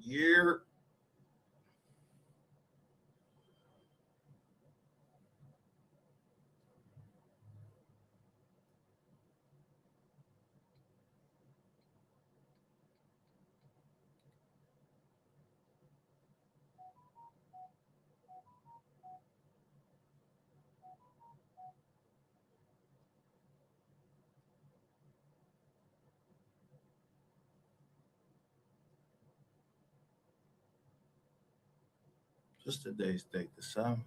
Year. Just today's date, the 7th.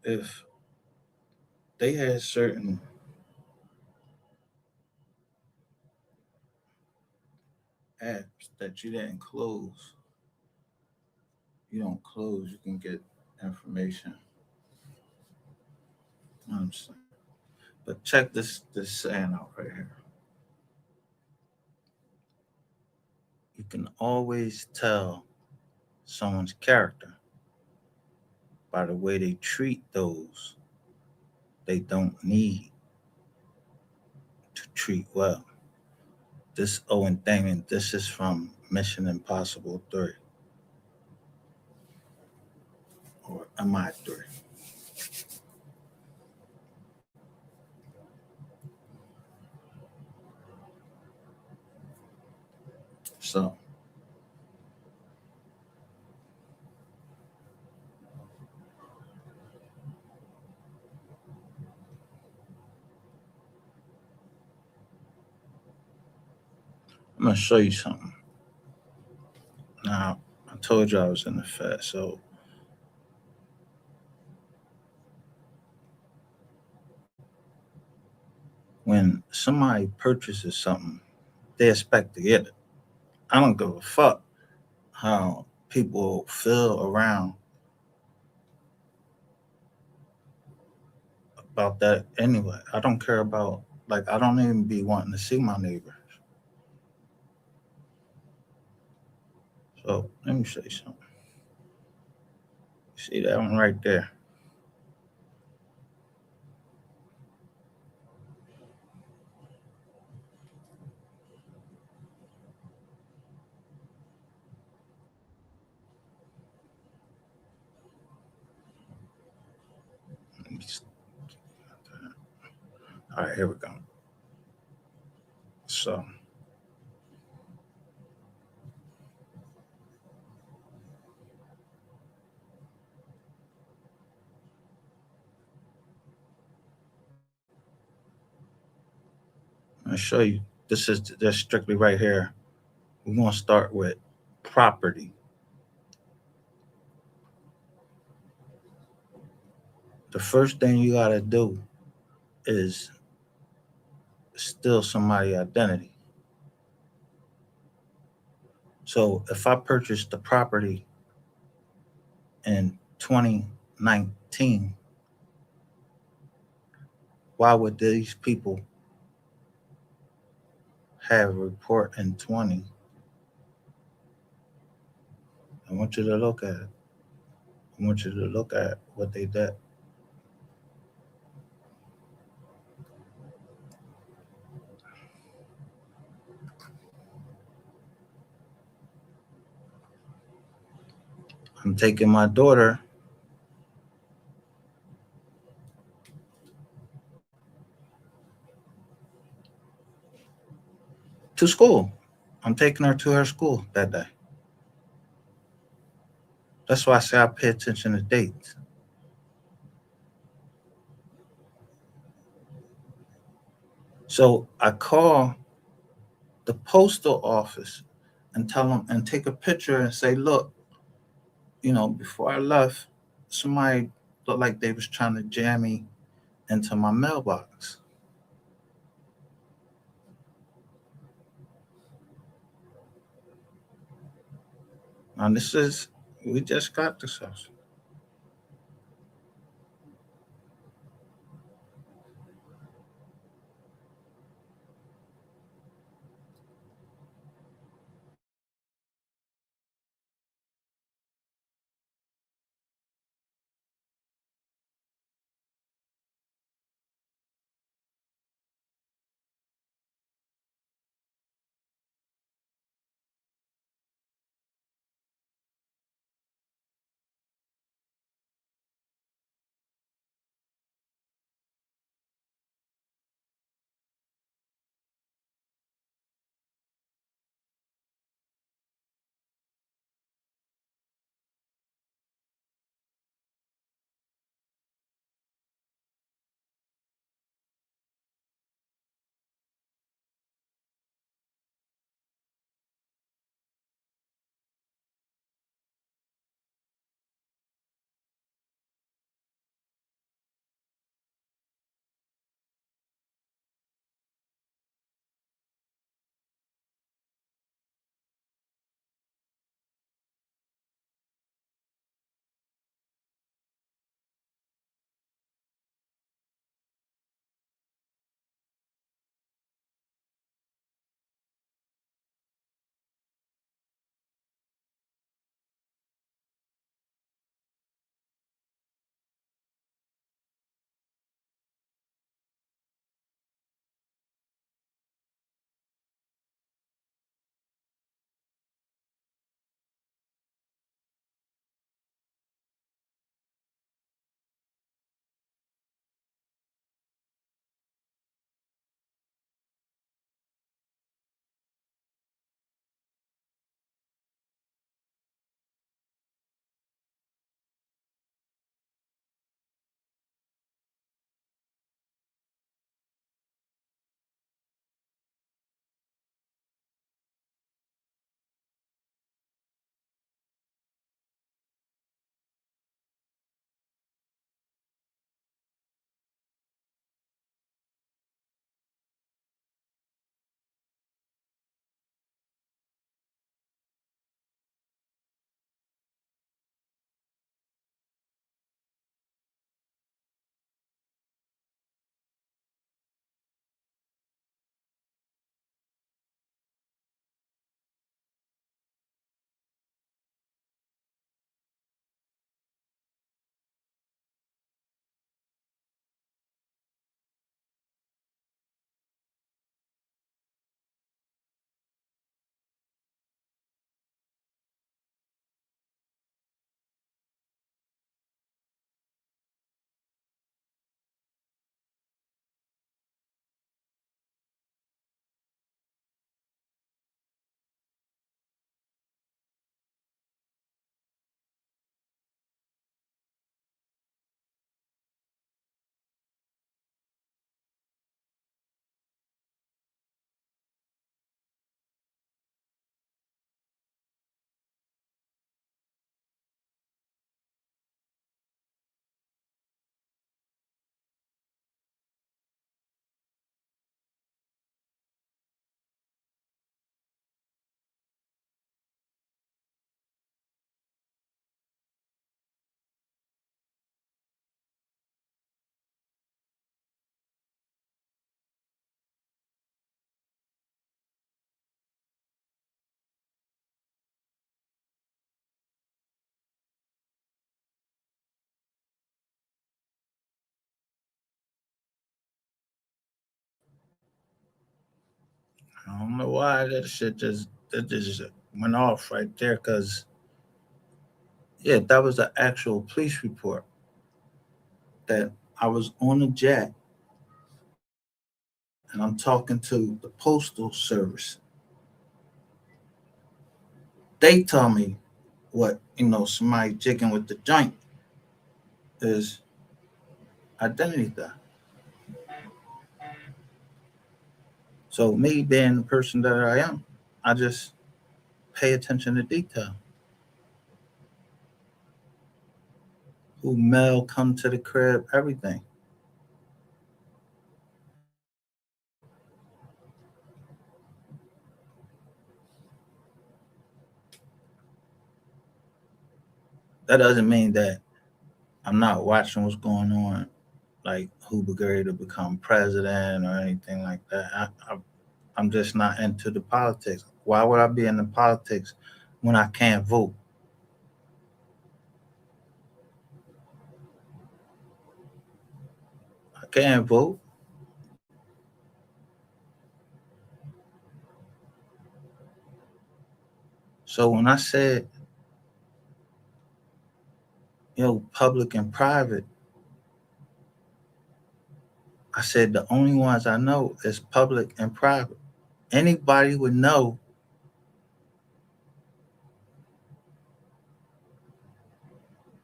If they had certain apps that you didn't close, you don't close, you can get information. You know what I'm saying? But check this saying out right here. You can always tell someone's character by the way they treat those they don't need to treat well. This Owen Damon, this is from Mission Impossible 3 or MI3. So I'm gonna show you something. Now I told you I was in the Fed, so when somebody purchases something, they expect to get it. I don't give a fuck how people feel around about that anyway. I don't care about, like, I don't even be wanting to see my neighbors. So let me show you something. See that one right there? All right, here we go. So I'll show you. This is just strictly right here. We're gonna start with property. The first thing you gotta do is steal somebody's identity. So if I purchased the property in 2019, why would these people have a report in 20? I want you to look at it. I want you to look at what they did. I'm taking my daughter to school. I'm taking her to her school that day. That's why I say I pay attention to dates. So I call the postal office and tell them and take a picture and say, look, before I left, somebody looked like they was trying to jam me into my mailbox. Now we just got this house. know why that shit just went off right there. Cause yeah, that was the actual police report that I was on a jet and I'm talking to the postal service. They tell me what somebody jigging with the joint is identity theft. So me being the person that I am, I just pay attention to detail. Who mail come to the crib, everything. That doesn't mean that I'm not watching what's going on, like who be ready to become president or anything like that. I'm just not into the politics. Why would I be in the politics when I can't vote? I can't vote. So when I said, public and private, I said the only ones I know is public and private. Anybody would know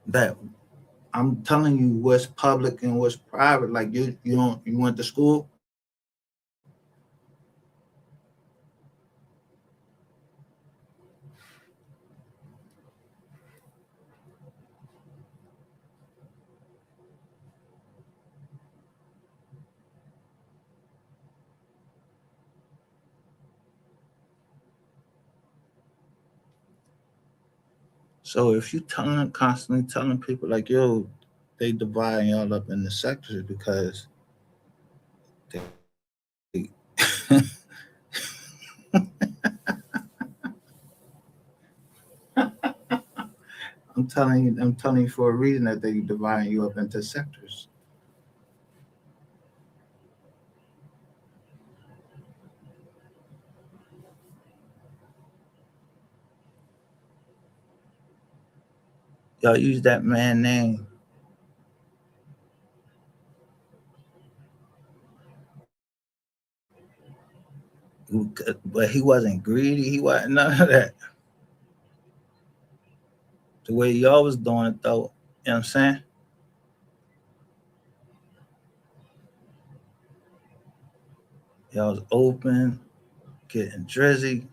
that I'm telling you what's public and what's private. Like you went to school. So if you constantly telling people like, yo, they divide y'all up into sectors because they I'm telling you for a reason that they divide you up into sectors. Y'all use that man name, but he wasn't greedy. He wasn't none of that. The way y'all was doing it though, you know what I'm saying? Y'all was open, getting drizzy,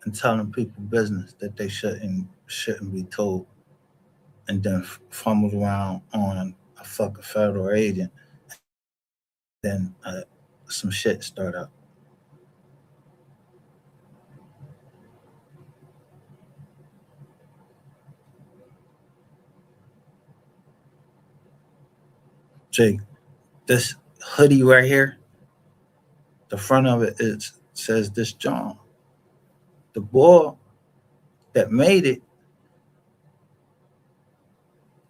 and telling people business that they shouldn't be told, and then fumbled around on a fucking federal agent. Then some shit start up. Jake, this hoodie right here, the front of it says this John. The boy that made it,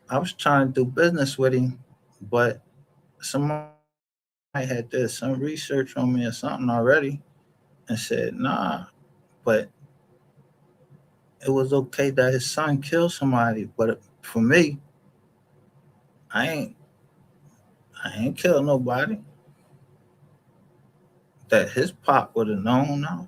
I was trying to do business with him, but somebody had did some research on me or something already and said, nah, but it was okay that his son killed somebody. But for me, I ain't I ain't killed nobody that his pop would have known now.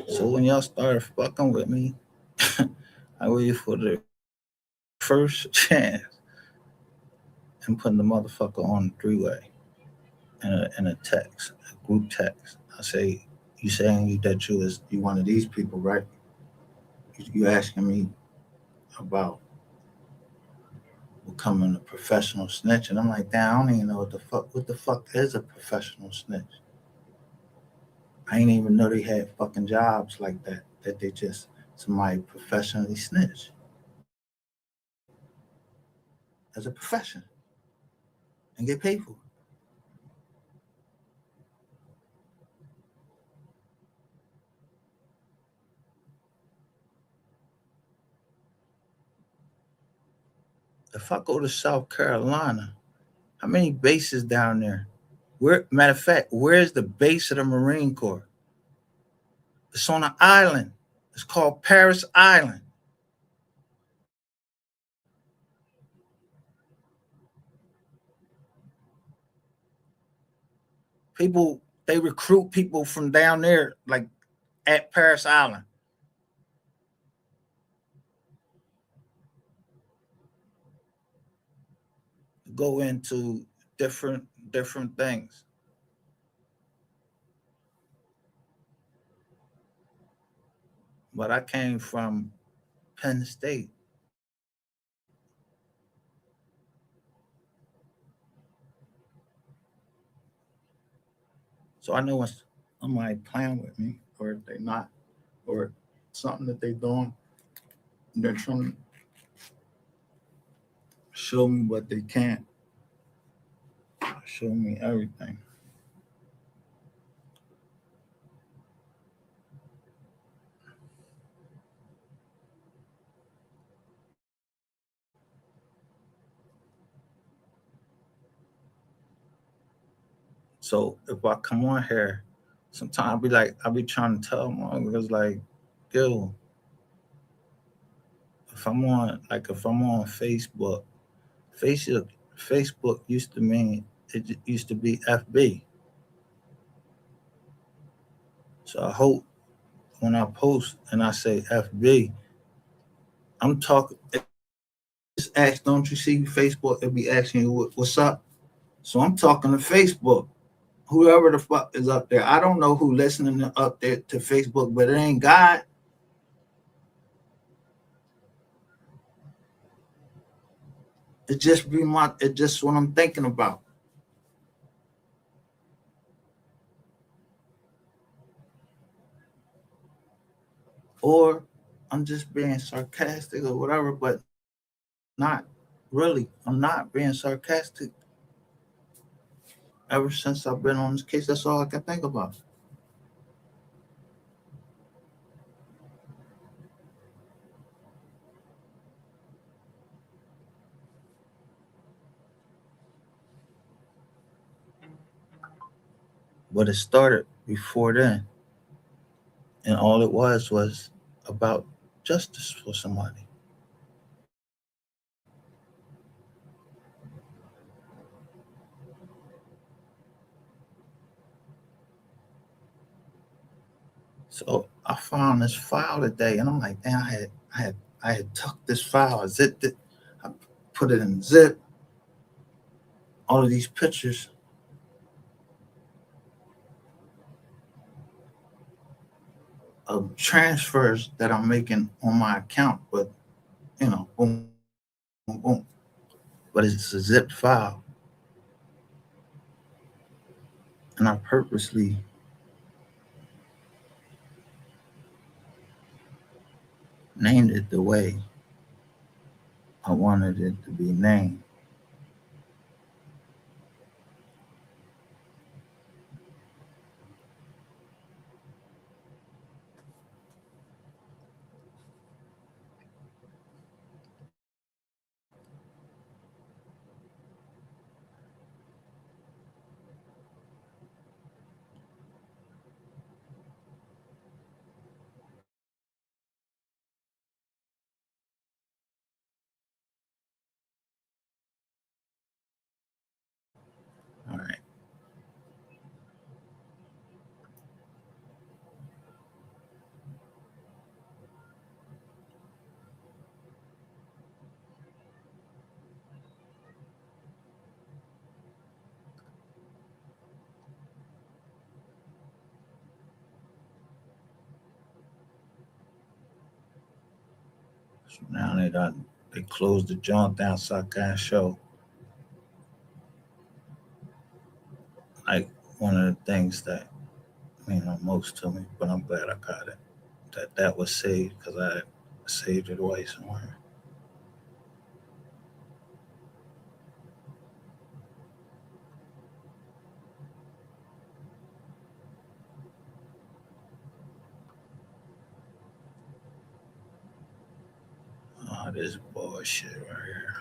So when y'all started fucking with me, I waited for the first chance and putting the motherfucker on the three-way in a text, a group text. I say, you saying that you one of these people, right? You asking me about becoming a professional snitch, and I'm like, damn, I don't even know what the fuck is a professional snitch. I ain't even know they had fucking jobs like that. That they just somebody professionally snitch as a profession and get paid for it. If I go to South Carolina, how many bases down there? Where, matter of fact, where's the base of the Marine Corps? It's on an island. It's called Paris Island. People, they recruit people from down there, like at Paris Island, go into different things. But I came from Penn State, so I know when somebody playing with me, or if they not, or something that they doing, they're trying to show me what they can't, show me everything. So if I come on here, sometimes I be trying to tell them because like, yo, if I'm on Facebook, Facebook used to mean it used to be FB. So I hope when I post and I say FB, I'm talking. Just ask, don't you see Facebook? It'll be asking you what's up. So I'm talking to Facebook. Whoever the fuck is up there, I don't know who listening up there to Facebook, but it ain't God. It just what I'm thinking about. Or I'm just being sarcastic or whatever, but not really. I'm not being sarcastic. Ever since I've been on this case, that's all I can think about. But it started before then, and all it was about justice for somebody. So I found this file today, and I'm like, damn, I had tucked this file, I zipped it, I put it in zip. All of these pictures of transfers that I'm making on my account, but boom, boom, boom. But it's a zipped file, and I purposely named it the way I wanted it to be named. All right. So now they closed the joint down, so I can't show like one of the things that mean the most to me. But I'm glad I got it. That was saved because I saved it away somewhere. Oh, this bullshit right here.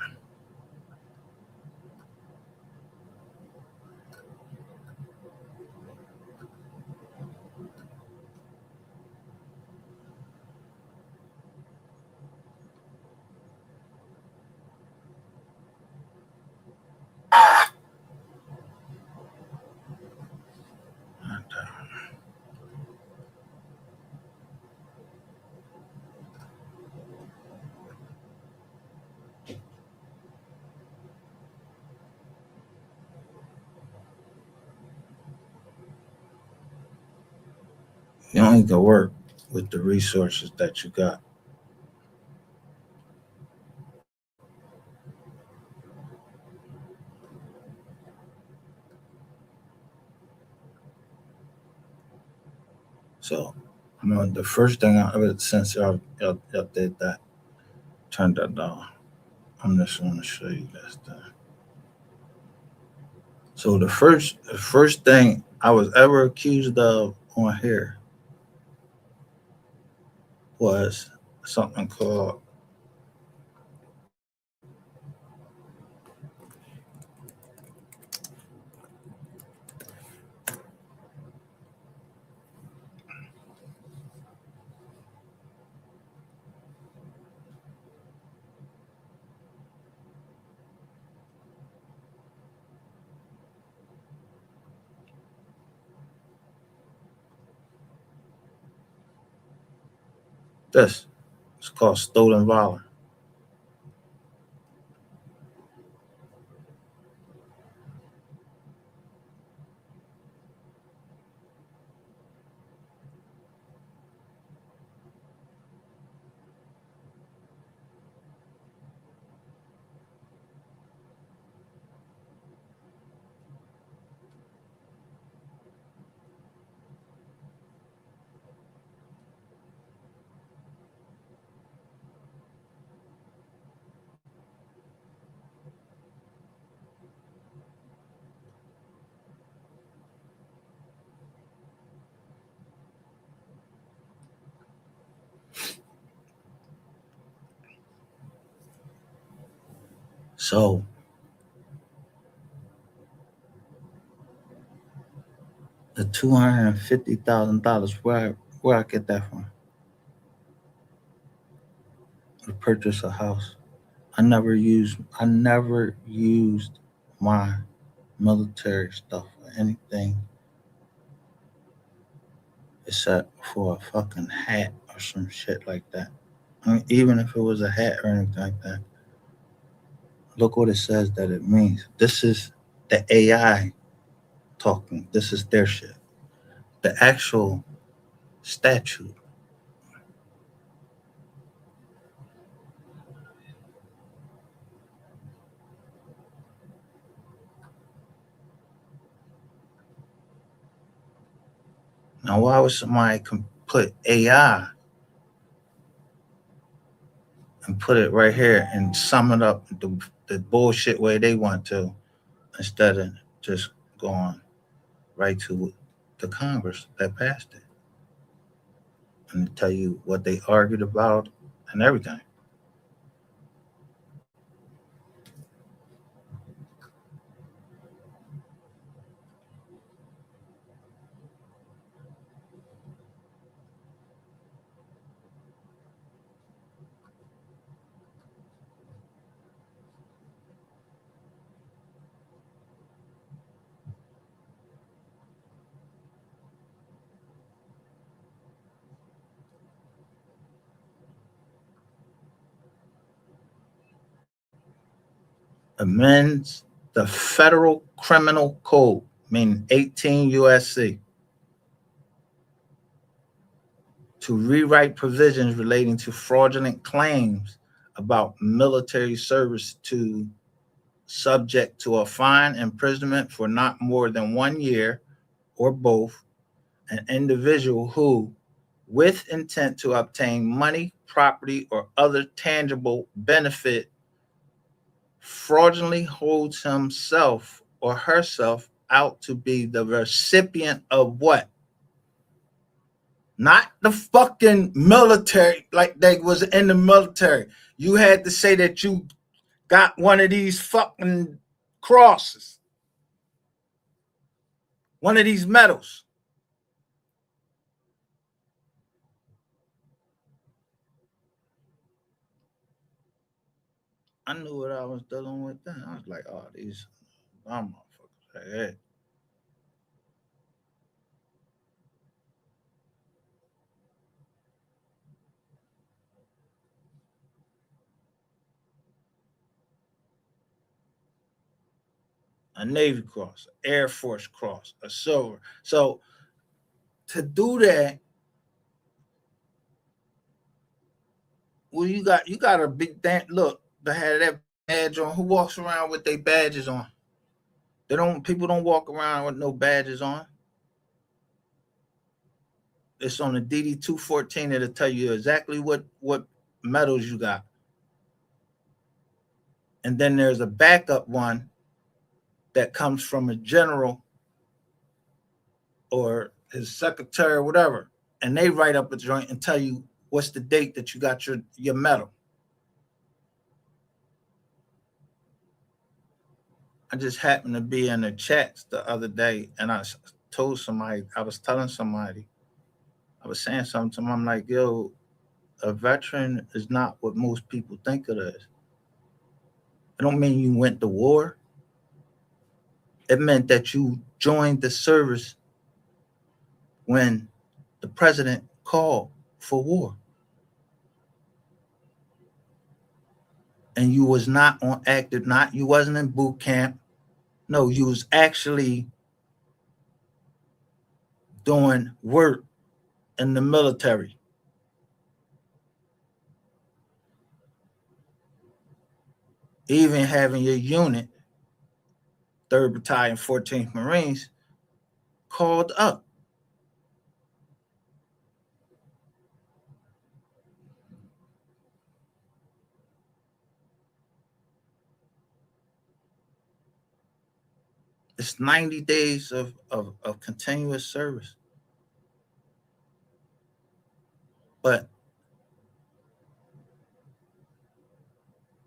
You only can work with the resources that you got. So, the first thing I ever, since y'all did that, turned that down. I'm just want to show you this thing. So the first thing I was ever accused of on here was something called this. It's called stolen valor. So the $250,000, where I get that from? To purchase a house. I never used my military stuff for anything except for a fucking hat or some shit like that. I mean, even if it was a hat or anything like that, look what it says that it means. This is the AI talking. This is their shit. The actual statute. Now, why would somebody put AI and put it right here and sum it up the bullshit way they want to instead of just going right to the Congress that passed it and tell you what they argued about and everything? Amends the federal criminal code, meaning 18 USC, to rewrite provisions relating to fraudulent claims about military service to subject to a fine, imprisonment for not more than 1 year or both, an individual who, with intent to obtain money, property, or other tangible benefit, fraudulently holds himself or herself out to be the recipient of what? Not the fucking military, like they was in the military. You had to say that you got one of these fucking crosses, one of these medals. I knew what I was dealing with then. I was like, oh, these dumb motherfuckers. Hey, a Navy cross, Air Force cross, a silver. So to do that, Well, you got a big damn look that had that badge on. Who walks around with their badges on? They don't. People don't walk around with no badges on. It's on the DD 214. It'll tell you exactly what medals you got. And then there's a backup one that comes from a general or his secretary or whatever, and they write up a joint and tell you what's the date that you got your medal. I just happened to be in the chats the other day, and told somebody, I was telling somebody, I was saying something to them. I'm like, yo, a veteran is not what most people think it is. It don't mean you went to war. It meant that you joined the service when the president called for war. And you was not on active, not you wasn't in boot camp. No, you was actually doing work in the military. Even having your unit, 3rd Battalion, 14th Marines, called up. It's 90 days of continuous service. But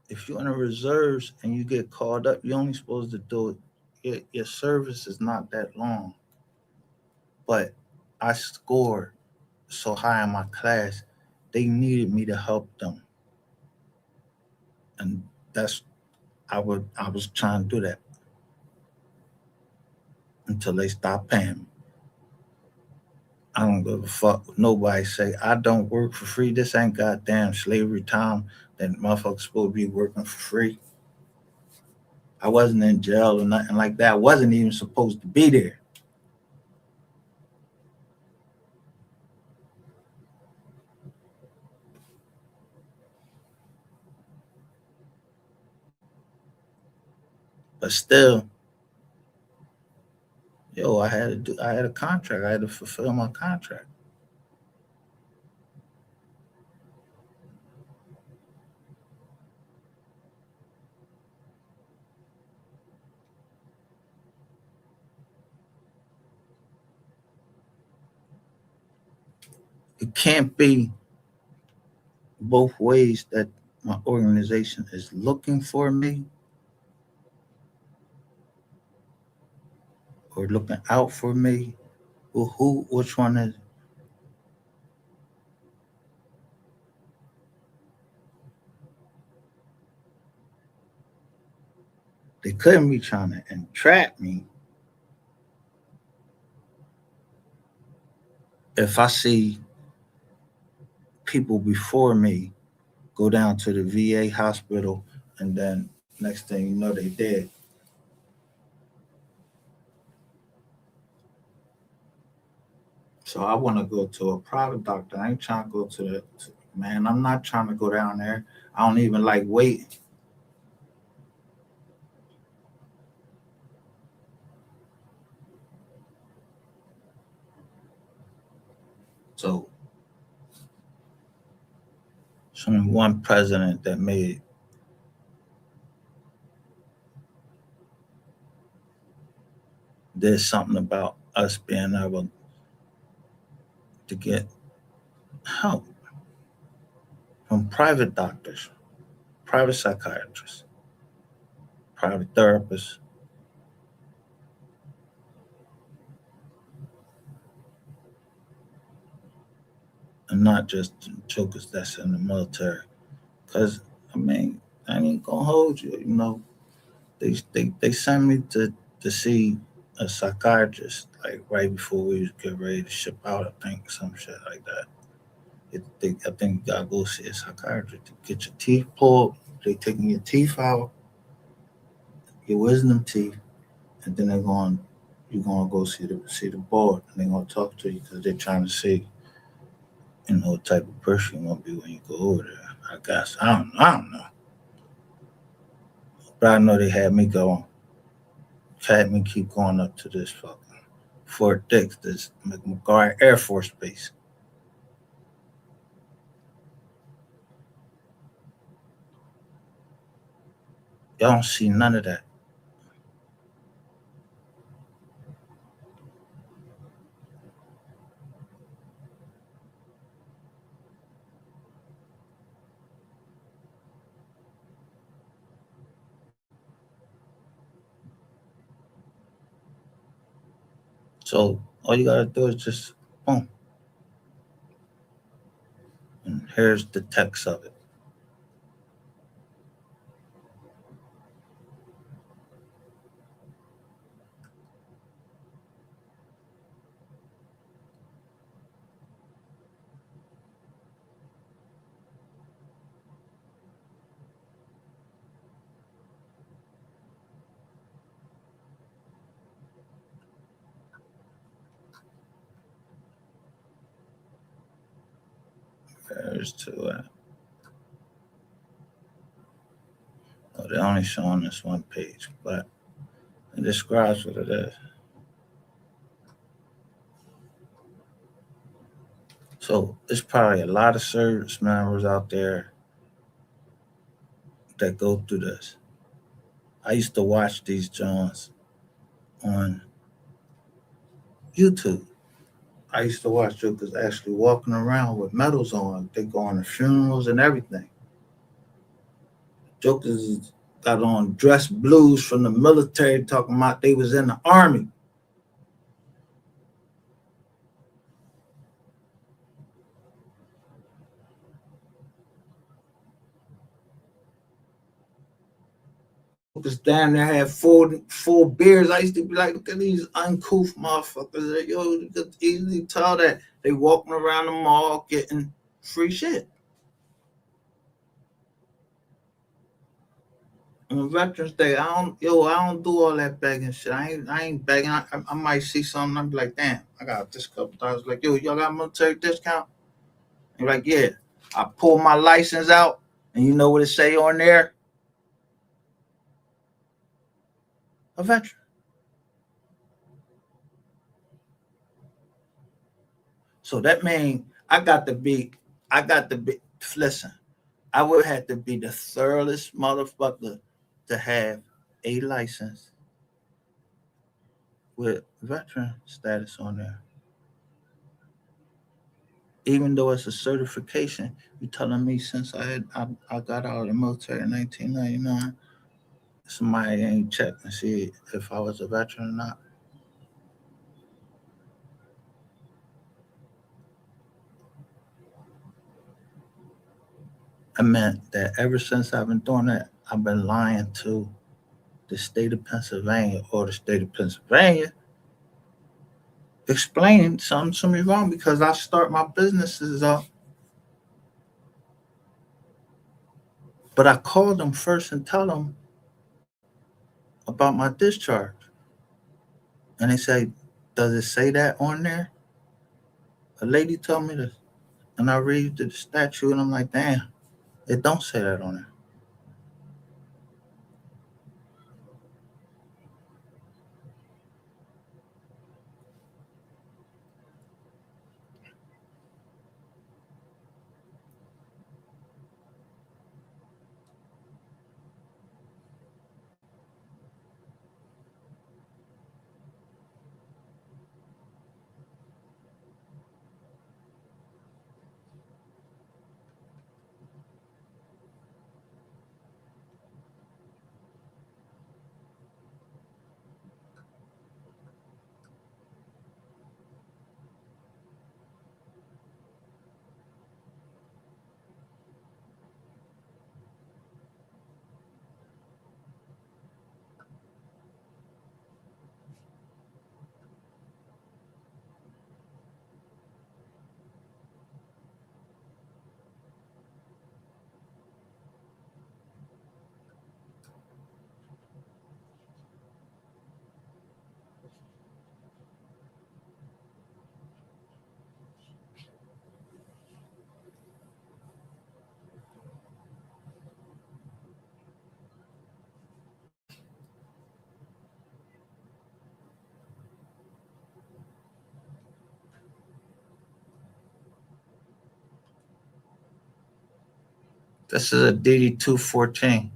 if you're in the reserves and you get called up, you're only supposed to do it. Your service is not that long. But I scored so high in my class, they needed me to help them. And that's I was trying to do that until they stopped paying me. I don't give a fuck what nobody say. I don't work for free. This ain't goddamn slavery time that motherfuckers supposed to be working for free. I wasn't in jail or nothing like that. I wasn't even supposed to be there. But still, yo, I had a contract. I had to fulfill my contract. It can't be both ways that my organization is looking for me or looking out for me. Well, which one is? They couldn't be trying to entrap me. If I see people before me go down to the VA hospital and then next thing you know they dead. So I want to go to a private doctor. I ain't trying to go man. I'm not trying to go down there. I don't even like waiting. So, some one president that did something about us being able to get help from private doctors, private psychiatrists, private therapists, and not just jokers that's in the military. Because, I mean, I ain't gonna hold you, they sent me to see a psychiatrist like right before we was getting ready to ship out, I think, some shit like that. I think you gotta go see a psychiatrist to get your teeth pulled. They taking your teeth out, your wisdom teeth, and then you're gonna go see the board, and they're gonna talk to you because they're trying to see, what type of person you gonna be when you go over there. I guess I don't know, but I know they had me keep going up to this fucking Fort Dix, this McGuire Air Force Base. Y'all don't see none of that. So all you gotta do is just boom, and here's the text of it. There's to it. Oh, they're only showing this one page, but it describes what it is. So there's probably a lot of service members out there that go through this. I used to watch these Jones on YouTube. I used to watch jokers actually walking around with medals on. They go on to funerals and everything. Jokers got on dress blues from the military talking about they was in the army. Jokers down there had full beards. I used to be like, look at these uncouth motherfuckers. Yo, you could easily tell that they walking around the mall getting free shit. On Veterans Day, I don't do all that begging shit. I ain't begging. I might see something. I'm like, damn, I got this couple dollars. Like, yo, y'all got military discount? You're like, yeah. I pull my license out, and you know what it say on there? A veteran. So that means I got to be. Listen, I would have to be the thoroughest motherfucker to have a license with veteran status on there. Even though it's a certification, you telling me since I got out of the military in 1999, somebody ain't checked and see if I was a veteran or not. I meant that ever since I've been doing that, I've been lying to the state of Pennsylvania or the state of Pennsylvania explaining something to me wrong because I start my businesses up. But I call them first and tell them about my discharge. And they say, does it say that on there? A lady told me this. And I read the statute and I'm like, damn, it don't say that on there. This is a DD-214.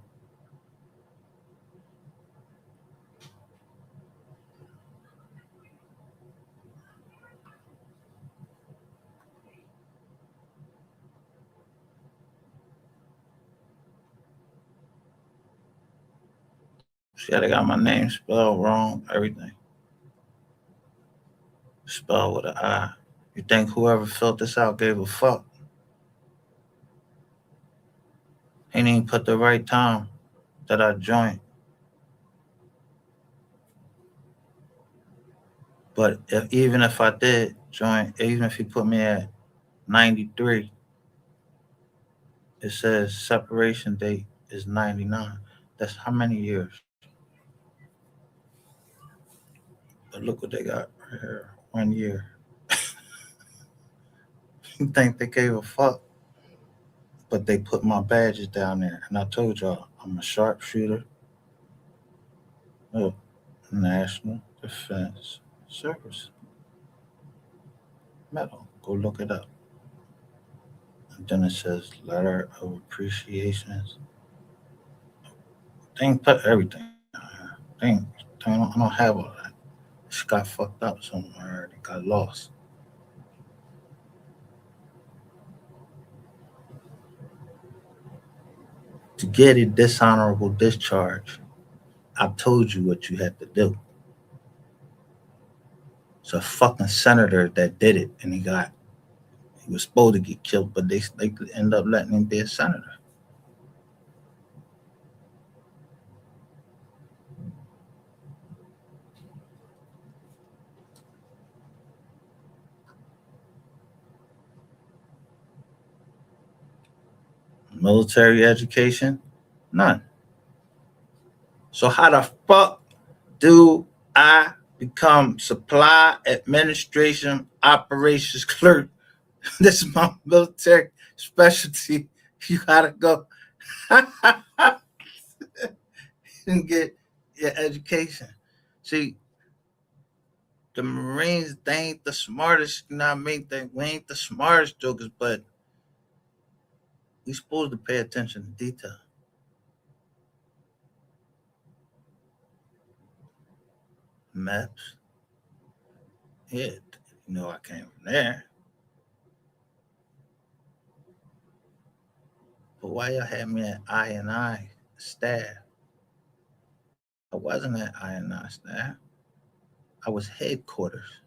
See how they got my name spelled wrong? Everything. Spelled with an I. You think whoever filled this out gave a fuck? He didn't even put the right time that I joined. But even if I did join, even if he put me at 93, it says separation date is 99. That's how many years? But look what they got right here. 1 year. You think they gave a fuck? But they put my badges down there. And I told y'all, I'm a sharpshooter. Look, National Defense Service Medal. Go look it up. And then it says letter of appreciation. They ain't put everything down here. I don't have all that. It got fucked up somewhere. It got lost. To get a dishonorable discharge, I told you what you had to do. It's a fucking senator that did it, and he was supposed to get killed, but they end up letting him be a senator. Military education, none. So how the fuck do I become supply administration operations clerk? This is my military specialty. You gotta go and get your education. See, the Marines, they ain't the smartest, you know what I mean? We ain't the smartest jokers, but we supposed to pay attention to detail. Maps, yeah, you know I came from there. But why y'all had me at I staff? I wasn't at I staff. I was headquarters.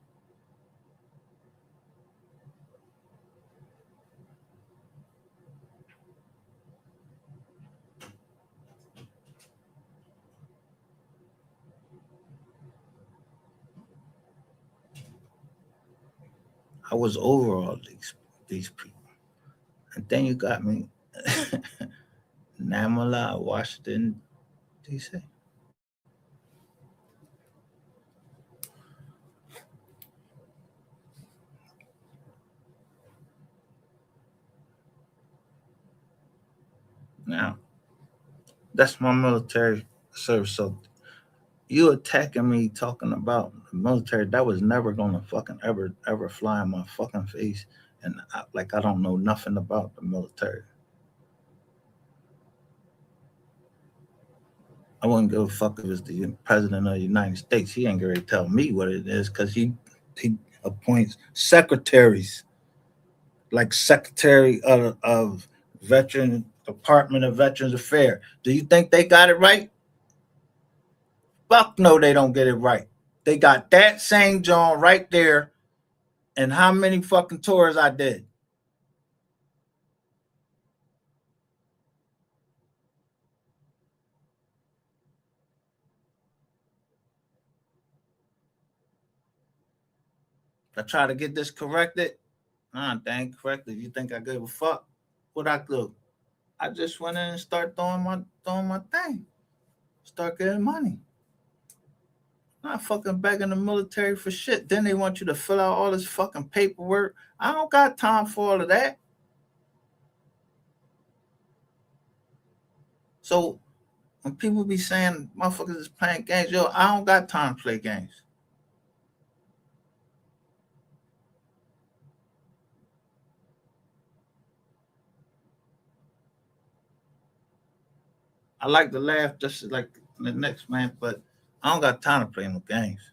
I was over all these people. And then you got me Namala, Washington, D.C. Now, that's my military service. So you attacking me talking about the military, that was never gonna fucking ever fly in my fucking face. And like I don't know nothing about the military. I wouldn't give a fuck if it's the president of the United States. He ain't gonna tell me what it is because he appoints secretaries, like Secretary of Veteran Department of Veterans Affairs. Do you think they got it right? Fuck no, they don't get it right. They got that same John right there. And how many fucking tours I did? I try to get this corrected. Nah, they ain't corrected. You think I give a fuck? What I do? I just went in and start throwing my thing. Start getting money. Not fucking begging the military for shit. Then they want you to fill out all this fucking paperwork. I don't got time for all of that. So when people be saying motherfuckers is playing games, yo, I don't got time to play games. I like to laugh just like the next man, but I don't got time to play no games.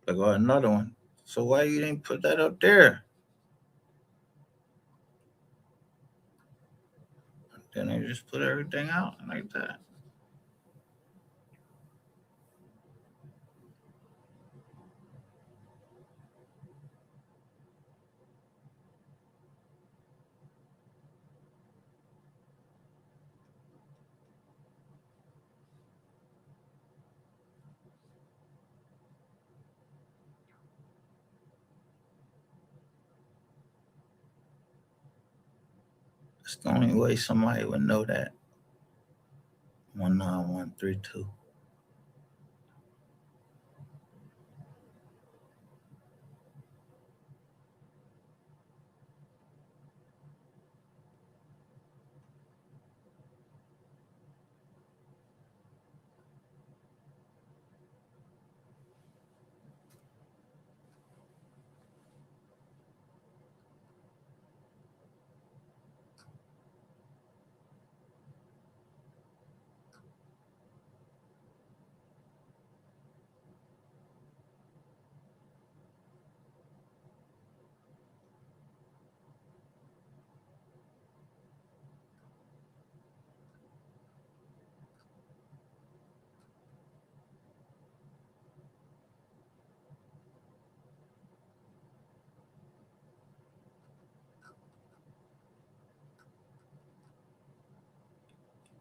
Like, oh, another one. So why you didn't put that up there? Then they just put everything out like that. It's the only way somebody would know that. 19132.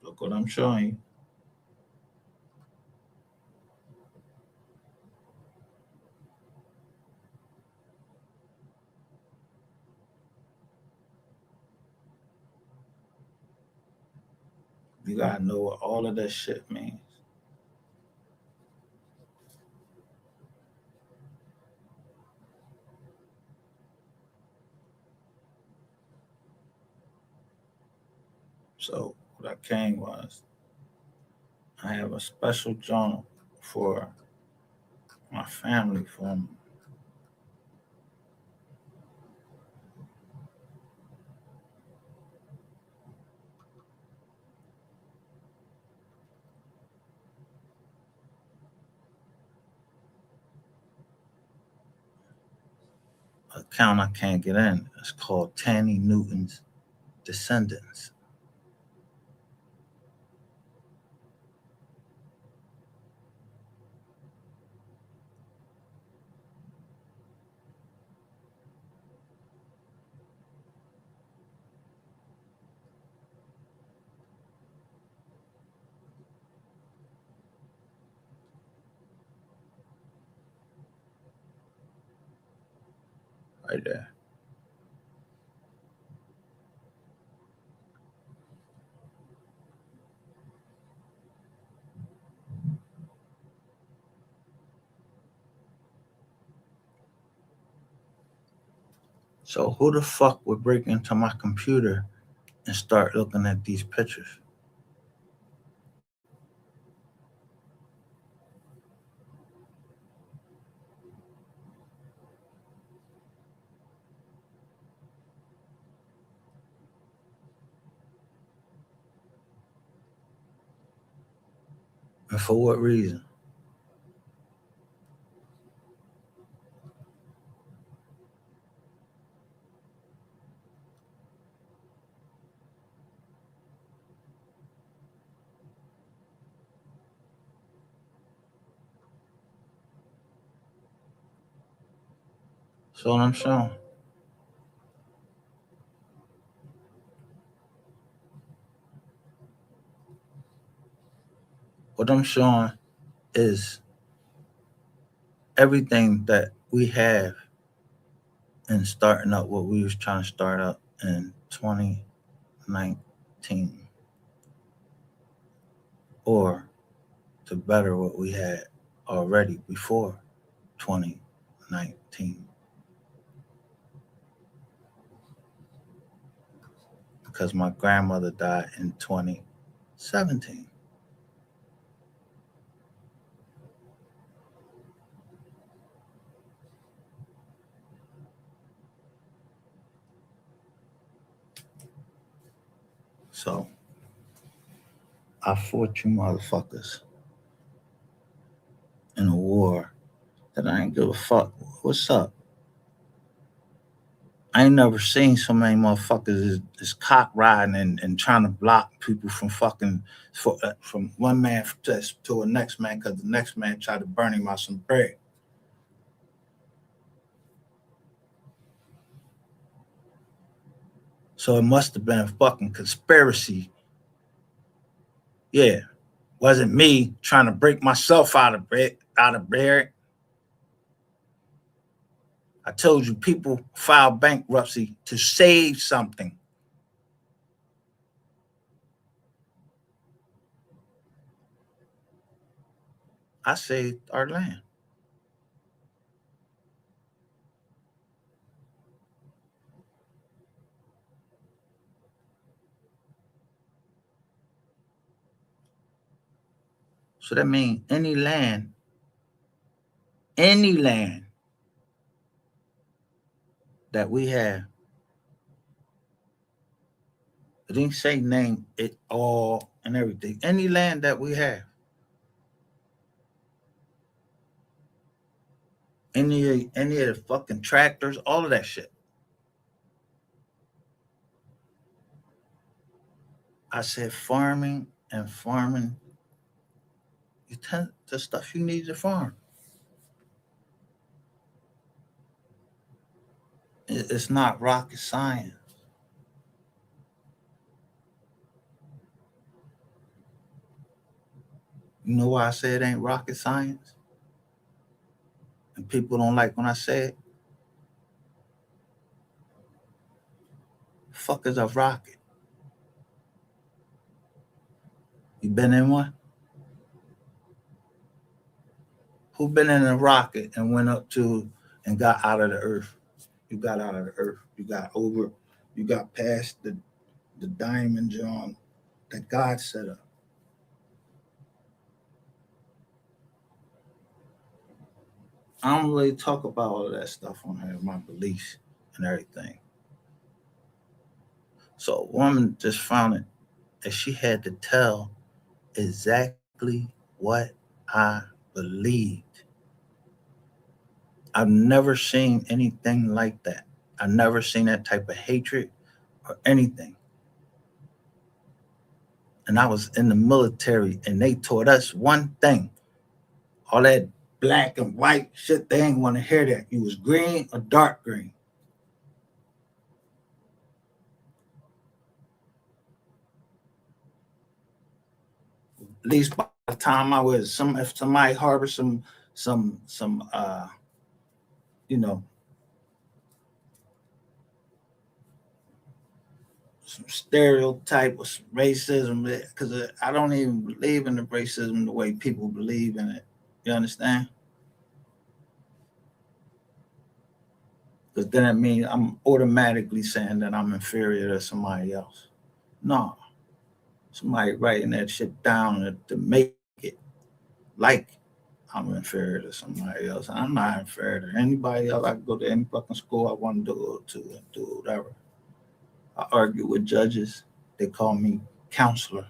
Look what I'm showing you. You gotta know what all of that shit means. So what I came was I have a special journal for my family from account I can't get in. It's called Tanny Newton's Descendants. Right there. So who the fuck would break into my computer and start looking at these pictures? And for what reason? So what I'm showing. What I'm showing is everything that we have in starting up what we was trying to start up in 2019, or to better what we had already before 2019. because my grandmother died in 2017. So I fought you motherfuckers in a war that I ain't give a fuck. What's up? I ain't never seen so many motherfuckers is cock riding and trying to block people from fucking from one man to a next man because the next man tried to burn him out some bread. So it must have been a fucking conspiracy. Yeah, wasn't me trying to break myself out of bed. I told you people file bankruptcy to save something. I saved our land. So that means any land that we have, it didn't say name it all and everything. Any land that we have, any of the fucking tractors, all of that shit. I said farming, the stuff you need to farm. It's not rocket science. You know why I say it ain't rocket science? And people don't like when I say it. Fuck is a rocket? You been in one? Who been in a rocket and went up to and got out of the earth? You got out of the earth. You got past the diamond John that God set up. I don't really talk about all of that stuff on here, my beliefs and everything. So a woman just found it that she had to tell exactly what I believed. I've never seen anything like that. I've never seen that type of hatred or anything. And I was in the military and they taught us one thing. All that black and white shit, they ain't want to hear that. You was green or dark green. At least by the time I was if somebody harbored some you know, some stereotype or some racism, because I don't even believe in the racism the way people believe in it. You understand? Because then it means I'm automatically saying that I'm inferior to somebody else. No, somebody writing that shit down to make it like I'm inferior to somebody else. I'm not inferior to anybody else. I can go to any fucking school I want to go to and do whatever. I argue with judges. They call me counselor.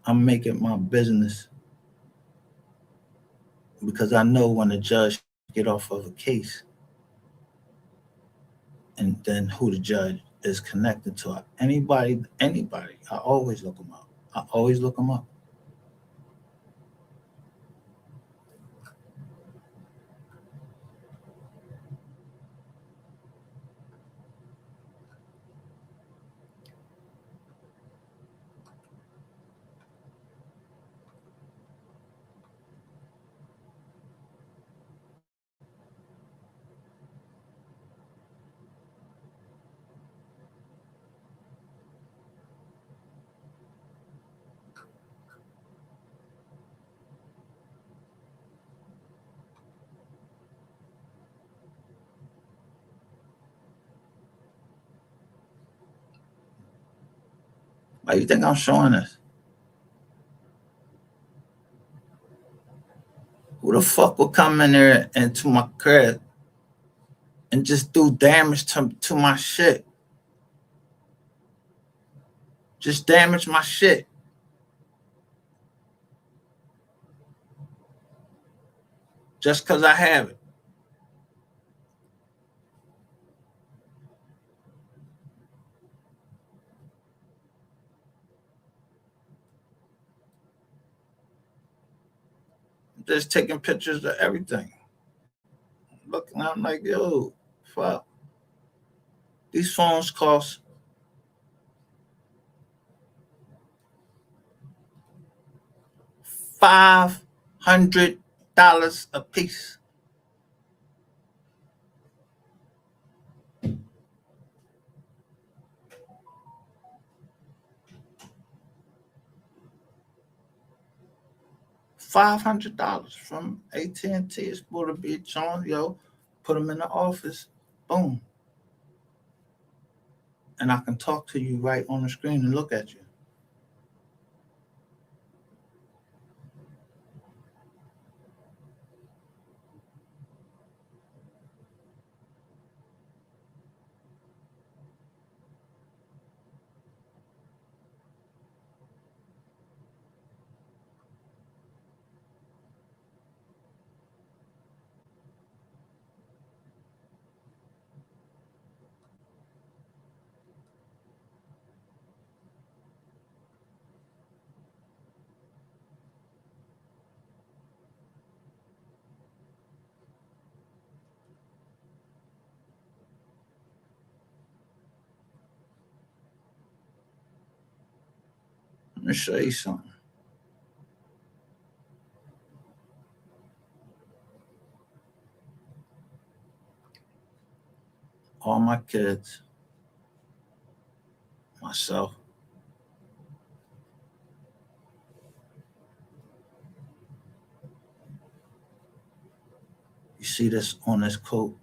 I'm making my business because I know when a judge get off of a case and then who the judge is connected to. Anybody. I always look them up. I always look them up. Why you think I'm showing this? Who the fuck will come in there into my crib and just do damage to my shit? Just damage my shit. Just because I have it. I'm just taking pictures of everything. Looking, I'm like, yo, fuck. These phones cost $500 a piece. $500 from AT&T. It's supposed to be on, yo. Put them in the office. Boom. And I can talk to you right on the screen and look at you. Let me show you something. All my kids, myself. You see this on this coat?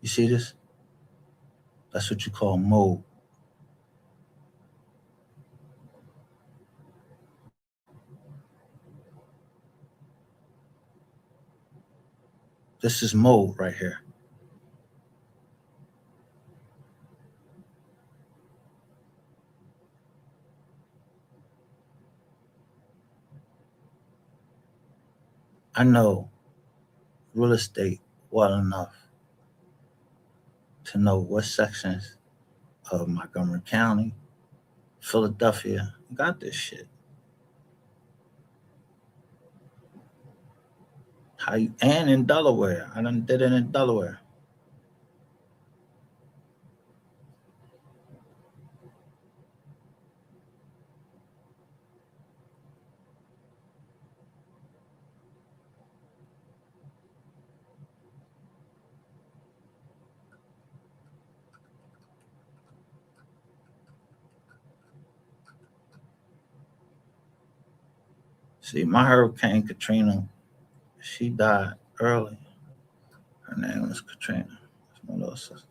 You see this? That's what you call mold. This is mold right here. I know real estate well enough to know what sections of Montgomery County, Philadelphia got this shit. How you, and in Delaware. I done did it in Delaware. See, my Hurricane Katrina, she died early. Her name was Katrina. It's my little sister.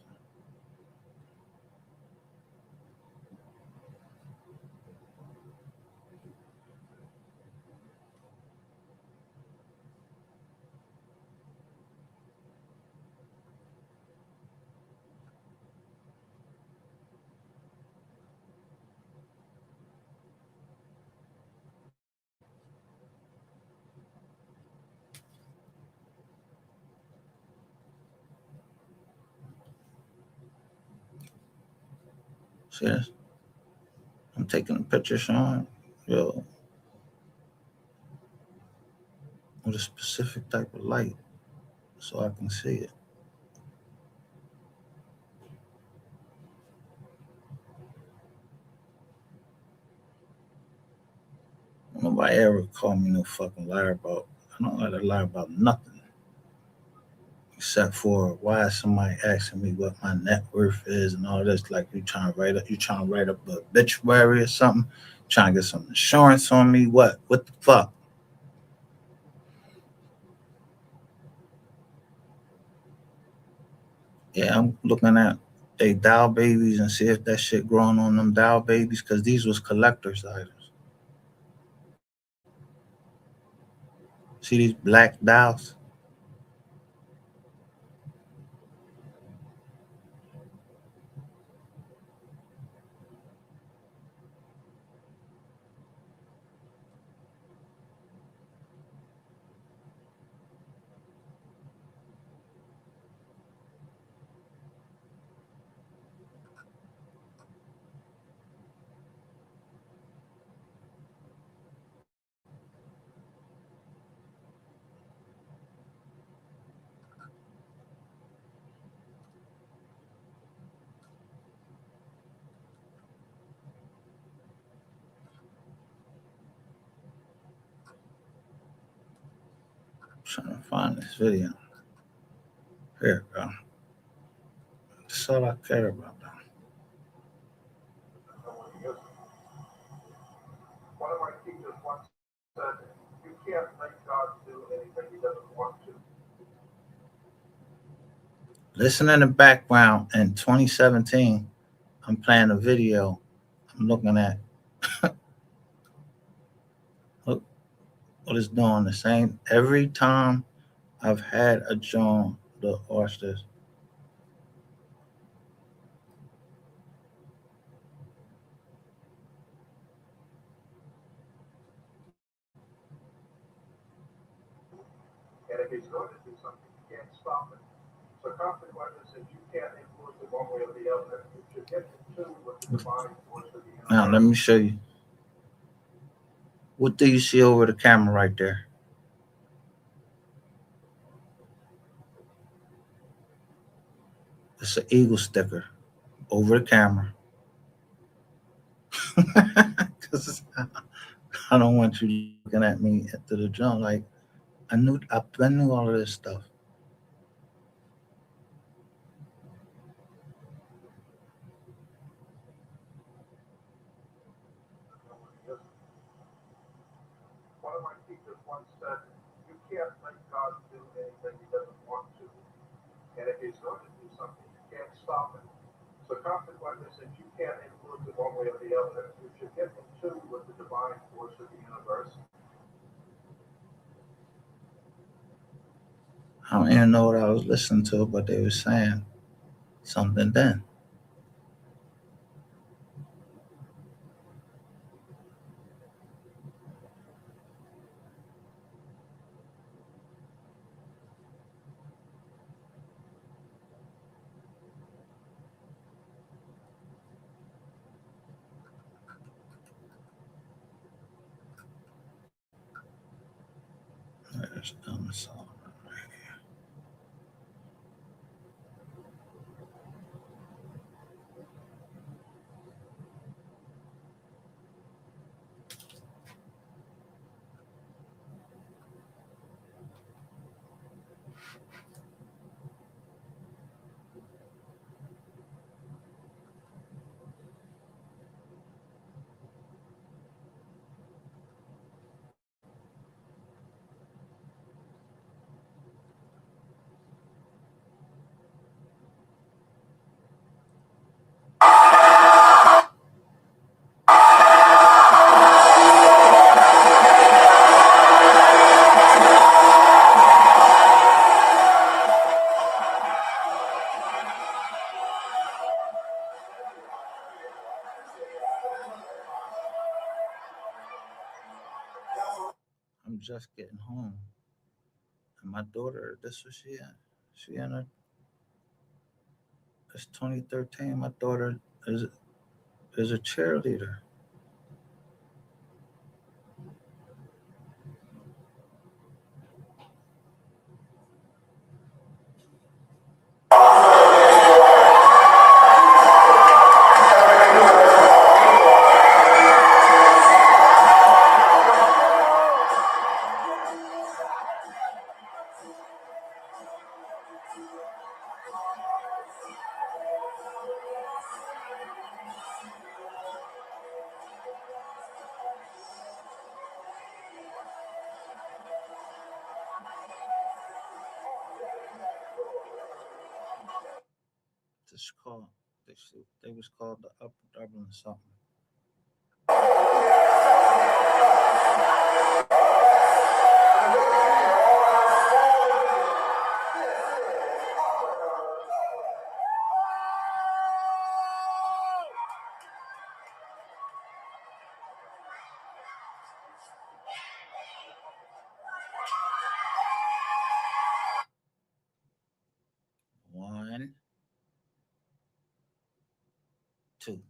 See this? I'm taking a picture showing, yo, with a specific type of light so I can see it. Nobody ever called me no fucking liar about. I don't like to lie about nothing except for why is somebody asking me what my net worth is and all this. Like you trying to write up a obituary or something, trying to get some insurance on me. What the fuck? Yeah, I'm looking at they doll babies and see if that shit growing on them doll babies because these was collector's items. See these black dolls? I'm trying to find this video. Here we go. That's all I care about. One of my teachers once said, "You can't make God do anything He doesn't want to." Listen in the background in 2017. I'm playing a video. I'm looking at look what it's doing. The same every time I've had a John the oysters. And if He's going to do something, you can't stop it. So consequently, since you can't influence it one way or the other, you should get in tune with the divine force of the Now let universe. me show you. What do you see over the camera right there? It's an eagle sticker over the camera. Because I don't want you looking at me at the jump. Like I knew all of this stuff. One of my teachers once said, "You can't make God do anything He doesn't want to." And if He's going to do something, you can't stop it. So consequently, since you can't influence it one way or the other, you should get in tune with the divine force of the universe. I don't even know what I was listening to, but they were saying something then. There's dumb song. I'm just getting home. And my daughter, this was she at. She in her it's 2013. My daughter is is a cheerleader. this called? They was called the Upper Dublin something. One, two.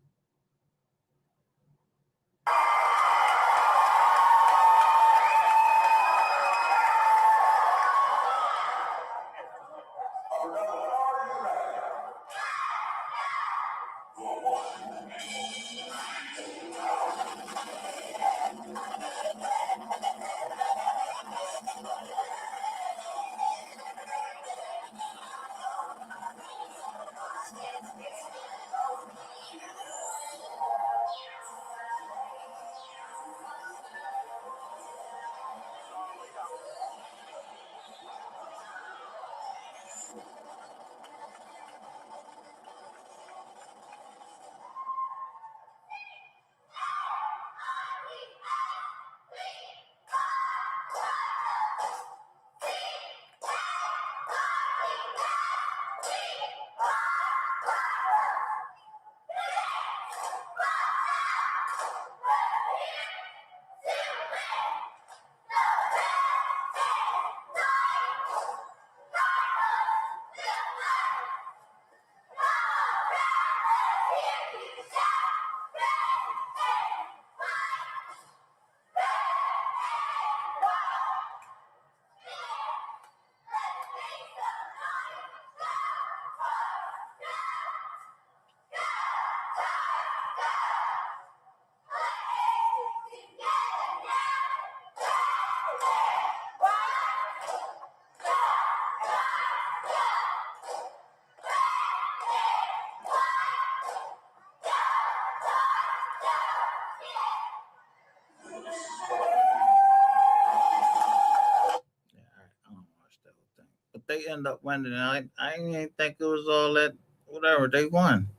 Yeah, I don't watch that whole thing. But they end up winning. I didn't think it was all that. Whatever, they won.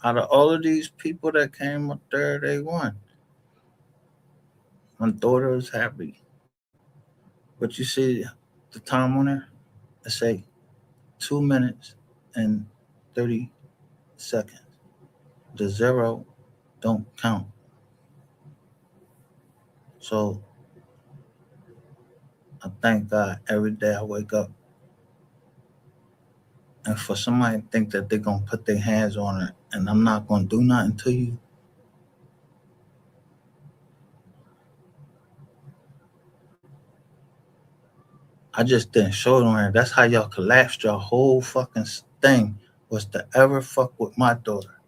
Out of all of these people that came up there, they won. My daughter was happy. But you see the time on there? It say 2 minutes and 30 seconds. The zero don't count. So I thank God every day I wake up. And for somebody to think that they're gonna put their hands on it and I'm not gonna do nothing to you, I just didn't show it on here. That's how y'all collapsed your whole fucking thing was to ever fuck with my daughter.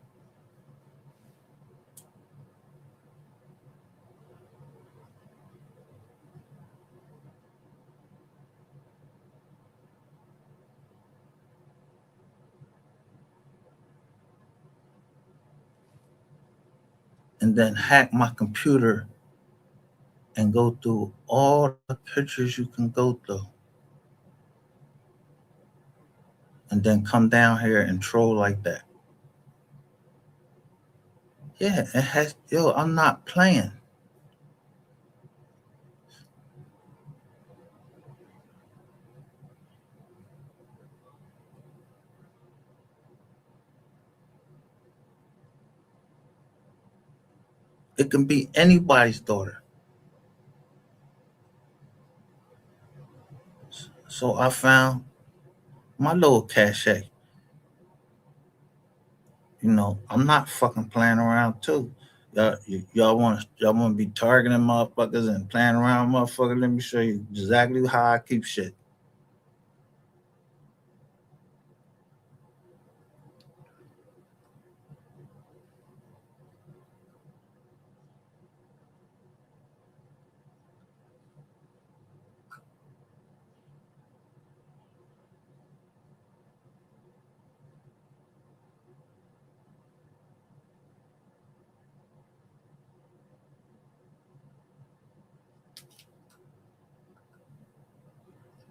And then hack my computer and go through all the pictures you can go through. And then come down here and troll like that. Yeah, it has yo, I'm not playing. It can be anybody's daughter. So I found my little cachet. I'm not fucking playing around too. Y'all want to be targeting motherfuckers and playing around, motherfucker. Let me show you exactly how I keep shit.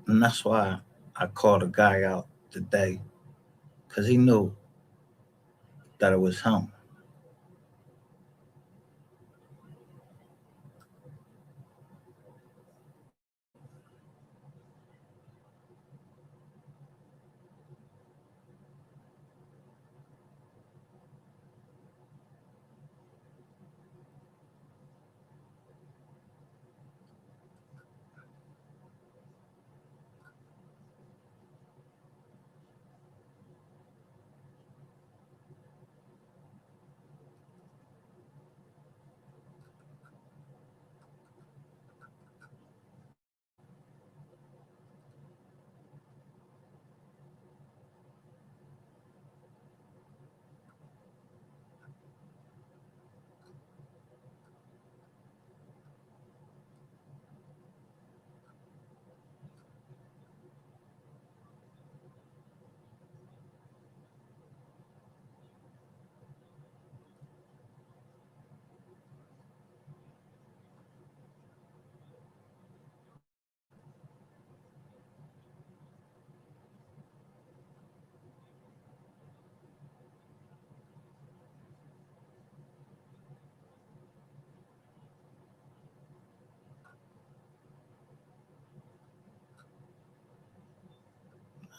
And that's why I called a guy out today, because he knew. that it was him.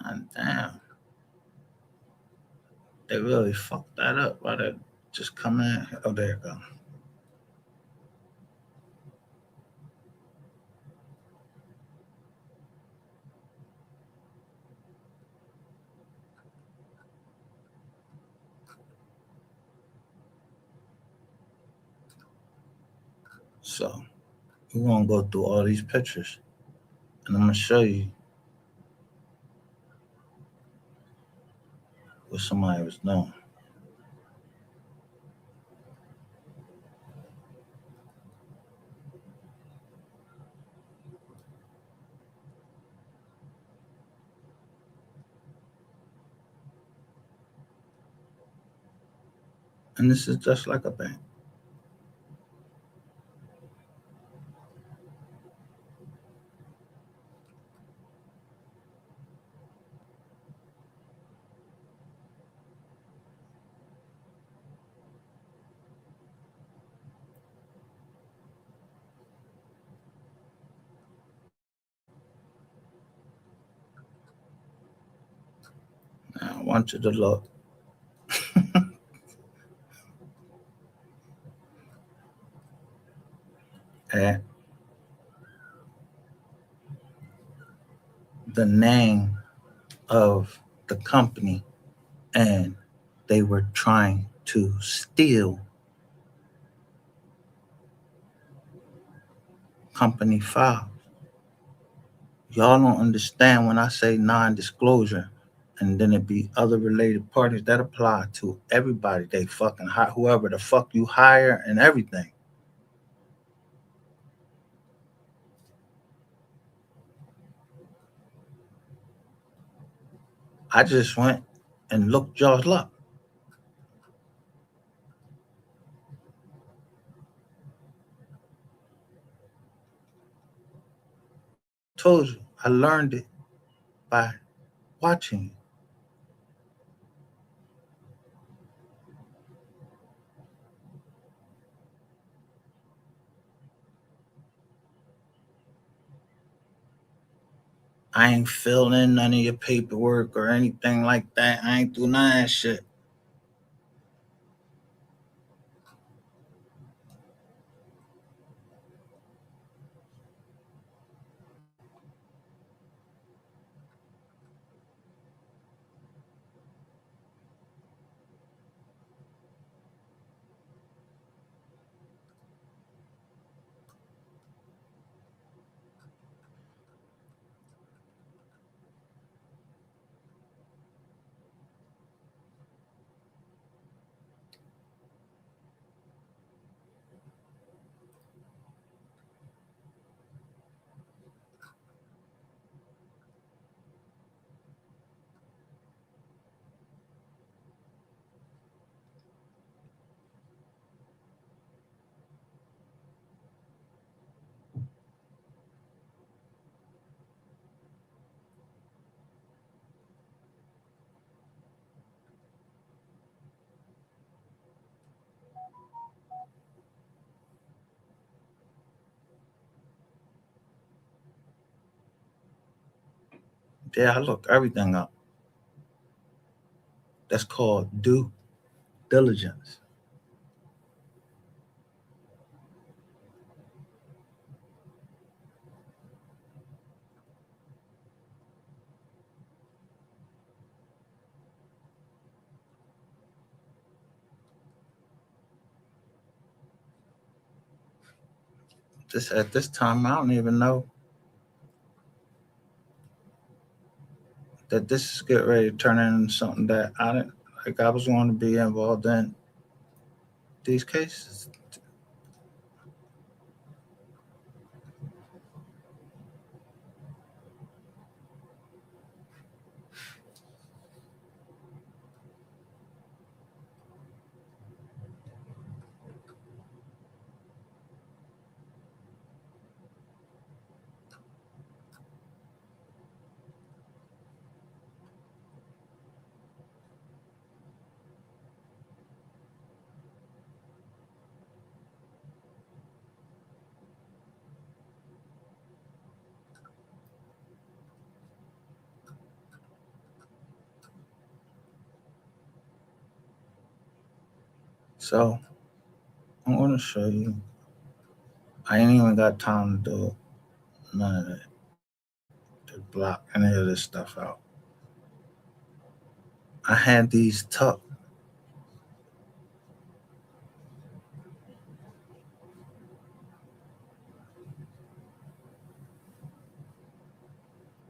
And damn, they really fucked that up by that just come in. Oh, there you go. So we're gonna go through all these pictures and I'm gonna show you what somebody was doing. And this is just like a bank. Now I want you to look at the name of the company, and they were trying to steal company files. Y'all don't understand when I say non-disclosure, and then it be other related parties that apply to everybody. They fucking hire whoever the fuck you hire and everything. I just went and looked y'all up. Told you I learned it by watching. I ain't filled in none of your paperwork or anything like that. I ain't do none of that shit. Yeah, I look everything up. That's called due diligence. This at this time, I don't even know that this is getting ready to turn into something that I didn't like. I was going to be involved in these cases. So I'm going to show you. I ain't even got time to do none of that to block any of this stuff out. I had these tucked.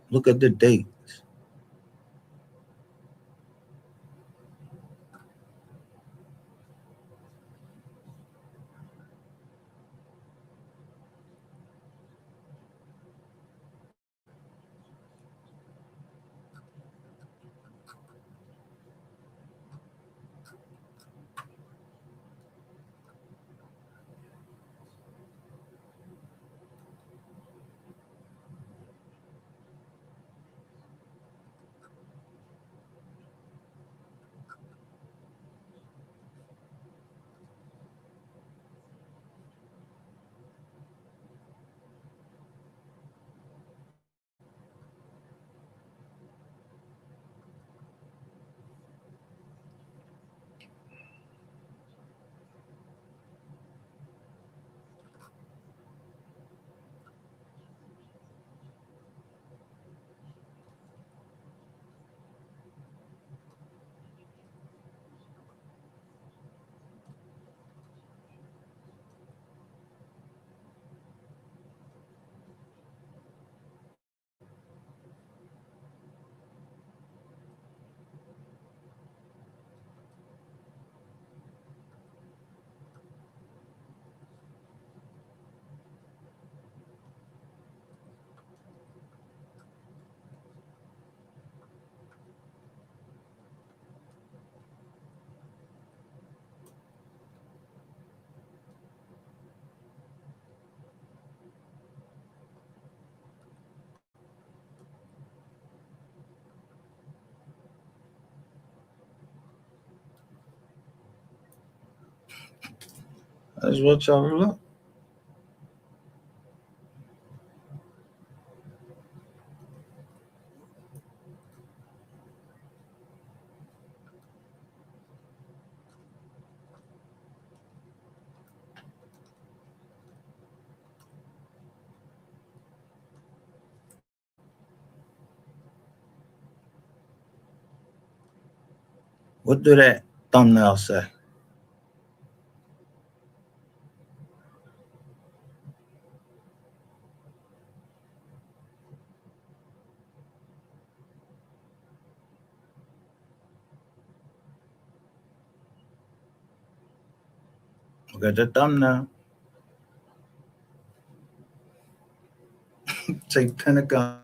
Look at the date. That's what y'all look. What do that thumbnail say? Look at the thumbnail. Say Pentagon.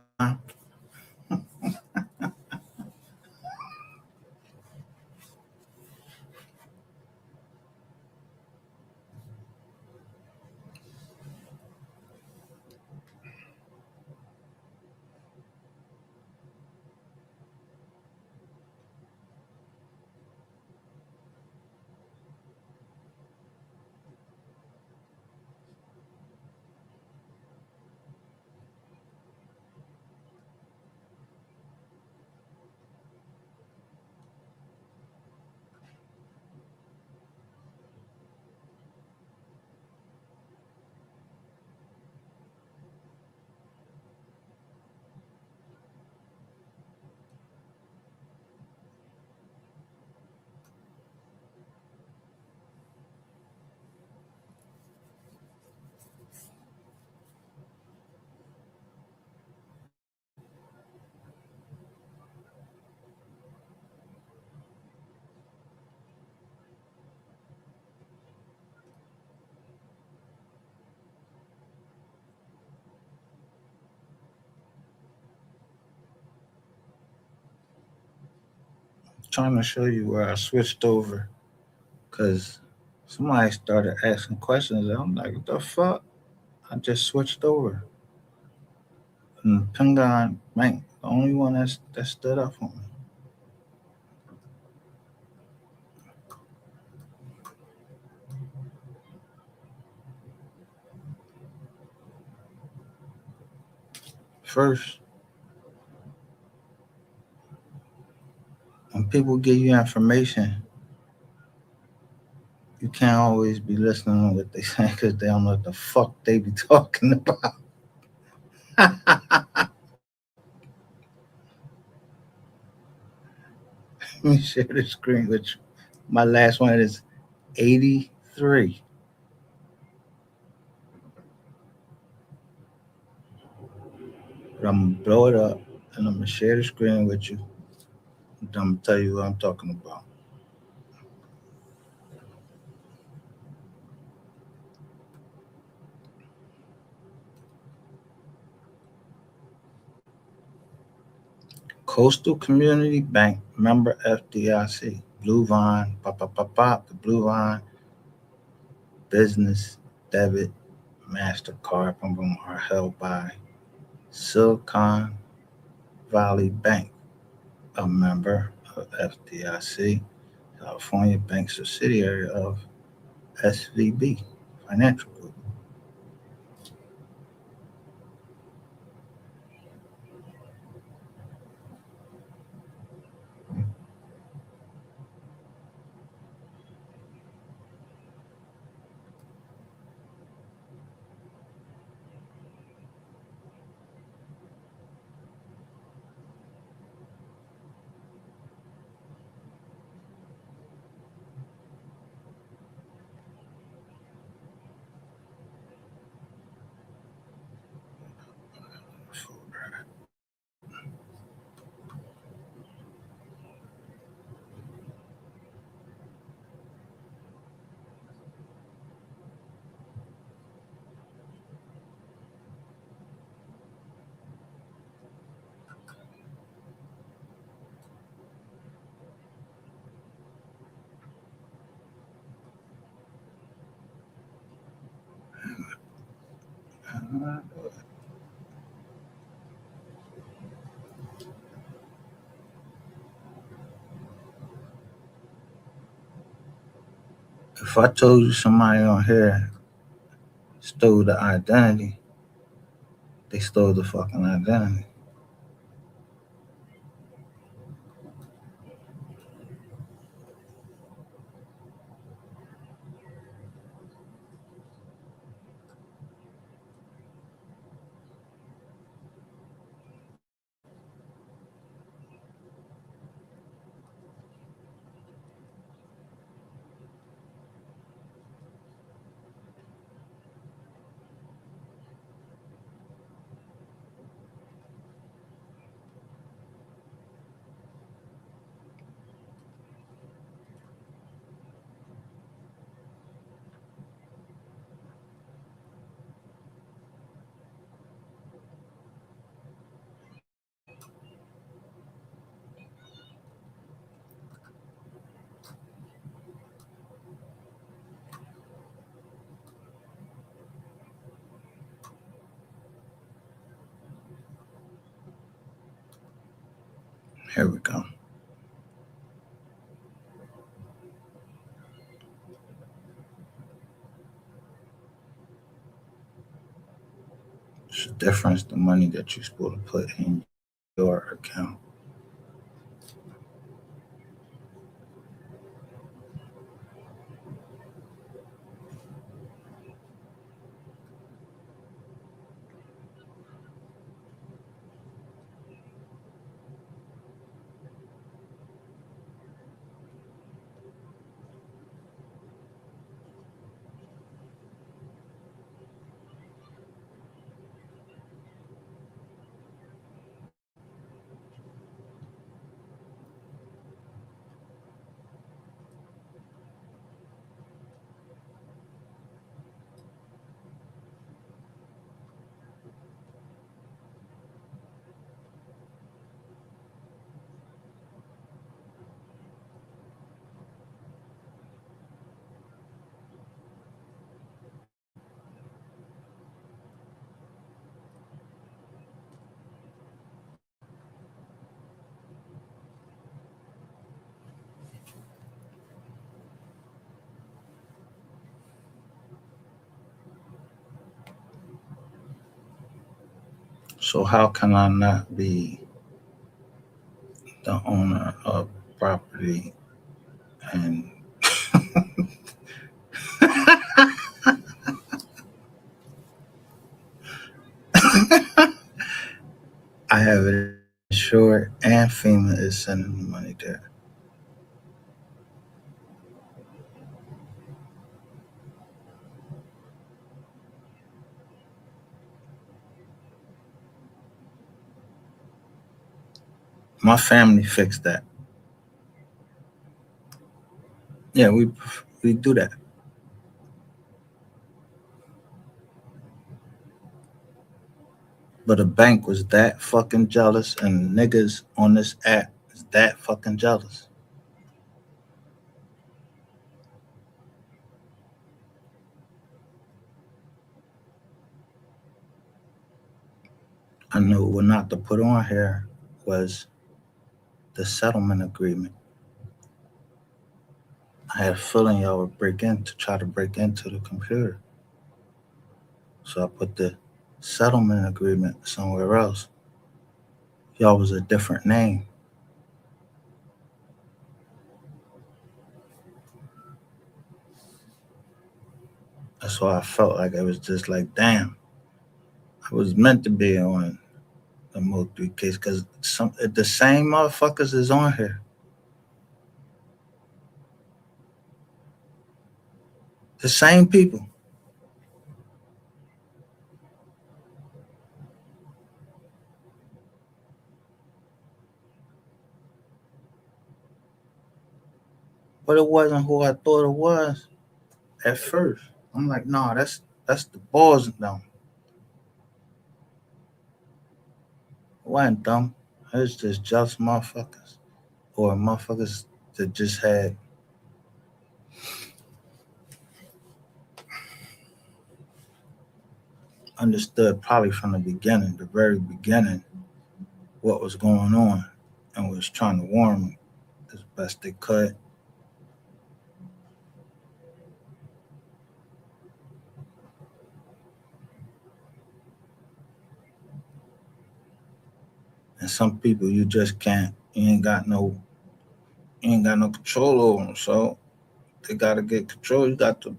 Trying to show you where I switched over because somebody started asking questions. And I'm like, what the fuck? I just switched over. And Pingon Bank, the only one that stood up for me. First, when people give you information, you can't always be listening to what they say because they don't know what the fuck they be talking about. Let me share the screen with you. My last one is 83. But I'm gonna blow it up and I'm gonna share the screen with you. And I'm gonna tell you what I'm talking about. Coastal Community Bank, member FDIC, Blue Vine, the Blue Vine business debit MasterCard are held by Silicon Valley Bank, a member of FDIC, California Bank subsidiary of SVB Financial Group. If I told you somebody on here stole the identity, they stole the fucking identity. Here we go. It's the difference the money that you're supposed to put in your account. So how can I not be the owner of property and I have it insured and FEMA is sending the money there. My family fixed that. Yeah, we do that. But the bank was that fucking jealous, and niggas on this app is that fucking jealous. I knew what not to put on here was the settlement agreement. I had a feeling y'all would try to break into the computer. So I put the settlement agreement somewhere else. Y'all was a different name. That's why I felt like it was just like, damn, I was meant to be on the MO3 case because the same motherfuckers is on here. The same people. But it wasn't who I thought it was at first. I'm like, no, that's the boys now. It wasn't dumb. It was just jealous motherfuckers. Or motherfuckers that just had understood probably from the beginning, the very beginning, what was going on and was trying to warn me as best they could. And some people you just can't. You ain't got no control over them. So they gotta get control. You got to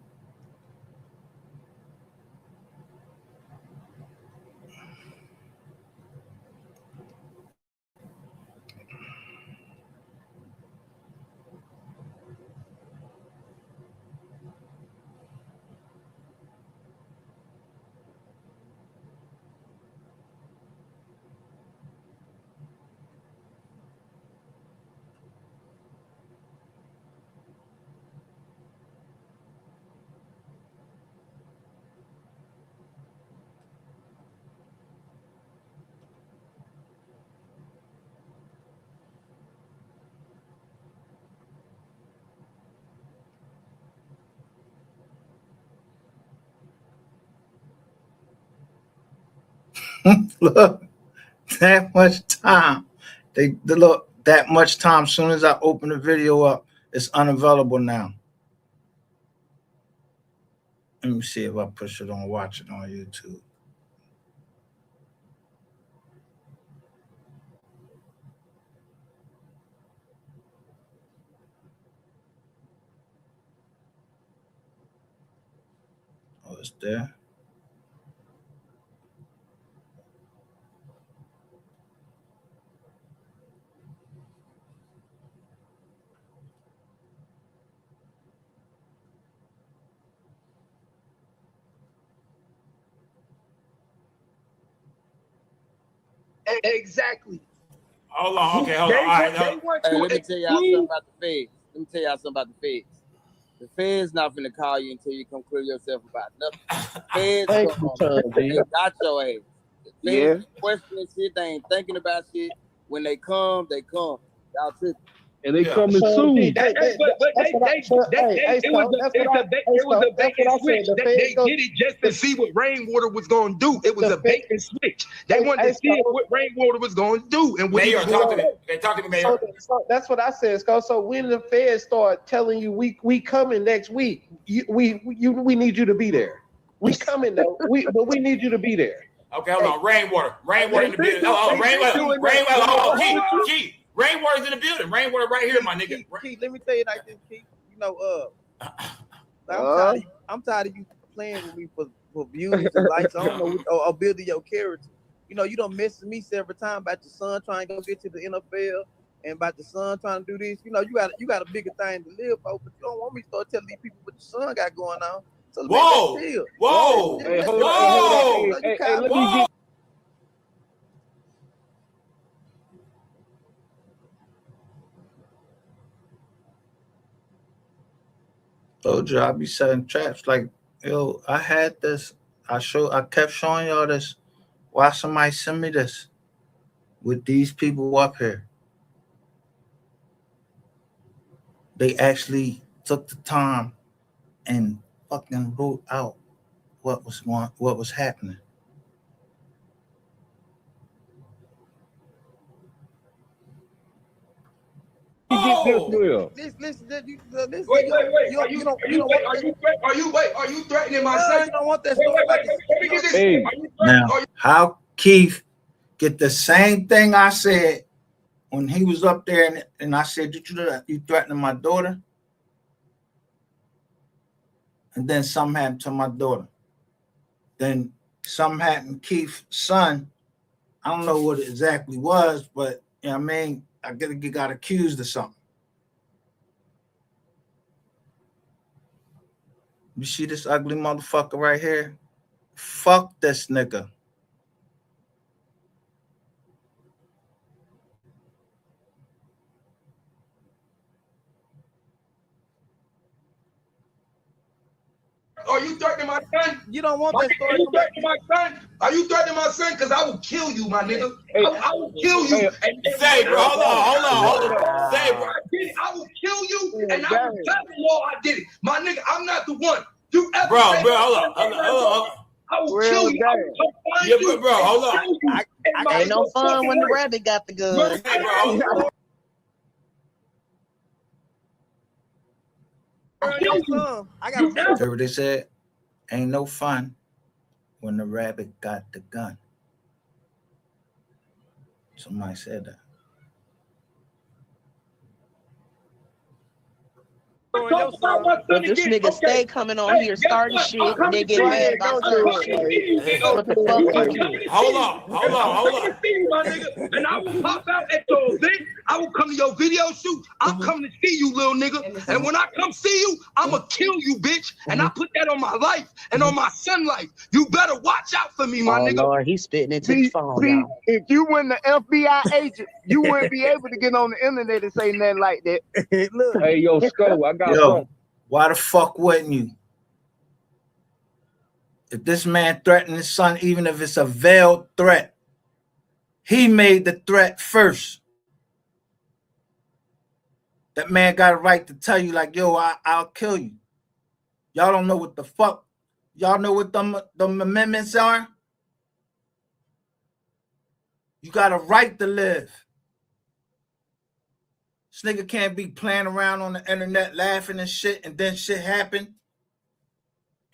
look that much time. They look that much time. As soon as I open the video up, it's unavailable now. Let me see if I push it on, watch it on YouTube. Oh, it's there. Exactly. Hold on. Okay, hold on. All right, They want Hey, to let me tell y'all something exclude. about the feds. Let me tell y'all something about the feds. The feds not finna call you until you come clear yourself about nothing. The feds Thank you, come. Tom They B. got your ass. The feds Yeah. ain't questioning shit. They ain't thinking about shit. When they come, they come. Y'all tripping. And they yeah. coming Sean soon. B, but That's what I said. Hey, it was Scott, a that's it what was I a ba- hey it was Scott, a that's bait what and I switch. said. The They feds go did it just to the, see what rainwater was going to do. It was the a fed, bait and switch. They wanted to hey see Scott, what rainwater was going to do and what he Mayor, was going talk to to me. do. Okay, talk to me, so, Mayor. so that's what I said, Scott. So when the feds start telling you we coming next week, we need you to be there. We coming though. But we need you to be there. Okay, hold on. Rainwater in the building. Rainwater. Oh, Keith. Rainwater's in the building. Rainwater right here, my nigga. Keith, let me tell you like this, Keith. You know, I'm tired of you playing with me for views and likes. I don't know, or building your character. You know, you done messed me several times about your son trying to go get to the NFL and about your son trying to do this. You know, you got a bigger thing to live for, but you don't want me to start telling these people what your son got going on. So Whoa. Hey, hold on. Hey, let me get. Told you I be setting traps. Like, yo, I had this. I kept showing y'all this. Why somebody send me this with these people up here? They actually took the time and fucking wrote out what was happening. Oh. Listen, Wait. Are you threatening my son? You don't want that story about this. Let me get this. Hey. Now, how Keith get the same thing I said when he was up there and I said, you threatening my daughter? And then something happened to my daughter. Then something happened to Keith's son. I don't know what it exactly was, but you know what I mean? I got accused of something. You see this ugly motherfucker right here? Fuck this nigga. Are you threatening my son? You don't want that story. Are you threatening my son? Are you threatening my son? Because I will kill you, my nigga. I will kill you. Say, bro, hold on. Say, bro. I will kill you, and I will tell the law I did it. My nigga, I'm not the one. You ever Bro, say hold on. I will kill you. I will find Yeah, you. bro, hold on. Ain't no fun when the rabbit got the gun. Hey, bro, hold on. I got Heard what they said? Ain't no fun when the rabbit got the gun. Somebody said that. But this nigga stay coming on here starting shit and they get mad about certain shit. What the fuck with you? Hold on. My nigga, and I will pop out at your event. I will come to your video shoot. I'm coming to see you, little nigga. And when I come see you, I'ma kill you, bitch. And I put that on my life and on my son's life. You better watch out for me, my nigga. Lord, he's spitting into the phone, y'all. If you weren't the FBI agent, you wouldn't be able to get on the internet and say nothing like that. Look. Hey, yo, Sco, I got something. Why the fuck wouldn't you? If this man threatened his son, even if it's a veiled threat, he made the threat first. That man got a right to tell you, like, yo, I'll kill you. Y'all don't know what the fuck. Y'all know what them amendments are? You got a right to live. This nigga can't be playing around on the internet laughing and shit, and then shit happen.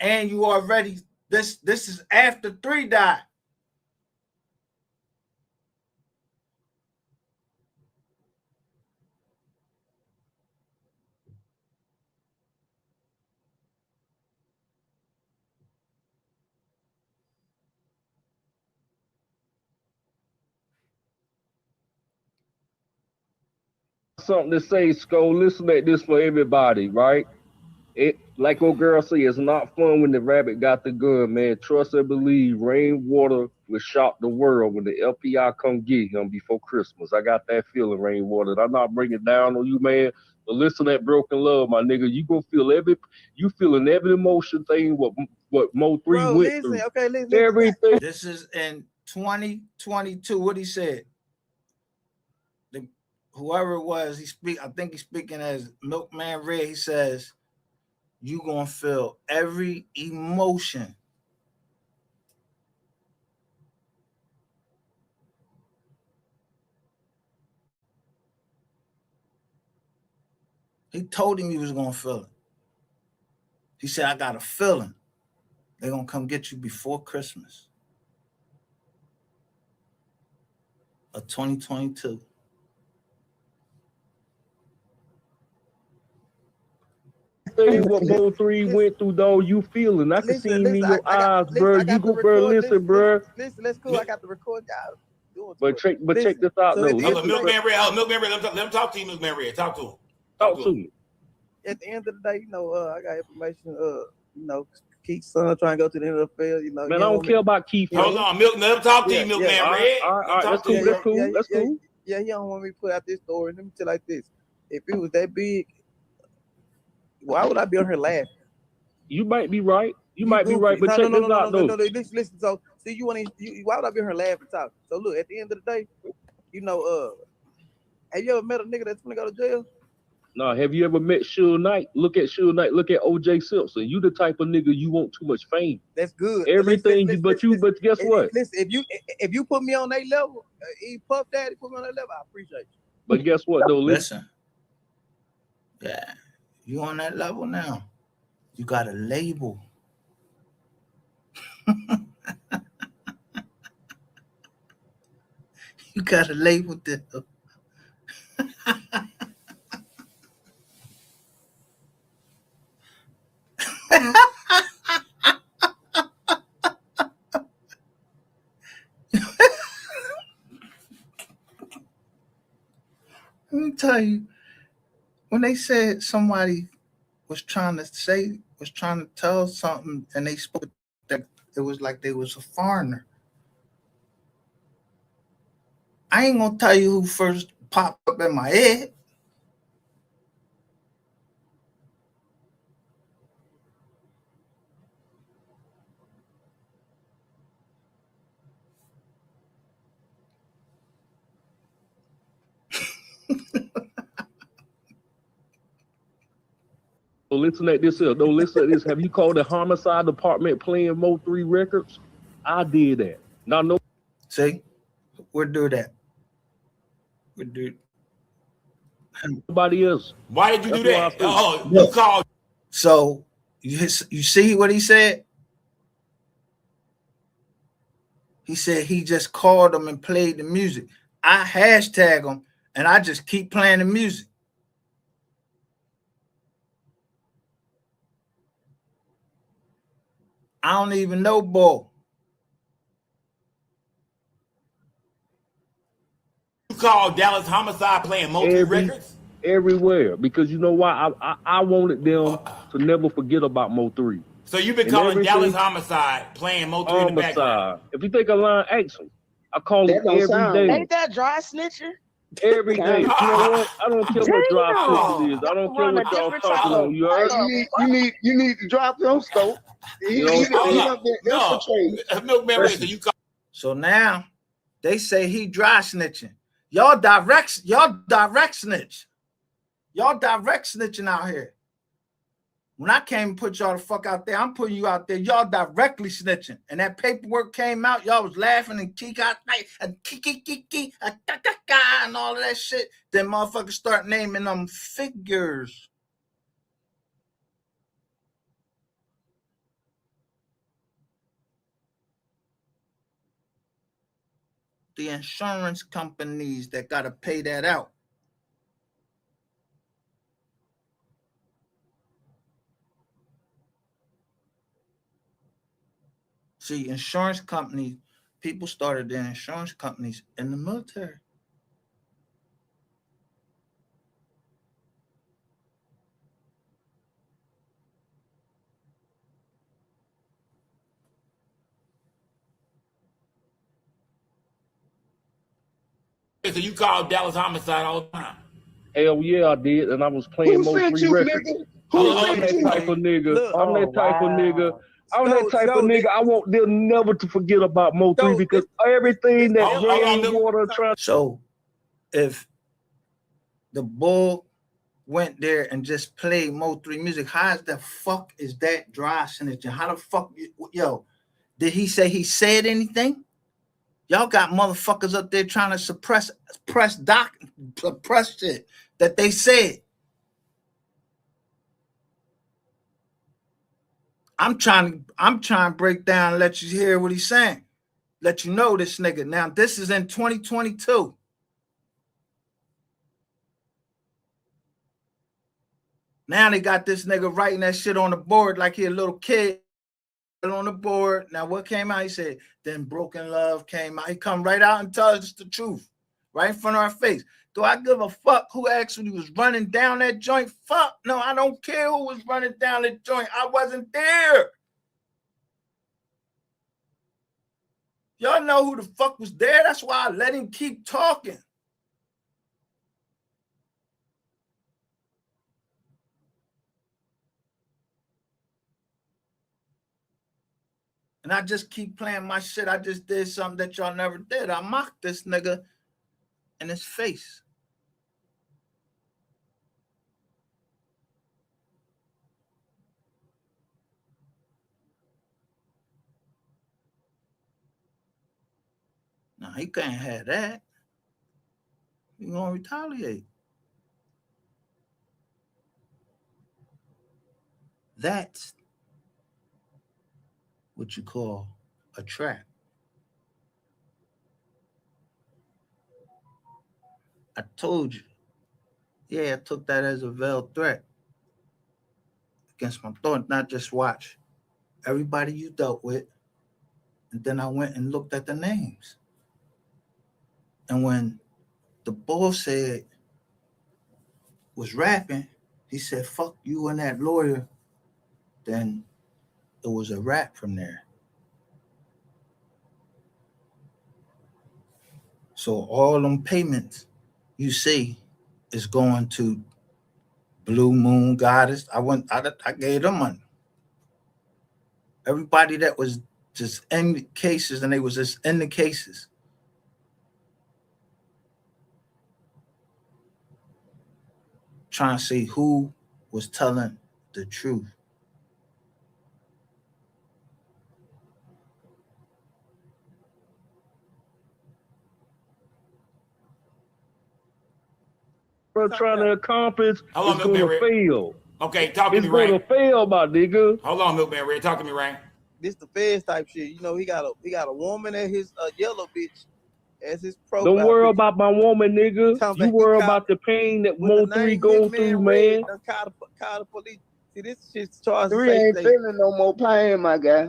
And you already, this is after 3 died. Something to say, Sco. Listen at this for everybody, right? It, like old girl say, it's not fun when the rabbit got the gun, man. Trust and believe, Rainwater will shock the world when the LPI come get him before Christmas. I got that feeling, Rainwater. I'm not bringing it down on you, man. But listen to that broken love, my nigga. You gonna feel feeling every emotion thing what MO3 went through. Okay, listen. Everything. This is in 2022. What he said. Whoever it was, I think he's speaking as Milkman Red. He says, you gonna feel every emotion. He told him he was gonna feel it. He said, I got a feeling they're gonna come get you before Christmas. of 2022. Say what MO3 went through, though. You feeling? I can see him in your eyes, bro. You go, bro. Listen, bro. Listen, let's cool. I got the record, y'all. But check this out, so though. Milkman Red, Milkman Red, let him talk to you, Milkman Red. Talk to him. Talk to me. At the end of the day, I got information. Keith's son trying to go to the NFL. Man, I don't care about Keith. Hold on, let him talk to you, Milkman Red. All right, that's cool. That's cool. Yeah, he don't want me to put out this story. Let me tell you like this: if it was that big, why would I be on here laughing? You might be right. You might be right, but check this out, though. No, listen. So, see, why would I be on here laughing talking? So, look, at the end of the day, have you ever met a nigga that's gonna go to jail? No, have you ever met Suge Knight? Look at Suge Knight. Look at O.J. Simpson. You the type of nigga you want too much fame. That's good. Everything, but guess what? Listen, if you put me on that level, Puff Daddy put me on that level, I appreciate you. But guess what, though? Listen. Yeah, you on that level now. You got a label. You got a label deal. Let me tell you, when they said somebody was trying to tell something, and they spoke that it was like they was a foreigner. I ain't gonna tell you who first popped up in my head. So listen at this here. No, listen at this. Have you called the homicide department playing MO3 records? I did that. Now, no. See, we'll do that. We'll do. Nobody else. Why did you do that? Oh, Look, you called. So you see what he said? He said he just called them and played the music. I hashtag them and I just keep playing the music. I don't even know Bo. You called Dallas Homicide playing MO3 records? Everywhere, because you know why? I wanted them to never forget about MO3. So you've been calling Dallas Homicide playing MO3 in the background. If you think a line, ask him. I call him every day. Ain't that dry snitching? Every day. You know what? I don't care what dry snitching is. I don't care what y'all talking on. You heard? You need to drop your stuff. So now they say he dry snitching. Y'all direct snitch. Y'all direct snitching out here. When I came and put y'all the fuck out there, I'm putting you out there. Y'all directly snitching. And that paperwork came out. Y'all was laughing and and all of that shit. Then motherfuckers start naming them figures. The insurance companies that got to pay that out. See, insurance companies, people started their insurance companies in the military. So you called Dallas Homicide all the time? Hell yeah, I did, and I was playing MO3 records. I'm that type of nigga. I'm that type of nigga. I'm that type of nigga. I want them never to forget about MO3 because everything that Rainwater trying. So, if the bull went there and just played MO3 music, how the fuck is that dry snitching? How the fuck, did he say he said anything? Y'all got motherfuckers up there trying to suppress shit that they said. I'm trying to break down and let you hear what he's saying. let you know this nigga. Now, this is in 2022. Now they got this nigga writing that shit on the board like he a little kid on the board. Now, what came out? He said, then Broken Love came out. He come right out and tells us the truth right in front of our face. Do I give a fuck who actually was running down that joint? Fuck. No, I don't care who was running down that joint. I wasn't there. Y'all know who the fuck was there. That's why I let him keep talking. And I just keep playing my shit. I just did something that y'all never did. I mocked this nigga in his face. Now, he can't have that. He gonna retaliate. That's what you call a trap. I told you. Yeah, I took that as a veiled threat against my thought, not just watch everybody you dealt with. And then I went and looked at the names. And when the bullshit was rapping, he said, fuck you and that lawyer. Then it was a rap from there. So all them payments you see is going to Blue Moon Goddess. I gave them money. Everybody that was just in cases, and they was just in the cases. Trying to see who was telling the truth. Bro, trying to accomplish is Milkman gonna Red. fail. Okay, talk to It's me, Ray. gonna fail, my nigga. Hold on, Milkman Red. Talk to me, Ray. This the feds type shit. You know, he got a woman at his yellow bitch as his profile. Don't worry picture. about my woman, nigga. Talking You about worry he about the pain that with the MO3 name goes Hitman through, Red, man. done call the police. See, this shit's charged. 3 ain't feeling no more pain, my guy.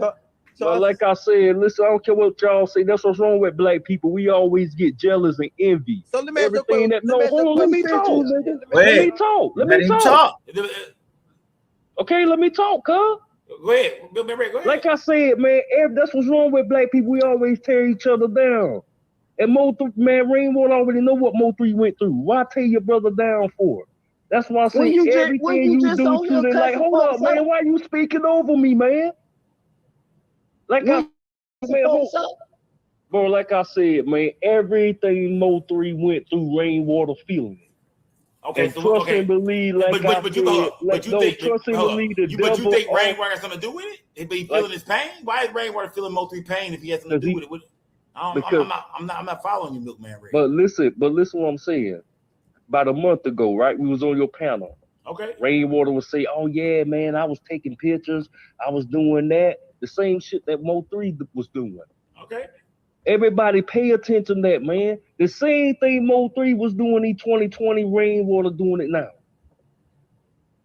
But like I said, listen, I don't care what y'all say. That's what's wrong with black people. We always get jealous and envy. So let me ask you a Everything question. that no, hold on, let me talk. Let me talk. Let me talk. Okay, let me talk, cuz. Go ahead. Milkman Red, go ahead. Like I said, man, that's what's wrong with black people. We always tear each other down. And MO3, man, Rainwater already know what MO3 went through. Why tear your brother down for? That's why I say everything you do to them. Like, hold up, man. Why you speaking over me, man? Like bro, like I said, man, everything MO3 went through, Rainwater feeling it. Okay, and so trust and believe, like I said, trust and believe the devil. But you think Rainwater has something to do with it? If he feeling his pain, why is Rainwater feeling MO3 pain if he has something to do with it? I'm not following you, Milkman Red. But listen what I'm saying. About a month ago, right? We was on your panel. Okay. Rainwater would say, "Oh yeah, man, I was taking pictures, I was doing that, the same shit that MO3 was doing." Okay. Everybody pay attention to that, man. The same thing MO3 was doing in 2020, Rainwater doing it now.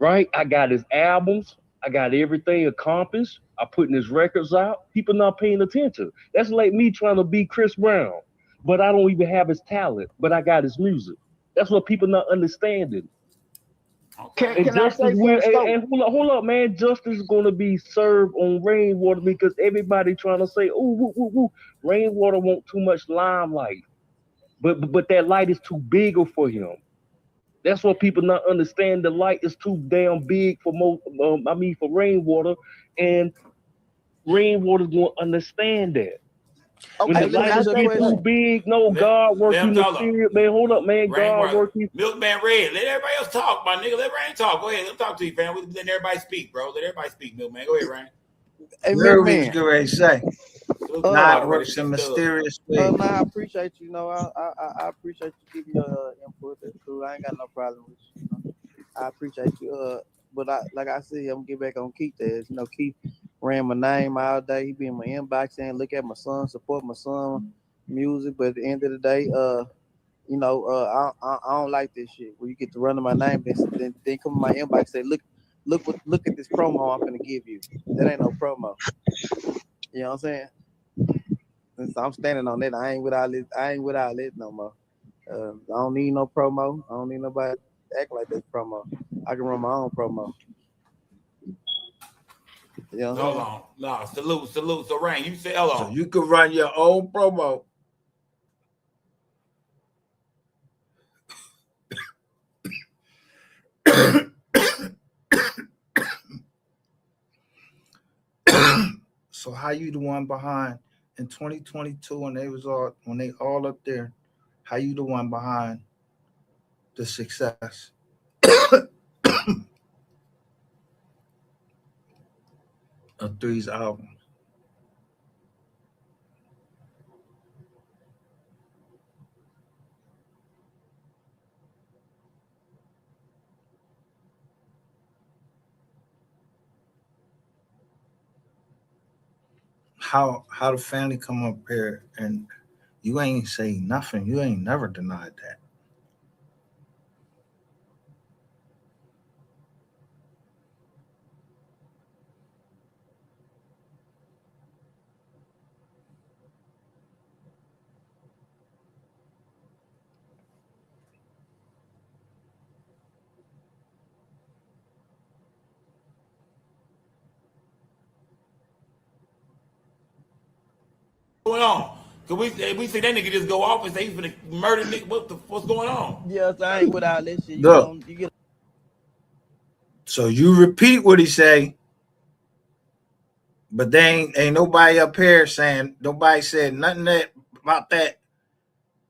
Right? I got his albums, I got everything accomplished. I'm putting his records out. People not paying attention. That's like me trying to be Chris Brown, but I don't even have his talent, but I got his music. That's what people not understanding. Okay. Can I say and hold up, man. Justice is going to be served on Rainwater because everybody trying to say, "Oh, Rainwater want too much limelight," but that light is too big for him. That's what people not understand. The light is too damn big for for Rainwater, and Rainwater's going to understand that. When the light get too big, God working the spirit, man. Hold up, man. God working. Milkman Red, let everybody else talk, my nigga. Let Rain talk. Go ahead. Let him talk to you, fam. We let everybody speak, bro. Let everybody speak, Milkman. Go ahead, Rain. Hey, Milkman. Get ready to say. God works in mysterious ways. I appreciate you. I appreciate you giving your input. That's cool. I ain't got no problem with you. I appreciate you. But like I said, I'm gonna get back on Keith there. Keith, ran my name all day. He be in my inbox saying, "Look at my son, support my son music." But at the end of the day, I don't like this shit. Where you get to run my name, then come in my inbox and say, look at this promo I'm gonna give you. That ain't no promo. You know what I'm saying? And so I'm standing on that. I ain't with all this. I ain't with all this no more. I don't need no promo. I don't need nobody act like this promo. I can run my own promo. You know what I'm Hold saying? on. No, salute. So Rain, you said hold So on. you could run your own promo. So how you the one behind in 2022 when they all up there? How you the one behind the success of Three's album? How the family come up here and you ain't say nothing. You ain't never denied that. What's going on? Cause we see that nigga just go off and say he's gonna murder nigga. What's going on? Yes, I ain't with all this shit. Look, You get. so you repeat what he say, but they ain't nobody up here saying nobody said nothing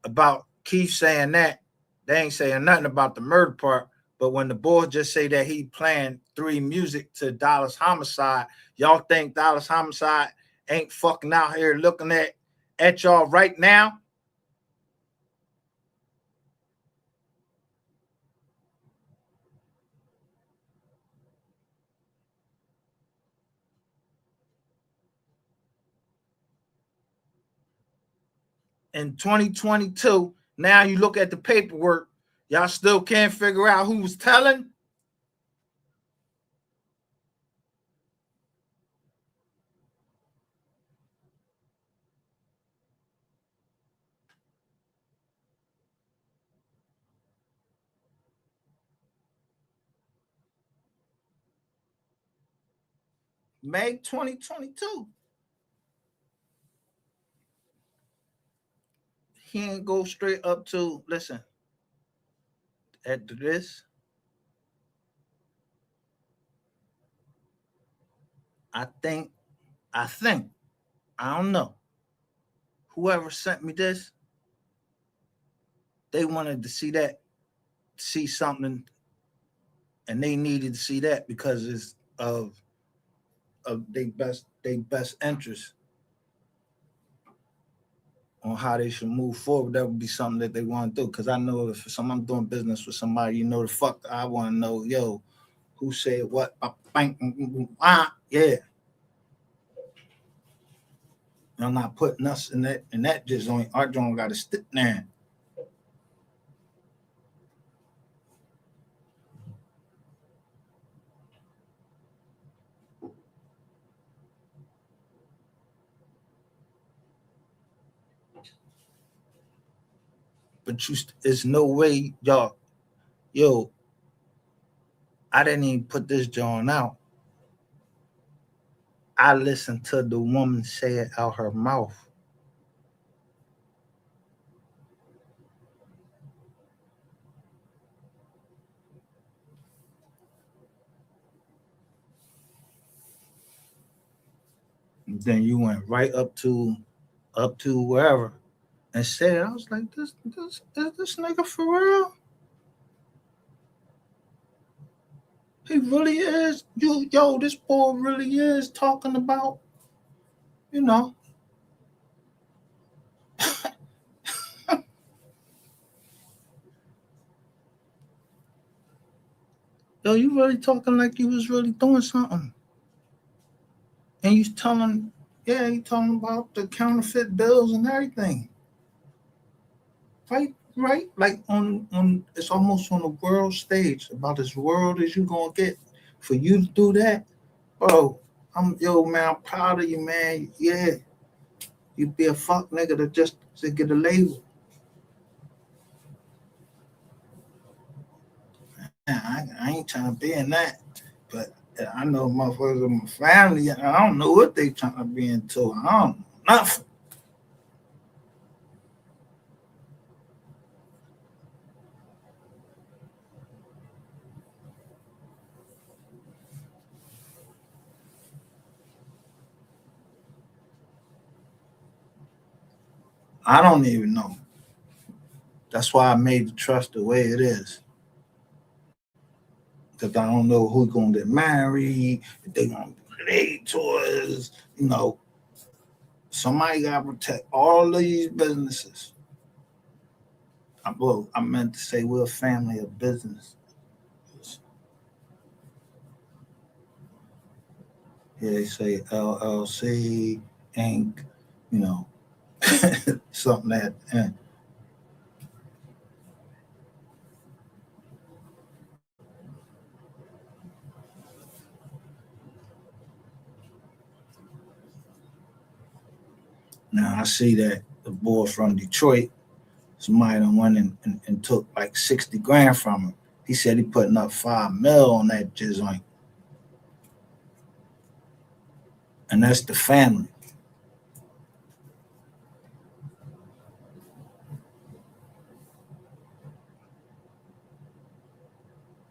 about Keith saying that. They ain't saying nothing about the murder part. But when the boys just say that he playing 3 music to Dallas Homicide, y'all think Dallas Homicide ain't fucking out here looking at y'all right now? In 2022, now you look at the paperwork, y'all still can't figure out who was telling? May 2022. He ain't go straight up to, listen, at this, I think, I don't know. Whoever sent me this, they wanted to see something, and they needed to see that because it's of their best interest on how they should move forward. That would be something that they want to do. Because I know if I'm doing business with somebody, the fuck I want to know, yo, who said what? Yeah. I'm not putting us in that, and that just only our joint got to stick there. But it's no way, y'all. Yo, I didn't even put this joint out. I listened to the woman say it out her mouth. And then you went right up to wherever and said, I was like, this is this nigga for real? He really is. This boy really is talking about, you know. Yo, you really talking like you was really doing something. And you telling, yeah, you talking about the counterfeit bills and everything. Right, like on it's almost on the world stage, about as world as you gonna get. For you to do that, bro, man, I'm proud of you, man. Yeah, you be a fuck nigga to get a label. I ain't trying to be in that, but I know motherfuckers in my family, and I don't know what they trying to be into. I don't know nothing. I don't even know. That's why I made the trust the way it is. Because I don't know who's gonna get married, if they gonna relate to us, you know. Somebody gotta protect all of these businesses. I meant to say we're a family of business. Yeah, they say LLC, Inc., you know, something that. Now I see that the boy from Detroit, somebody done went and took like 60 grand from him. He said he putting up 5 mil on that joint. And that's the family.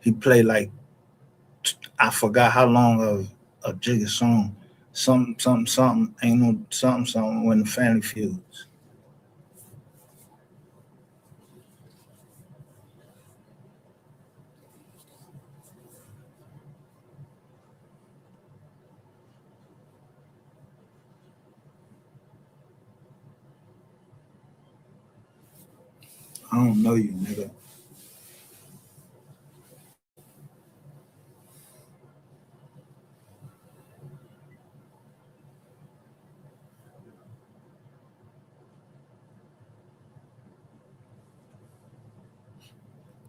He played like, I forgot how long of a Jigga song. Something, ain't no something when the family feuds. I don't know you, nigga.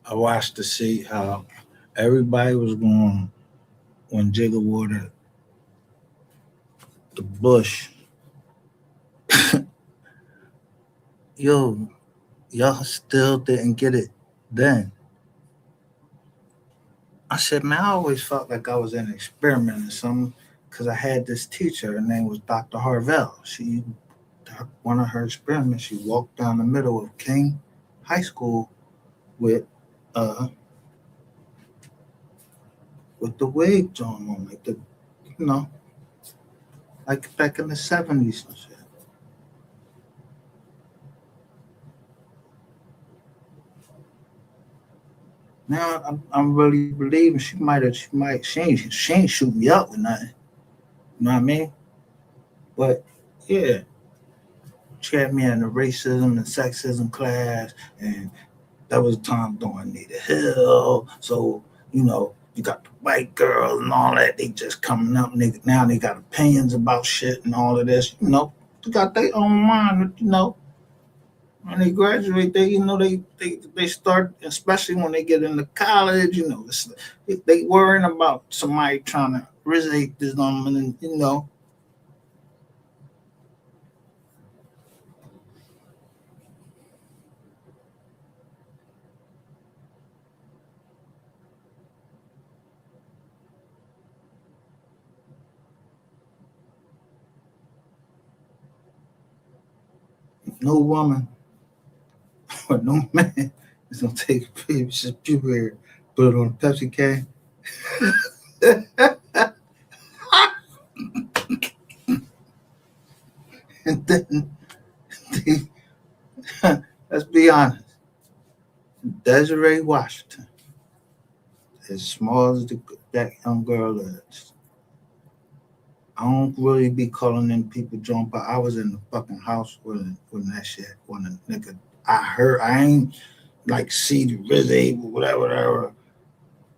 I watched to see how everybody was going when Jigga wore the bush. Yo, y'all still didn't get it then. I said, man, I always felt like I was in an experiment or something because I had this teacher. Her name was Dr. Harvell. One of her experiments, she walked down the middle of King High School with uh with the wig on, like the you know, like back in the 70s and shit. Now I'm really believing she ain't shoot me up with nothing. You know what I mean? But yeah, she had me in the racism and sexism class, and that was a time during Anita Hill. So, you got the white girls and all that. They just coming up. Now they got opinions about shit and all of this. They got their own mind. When they graduate, they start, especially when they get into college. They worrying about somebody trying to resist them, and. No woman or no man is gonna take a baby's puberty, put it on a Pepsi can. And then they, let's be honest, Desiree Washington, as small as that young girl is, I don't really be calling in people drunk, but I was in the fucking house when that shit, when the nigga, I ain't like see the Rizzy, whatever.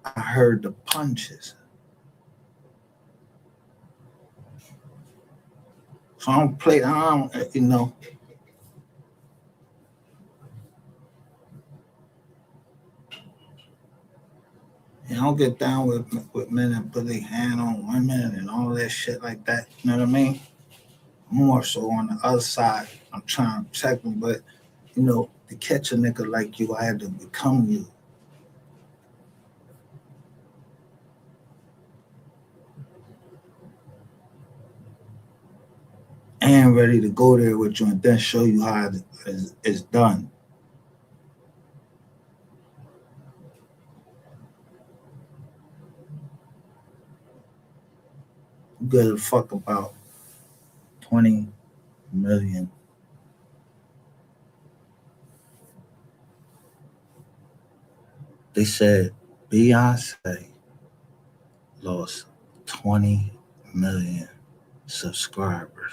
I heard the punches. So I don't play. I don't, you know. I don't get down with men that put their hand on women and all that shit like that. You know what I mean? More so on the other side. I'm trying to protect them, but you know, to catch a nigga like you, I had to become you. And ready to go there with you and then show you how it's done. You give a fuck about 20 million. They said Beyonce lost 20 million subscribers.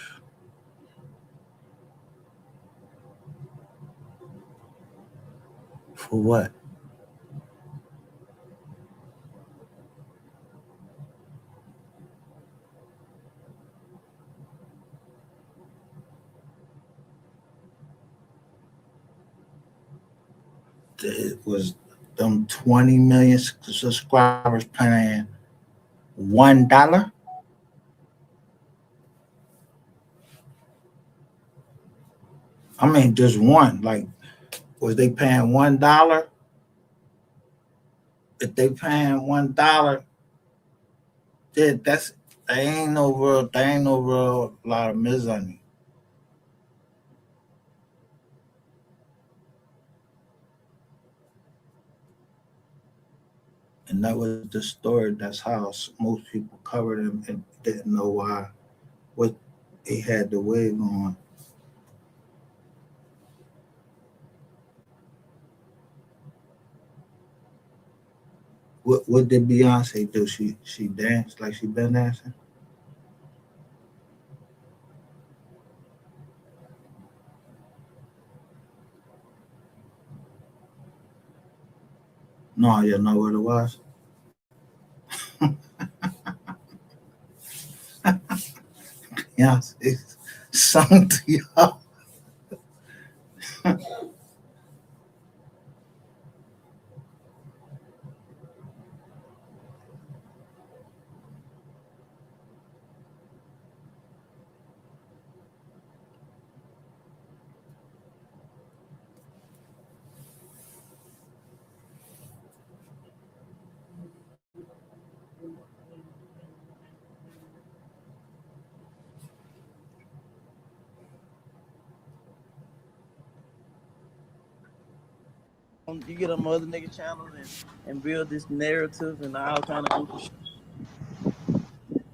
For what? It was them 20 million subscribers paying $1. I mean, just one. Like, was they paying $1? If they paying $1, there ain't no real lot of misery. And that was the story. That's how most people covered him and didn't know why. What he had the wig on. What did Beyonce do? She danced like she been dancing? No, you know what it was? Beyonce sung to y'all. You get on other nigga channels and build this narrative and all kind of goofy shit.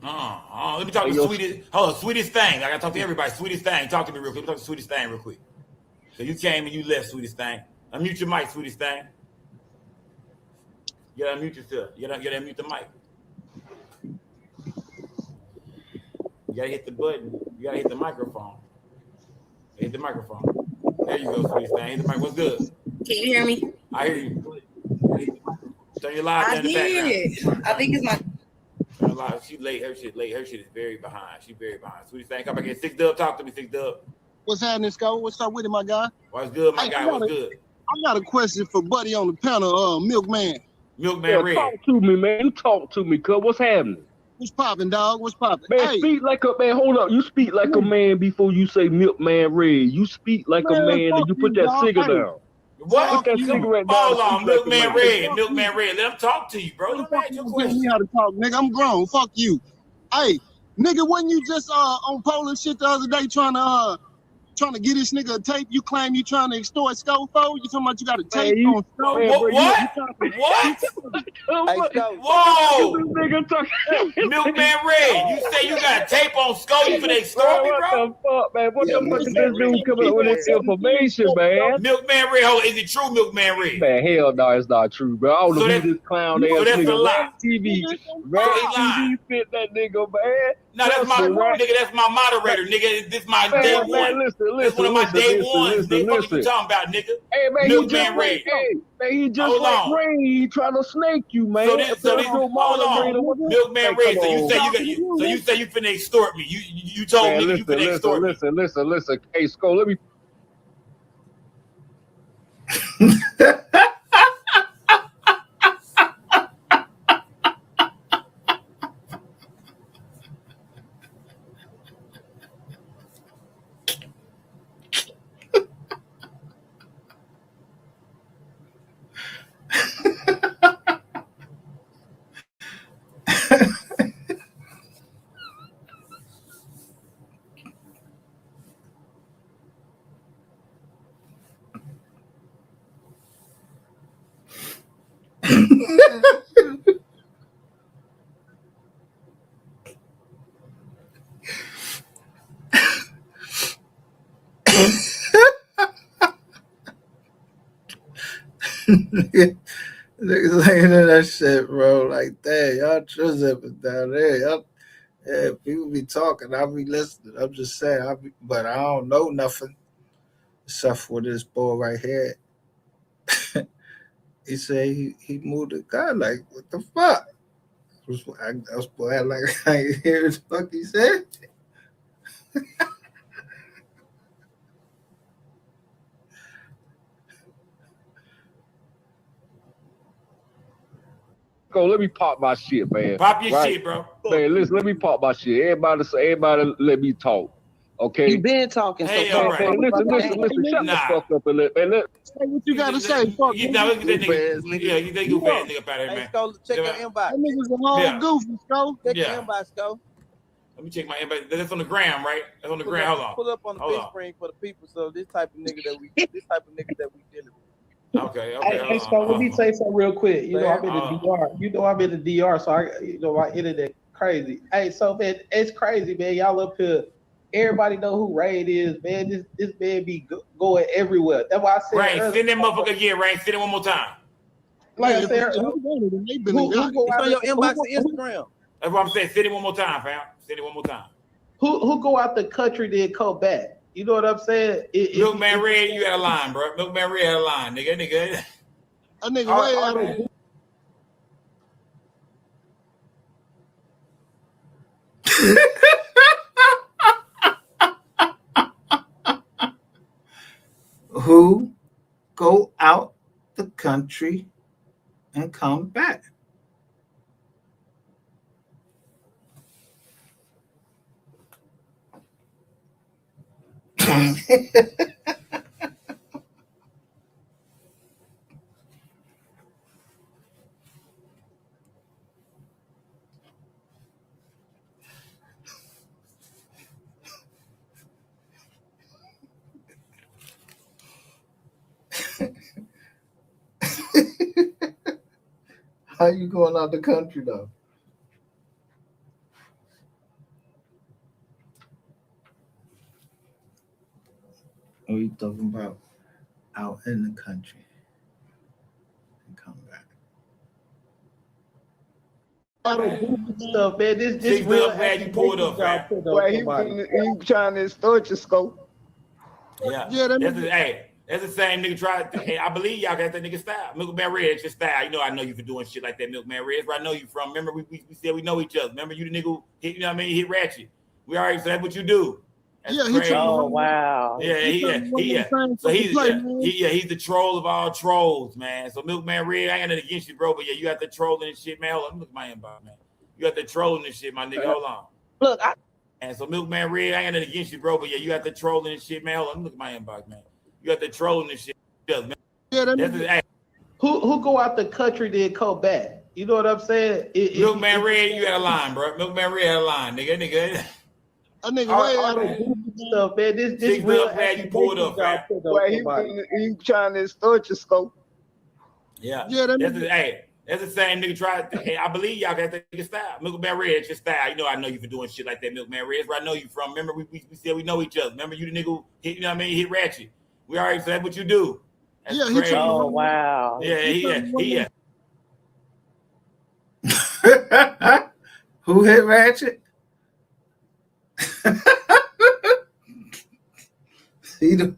Let me talk to Sweetest. Hold on, Sweetest Thing. I gotta talk to everybody. Sweetest Thing. Talk to me real quick. Let me talk to Sweetest Thing real quick. So you came and you left, Sweetest Thing. Unmute your mic, Sweetest Thing. You gotta unmute yourself. You gotta unmute the mic. You gotta hit the button. You gotta hit the microphone. Hit the microphone. There you go, Sweetest Thing. Hit the mic. What's good? Can you hear me? I hear you. Turn your live down in the background. I think it's my. Turn your live. She late. Her shit late. Her shit is very behind. She very behind. Sweetest Thing, come back here. 6 Dub, talk to me, 6 Dub. What's happening, Scott? What's up with it, my guy? What's good, my guy? What's good? I got a question for Buddy on the panel, Milkman. Milkman Red. Talk to me, man. You talk to me, cuz. What's happening? What's popping, dog? What's popping? Man, speak like a man. Hold up. You speak like a man before you say Milkman Red. You speak like a man and you put that cigarette down. What? Put that cigarette down. Hold on, Milkman Red. Milkman Red. Let him talk to you, bro. Let him ask your question. You how to talk, nigga. I'm grown. Fuck you. Hey, nigga, wasn't you just on Poland shit the other day trying to get this nigga a tape? You claim you trying to extort Scofo? You talking about you got a tape on Scofo? What? Whoa! Milkman Red, you say you got a tape on Scofo for they stole me, bro? What the fuck, man? What the fuck is this dude coming up with this information, man? Milkman Red, hold on. Is it true, Milkman Red? Man, hell no, it's not true, bro. I don't know who this clown ass nigga. Rap TV spit that nigga, man. No, that's my nigga. That's my moderator, nigga. This my day one. Man, listen, That's one of my day ones. Nigga, what you listen. talking about, nigga? Hey man, Milkman Red. He just like Ray. He trying to snake you, man. So this, hold on, Milkman Red. So you say you finna extort me? You told man, nigga you finna extort me? Listen. Hey, Sko, let me. Niggas ain't in that shit, bro. Like, damn, y'all tripping down there. Y'all, yeah, people be talking. I be listening. I'm just saying. But I don't know nothing except for this boy right here. He said he moved the gun. Like, what the fuck? I was like, I ain't hear what the fuck he said. Let me pop my shit, man. Pop your shit, bro. Man, listen, let me pop my shit. Everybody let me talk. Okay? You been talking, so Hey, talk. all right. Man, listen, shut the fuck up and let Say what you gotta say. Fuck You nigga. know, look at that nigga. Yeah, you think you bad nigga up out here, Hey, man. Sko, check your Yeah. inbox. That nigga's a whole Yeah. goofy, Sko. Check your Yeah. inbox, Sko. Let me check my inbox. That's on the gram, right? That's on the gram. Hold on. Pull up on the Hold big on. screen for the people. So this type of nigga that we dealing with. Okay. Hey, so let me say something real quick. You know, I'm in the Uh, DR. You know, I'm in the DR, so my internet crazy. Hey, so man, it's crazy, man. Y'all up here. Everybody know who Raid is, man. This man be going everywhere. That's why I said Right, earlier, send that motherfucker again, right? Send it one more time. like I Yeah, said, who who It's go on your out inbox and Instagram. That's what I'm saying. Send it one more time, fam. Send it one more time. who go out the country then come back? You know what I'm saying? Milkman Red, you out of line, bro. Milkman Red out of line, nigga. That nigga way out of Who go out the country and come back? How you going out the country though? What are you talking about? Out in the country and come back. stuff, man. This See, real. I'm glad you pulled up, fam. Well, he trying to extort you, Sko. Yeah. Yeah, That's the same nigga tried. Hey, I believe y'all got that nigga style. Milkman Red, it's your style. You know, I know you for doing shit like that, Milkman Red. That's where I know you from. Remember, we said we know each other. Remember, you the nigga who hit, you know what I mean, hit Ratchet. We already said what you do. That's crazy. Oh wow. Yeah. So he's the troll of all trolls, man. So Milkman Red, I ain't got nothing against you, bro. But yeah, you got the trolling and shit, man. Hold on, let me look at my inbox, man. You got the trolling and shit, my nigga. Hold on. Look, And so Milkman Red, I ain't got nothing against you, bro. But yeah, you got the trolling and shit, man. Hold on, let me look at my inbox, man. You got the trolling and shit. Man. Yeah, who go out the country then come back? You know what I'm saying? Milkman Red, you out of line, bro. Milkman Red out of line, nigga. That nigga way out of stuff, man. This real. Glad you pulled up, fam. Well, he trying to extort you, Sko. Yeah. That's the same nigga tried. Hey, I believe y'all got that nigga style. Milkman Red, it's your style. You know, I know you for doing shit like that, Milkman Red. That's where I know you from. Remember, we said we know each other. Remember, you the nigga who hit, you know what I mean, hit Ratchet. We already said what you do. That's crazy. Oh wow. Yeah. Who hit Ratchet? See the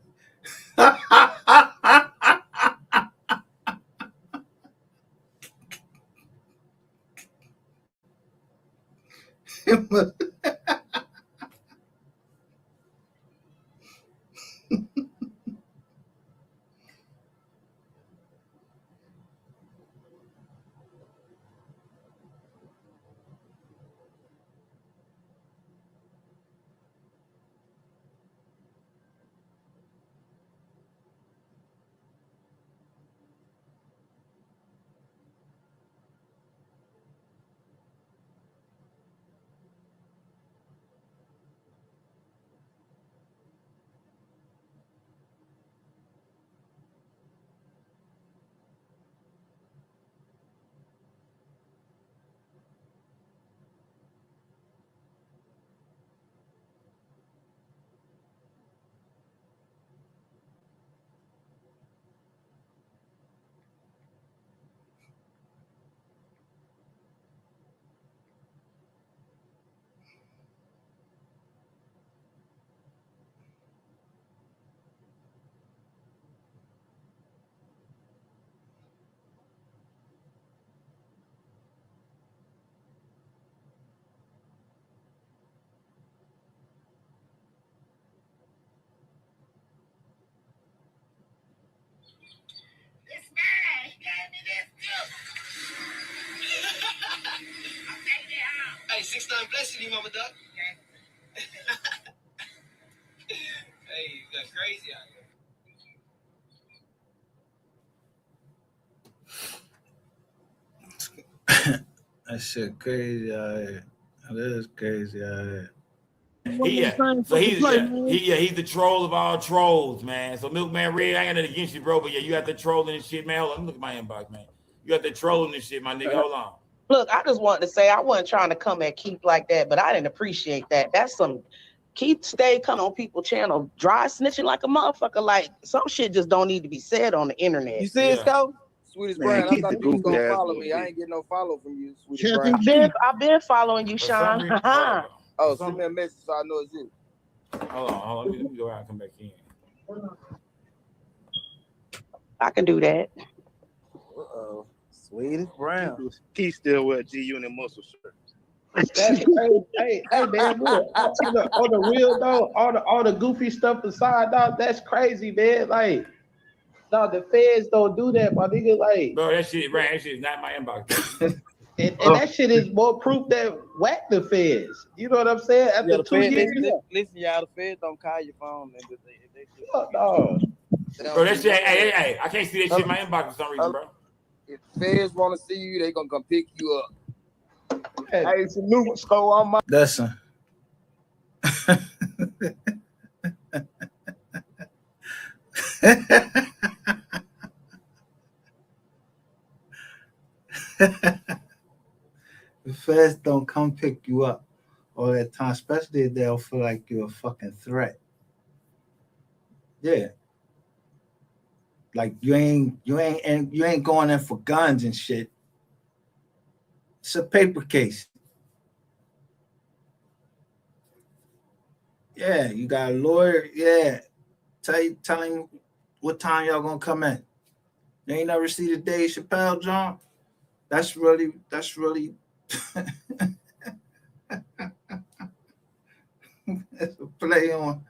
Hey, 6'9" blessing you, Mama Duck. Hey, you got crazy out that shit crazy out here. That is crazy out here. He's the troll of all trolls, man. So Milkman Red, I ain't got nothing against you, bro, but yeah, you got the trolling and shit, man. Hold on, let me look at my inbox, man. You got the trolling and shit, my nigga. Hold on. Look, I just wanted to say I wasn't trying to come at Keith like that, but I didn't appreciate that. That's some Keith stay coming on people's channel, dry snitching like a motherfucker. Like some shit just don't need to be said on the internet. You see it, Scout? Sweetest Brown, I thought you was gonna follow me. I ain't getting no follow from you, Sweetest Brown. I've been following you, Sean. Oh, send me a message so I know it's you. Hold on. Let me go out and come back in. I can do that. Uh-oh. Sweetest Brown. He still wear G Unit muscle shirt. That's crazy. Hey, man, look, on the real though, all the goofy stuff aside, dog, that's crazy, man. Like, no, the feds don't do that, my nigga. Like, bro, that shit is not my inbox. and that shit is more proof that whack the feds. You know what I'm saying? After the 2 years, listen, y'all, the feds don't call your phone. No. Bro, that shit, hey, I can't see that shit in my inbox for some reason, bro. If feds want to see you, they gonna come pick you up. Hey, salute, Sko, on my. Listen. The feds don't come pick you up all that time, especially if they'll feel like you're a fucking threat. Yeah. Like you ain't going in for guns and shit. It's a paper case. Yeah, you got a lawyer. Yeah. Tell him what time y'all gonna come in. You ain't never see the Dave Chappelle, John? That's really that's a play on.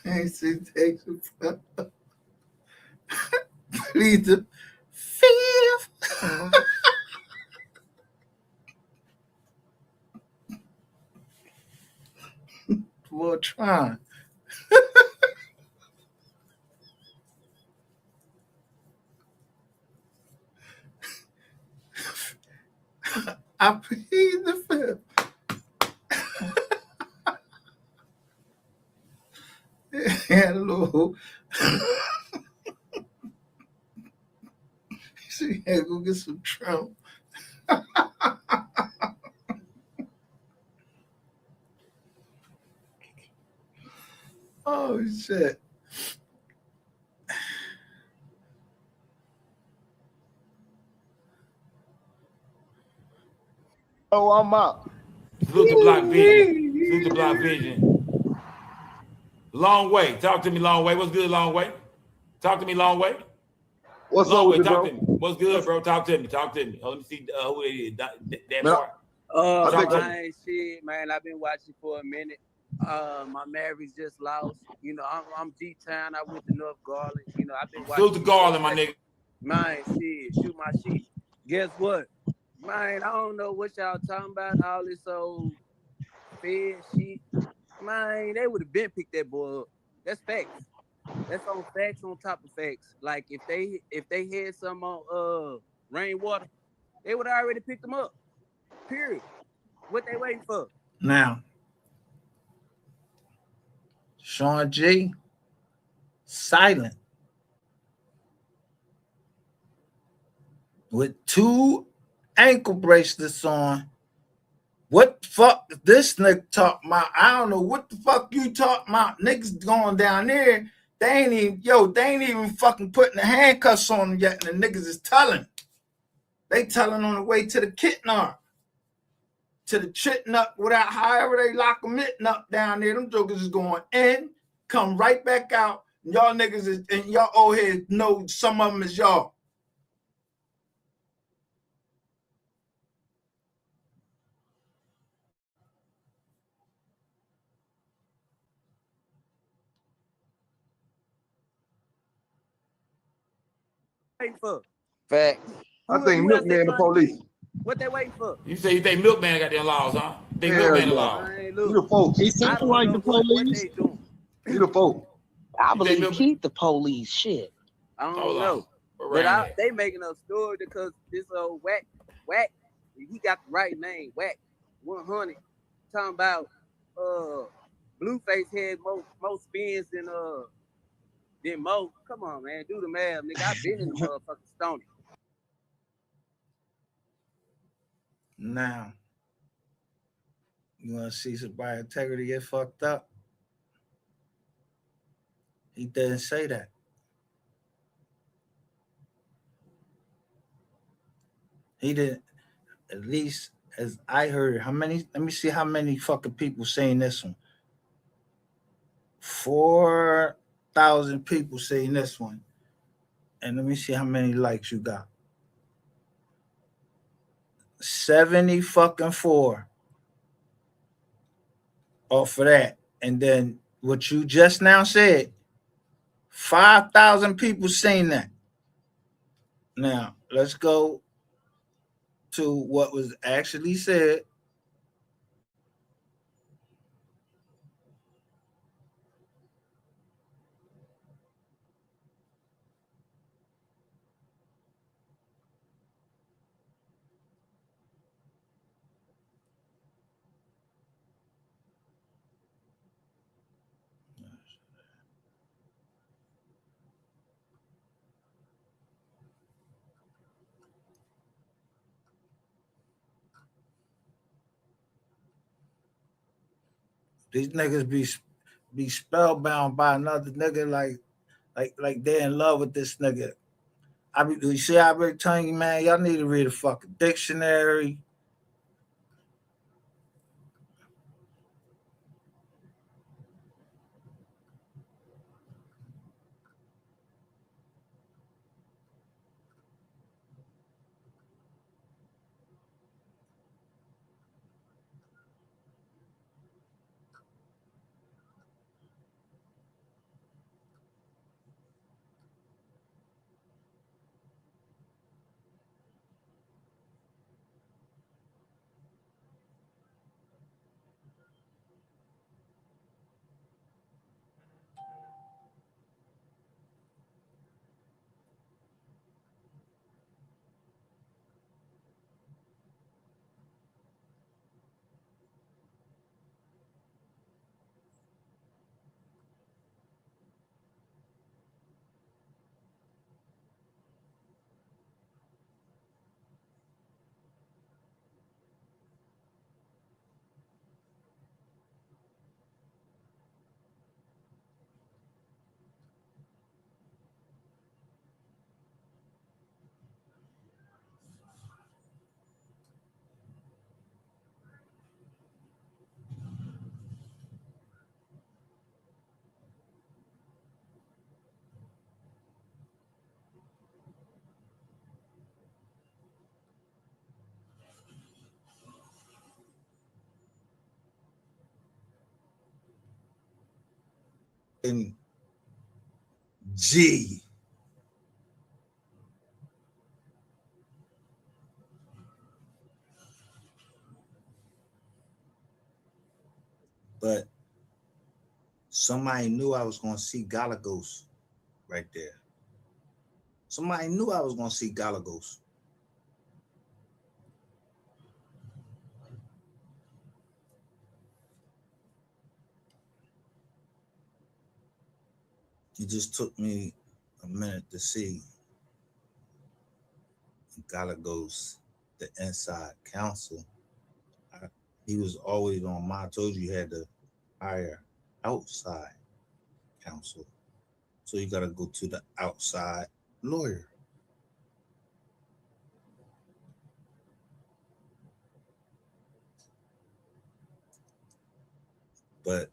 I see Dave Chappelle. Plead the fifth. We're trying. I plead the fifth. Hello. See, yeah, go get some Trump. Oh shit. Oh, I'm out. Salute to Block Vision. Salute to Block Vision. Long way. Talk to me, Long way. What's good, Long way? Talk to me, Long way. What's Long up way. with it, Talk bro? to me. What's good, bro? Talk to me. Talk to me. Oh, let me see who it is. That Man, part. I think Man, shit, man, I've been watching for a minute. My Mavericks just lost. You know, I'm G-Town. I went to North Garland. You know, I've been watching. Salute to Garland, my nigga. Man, shit, shoot my shit. Guess what? Man, I don't know what y'all talking about. All this old Fed shit. Man, they would have been picked that boy up. That's facts. That's on facts on top of facts. Like if they had some on rainwater, they would have already picked them up. Period. What they waiting for? Now, Sean G, silent with 2 ankle bracelets on. What the fuck this nigga talking about? I don't know what the fuck you talking about. Niggas going down there. They ain't even fucking putting the handcuffs on them yet, and the niggas is telling. They telling on the way to the Kitnar. To the chitting up without however they lock them up down there. Them jokers is going in, come right back out. And y'all niggas is, and y'all old heads know some of them is y'all. Waiting for? Facts. I think Milkman the police. What they waiting for? You think Milkman got them laws, huh? Think Hell Milkman yeah. laws? Man, You look, the folks. He I sound don't like know the what police. they doing. You the folks. I You think believe Milkman? keep the police. Shit. I don't Hold know. on. Where But Rain at? they making a story because this old whack, he got the right name, whack 100. Talking about Blueface had more spins than Mo. Come on, man, do the math, nigga. I've been in the motherfucking Stony. Now, you want to see somebody integrity get fucked up? He didn't say that. He didn't. At least as I heard, how many? Let me see how many fucking people saying this one. 4,000 people saying this one, and let me see how many likes you got. 70 fucking 4 off of that, and then what you just now said, 5,000 people saying that. Now let's go to what was actually said. These niggas be spellbound by another nigga like they're in love with this nigga. You see, I be telling you, man, y'all need to read a fucking dictionary. in G. But somebody knew I was going to see Galagos right there. Somebody knew I was going to see Galagos. It just took me a minute to see Galagos, the inside counsel. He was always on my. I told you had to hire outside counsel. So you got to go to the outside lawyer. But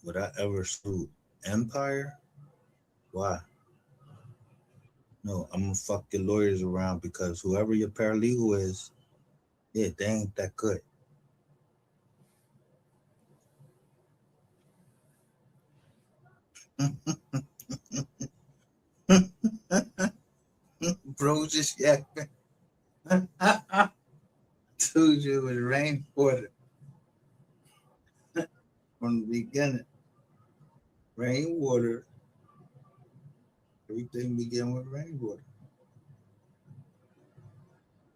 would I ever sue Empire? Why? No, I'm gonna fuck your lawyers around because whoever your paralegal is, yeah, they ain't that good. Bro, just yapping. Told you it was rainwater from the beginning. Rainwater. Everything begin with rainwater.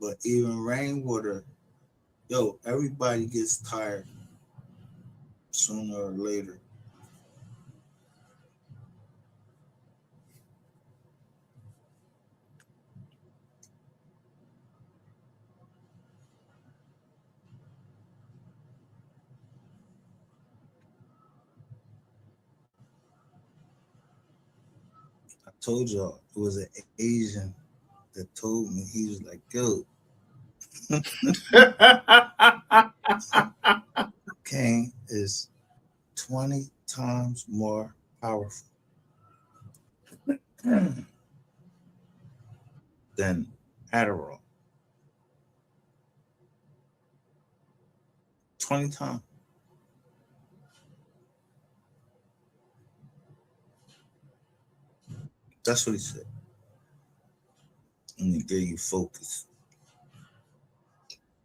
But even rainwater, yo, everybody gets tired sooner or later. I told y'all it was an Asian that told me, he was like, yo, cocaine is 20 times more powerful than Adderall. 20 times. That's what he said. And he gave you focus.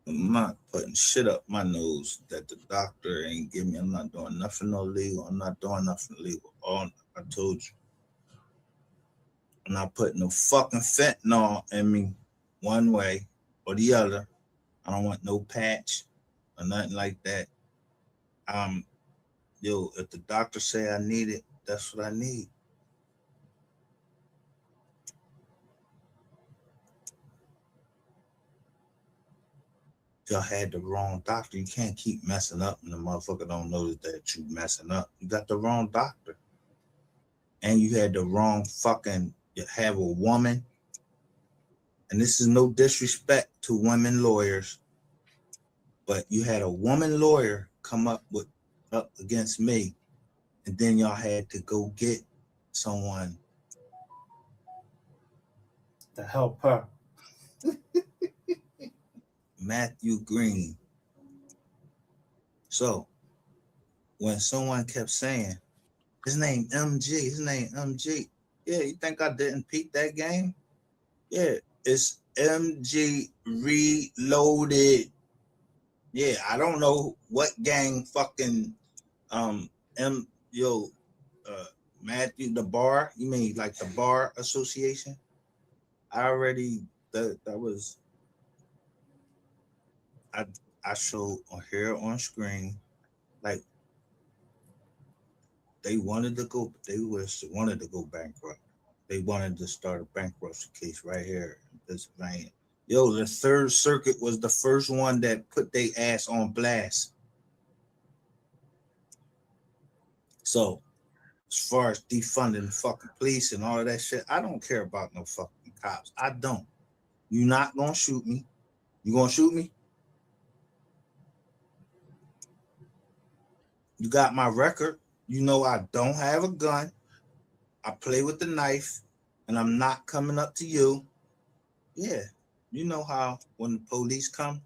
I'm not putting shit up my nose that the doctor ain't give me. I'm not doing nothing illegal. I'm not doing nothing illegal. All I told you. I'm not putting no fucking fentanyl in me one way or the other. I don't want no patch or nothing like that. Yo, if the doctor say I need it, that's what I need. Y'all had the wrong doctor. You can't keep messing up and the motherfucker don't notice that you messing up. You got the wrong doctor. And you had the wrong fucking, you have a woman. And this is no disrespect to women lawyers, but you had a woman lawyer come up against me, and then y'all had to go get someone to help her. Matthew Green. So when someone kept saying, his name MG, yeah, you think I didn't peep that game? Yeah, it's MG Reloaded. Yeah, I don't know what gang fucking Matthew, the bar, you mean like the bar association? I already that was I showed on here on screen, like they wanted to go bankrupt. They wanted to start a bankruptcy case right here in Pennsylvania. Yo, the Third Circuit was the first one that put their ass on blast. So as far as defunding the fucking police and all of that shit, I don't care about no fucking cops. I don't. You're not gonna shoot me. You gonna shoot me? You got my record. You know I don't have a gun. I play with the knife. and I'm not coming up to you. Yeah, you know how when the police come,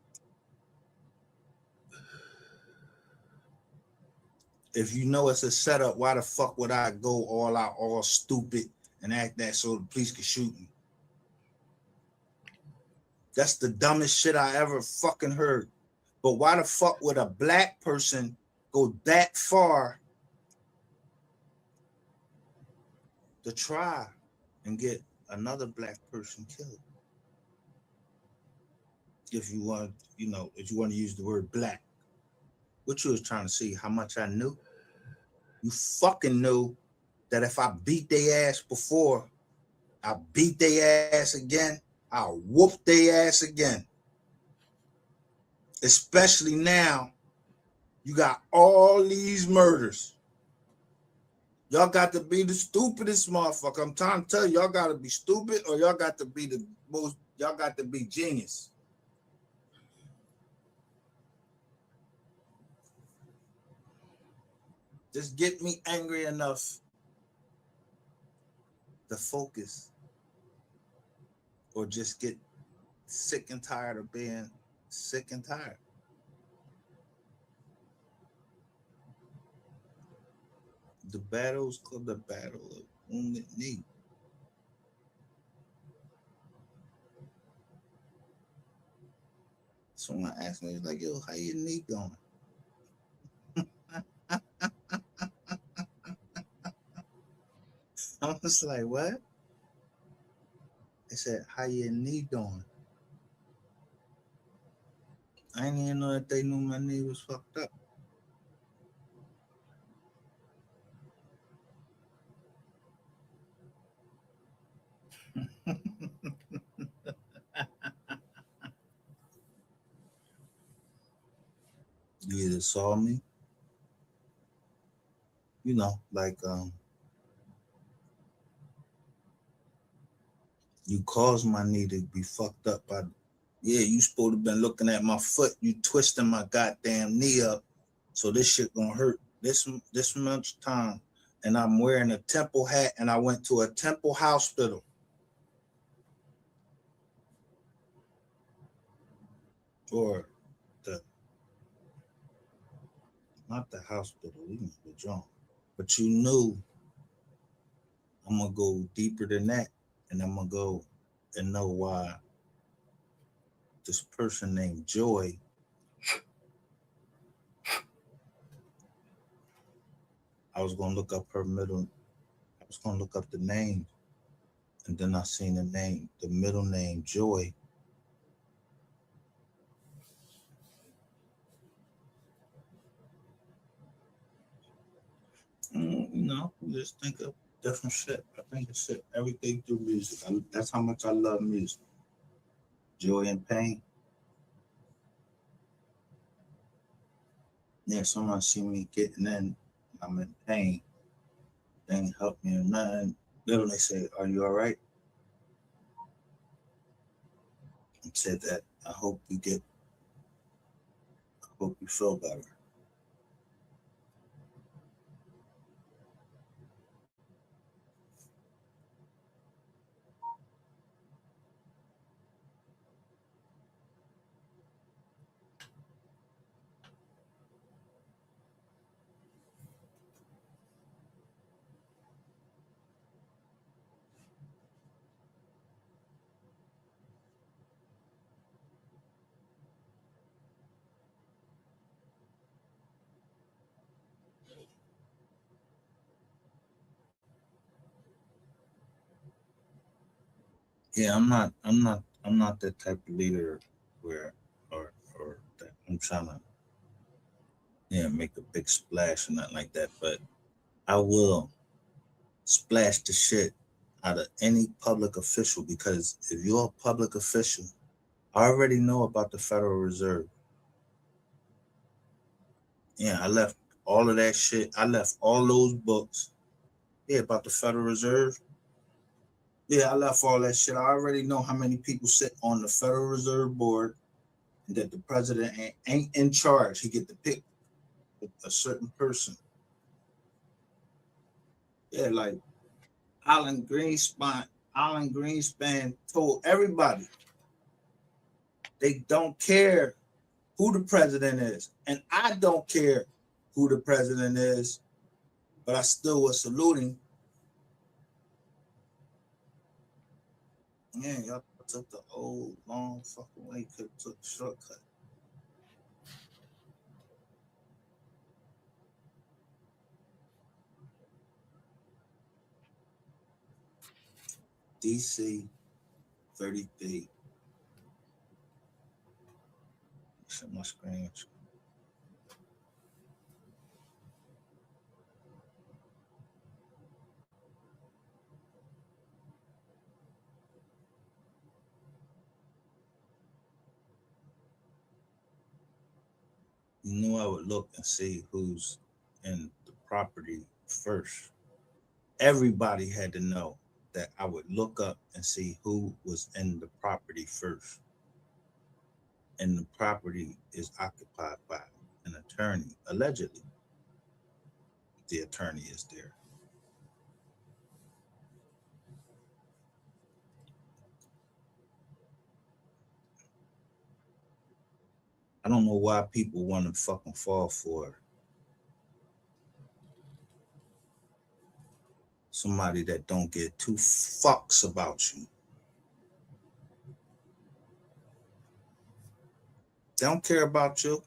if you know it's a setup, why the fuck would I go all out, all stupid, and act that so the police could shoot me? That's the dumbest shit I ever fucking heard. But why the fuck would a black person go that far to try and get another black person killed? If you want, if you want to use the word black, what you was trying to see, how much I knew? You fucking knew that if I beat their ass before, I beat their ass again, I'll whoop their ass again. Especially now, you got all these murders. Y'all got to be the stupidest motherfucker. I'm trying to tell you, y'all got to be stupid or y'all got to be the most, y'all got to be genius. Just get me angry enough to focus, or just get sick and tired of being sick and tired. The battle's called the battle of wounded knee. Someone asked me, like, yo, how your knee going? I was like, what? They said, how your knee doing? I didn't even know that they knew my knee was fucked up. You either saw me, like you caused my knee to be fucked up by, yeah, you supposed to have been looking at my foot, you twisting my goddamn knee up, so this shit gonna hurt this much time, and I'm wearing a temple hat, and I went to a temple hospital. Or not the hospital, we can go John. But you knew I'm gonna go deeper than that, and I'm gonna go and know why this person named Joy I was gonna look up her middle, I was gonna look up the name, and then I seen the middle name Joy. Just think of different shit. I think of shit, everything through music. That's how much I love music. Joy and pain. Yeah, someone see me getting in, I'm in pain. They ain't help me or nothing. Literally say, are you all right? And said that I hope you feel better. Yeah, I'm not that type of leader where or that I'm trying to make a big splash or nothing like that. But I will splash the shit out of any public official, because if you're a public official, I already know about the Federal Reserve. Yeah, I left all of that shit. I left all those books. Yeah, about the Federal Reserve. Yeah, I left all that shit. I already know how many people sit on the Federal Reserve Board, and that the president ain't in charge. He get to pick a certain person. Yeah, like Alan Greenspan. Alan Greenspan told everybody they don't care who the president is. And I don't care who the president is, but I still was saluting. Yeah, y'all took the old long fucking way, could took the shortcut. DC 33. Shut my screen. You knew I would look and see who's in the property first. Everybody had to know that I would look up and see who was in the property first. And the property is occupied by an attorney, allegedly. The attorney is there. I don't know why people want to fucking fall for somebody that don't give two fucks about you. They don't care about you.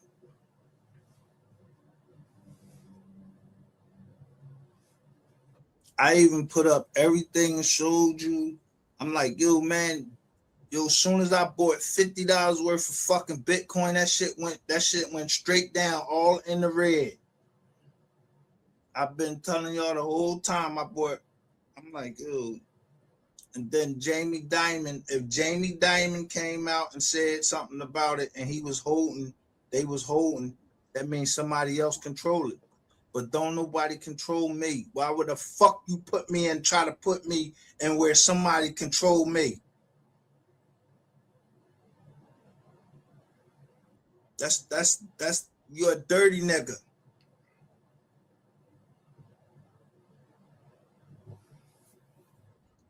I even put up everything and showed you. I'm like, yo, man, yo, as soon as I bought $50 worth of fucking Bitcoin, that shit went straight down, all in the red. I've been telling y'all the whole time I'm like, yo. And then Jamie Dimon, if Jamie Dimon came out and said something about it and they was holding, that means somebody else control it. But don't nobody control me. Why would the fuck you put me and try to put me in where somebody control me? That's you're a dirty nigga.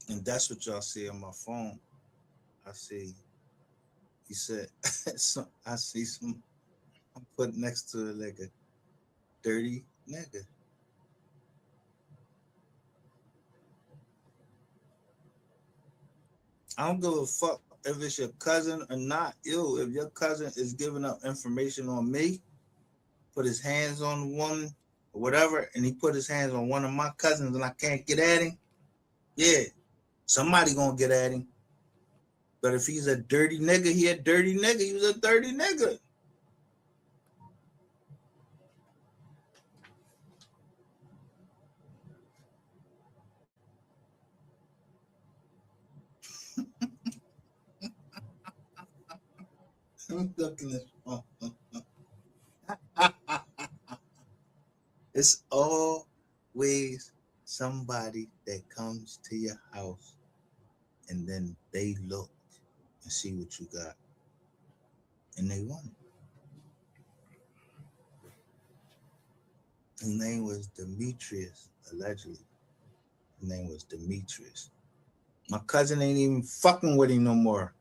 And that's what y'all see on my phone. I see, he said, I see some, I'm put next to it like a dirty nigga. I don't give a fuck if it's your cousin or not. Yo, if your cousin is giving up information on me, put his hands on one or whatever, and he put his hands on one of my cousins and I can't get at him, yeah, somebody gonna get at him. But if he's a dirty nigga, he a dirty nigga. He was a dirty nigga. I'm looking at it's always somebody that comes to your house and then they look and see what you got and they want it. His name was Demetrius, allegedly. His name was Demetrius. My cousin ain't even fucking with him no more.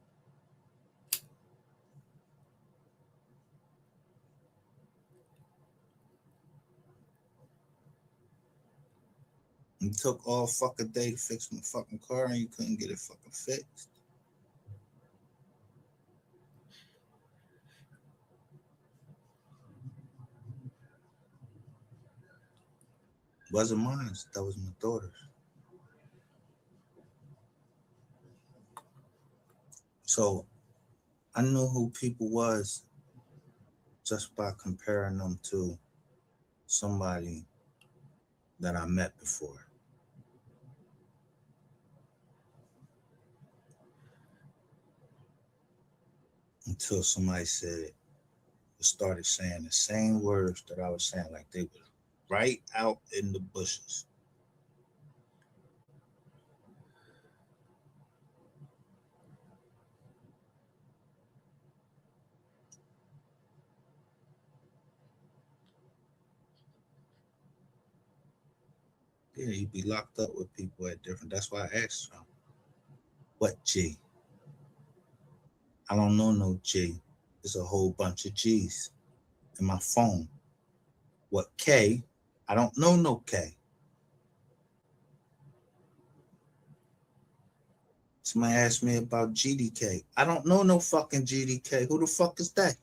He took all fucking day to fix my fucking car and you couldn't get it fucking fixed. Wasn't mine. That was my daughter's. So I knew who people was just by comparing them to somebody that I met before. Until somebody started saying the same words that I was saying, like they were right out in the bushes. Yeah, you'd be locked up with people at different. That's why I asked him. What G? I don't know no G. There's a whole bunch of G's in my phone. What K? I don't know no K. Somebody asked me about GDK. I don't know no fucking GDK. Who the fuck is that?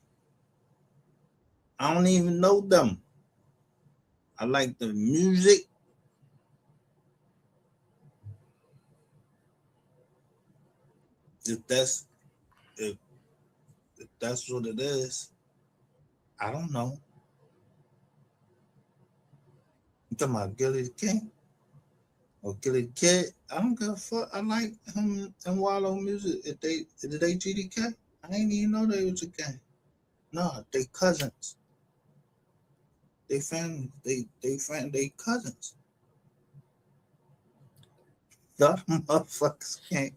I don't even know them. I like the music. If that's if that's what it is, I don't know. You talking about Gilly the King or Gilly the Kid? I don't give a fuck. I like him and Wallow music. If they GDK, I ain't even know they was a gang. No, they cousins. They family. They cousins. Y'all motherfuckers can't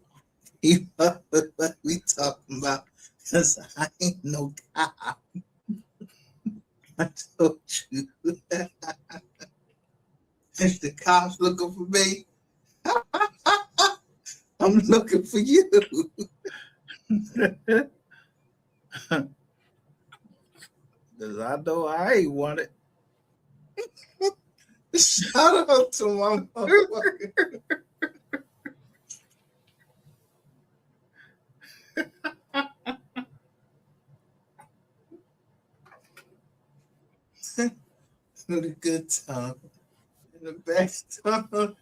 keep up with what we talking about. Cause I ain't no cop. I told you. If the cops looking for me, I'm looking for you. Cause I know I ain't want it. Shout out to my motherfucker. In the good time. In the bad time.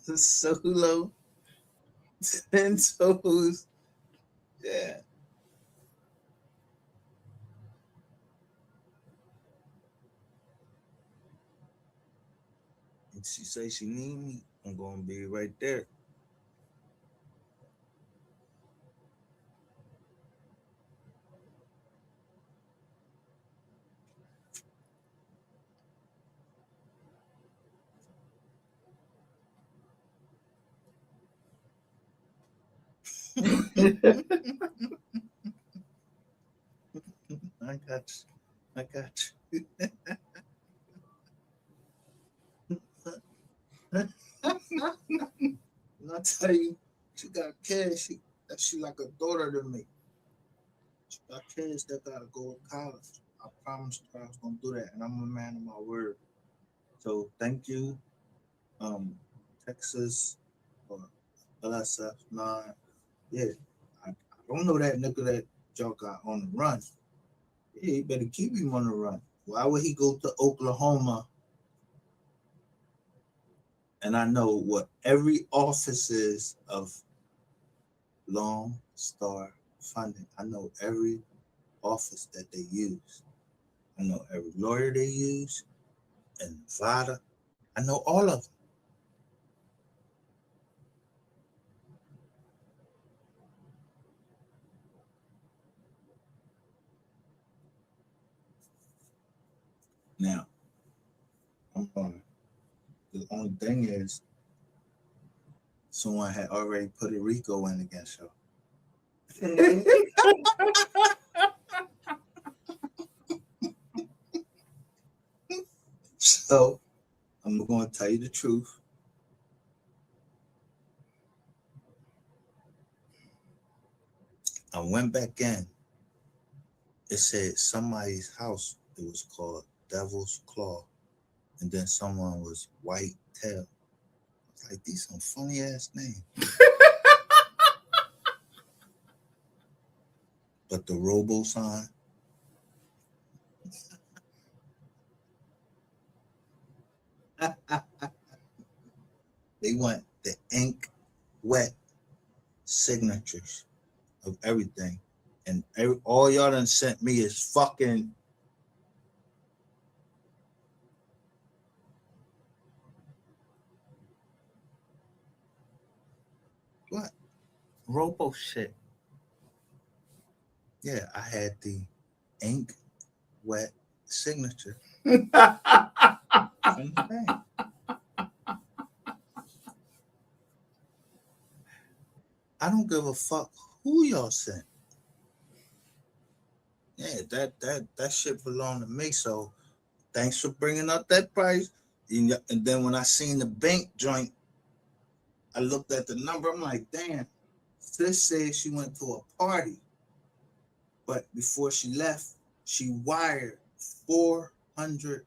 The solo. 10 toes. Yeah. And she say she need me. I'm gonna be right there. I got you. I got you. And I tell you, she got kids. She like a daughter to me. She got kids that gotta go to college. I promised her I was gonna do that, and I'm a man of my word. So thank you, Texas or LSF9. Yeah, I don't know that nigga that y'all got on the run. Yeah, you better keep him on the run. Why would he go to Oklahoma? And I know what every office is of Lone Star Funding. I know every office that they use. I know every lawyer they use and Nevada. I know all of them. Now, I'm going. The only thing is, someone had already put a RICO in against her. So, I'm going to tell you the truth. I went back in. It said somebody's house. It was called Devil's Claw. And then someone was White Tail. I was like, these some funny ass names. But the robo sign. They want the ink wet signatures of everything. And all y'all done sent me is fucking what? Robo shit. Yeah, I had the ink wet signature. I don't give a fuck who y'all sent. Yeah, that shit belonged to me. So thanks for bringing up that price. And then when I seen the bank joint I looked at the number. I'm like, damn. Sis said she went to a party, but before she left, she wired $400,000.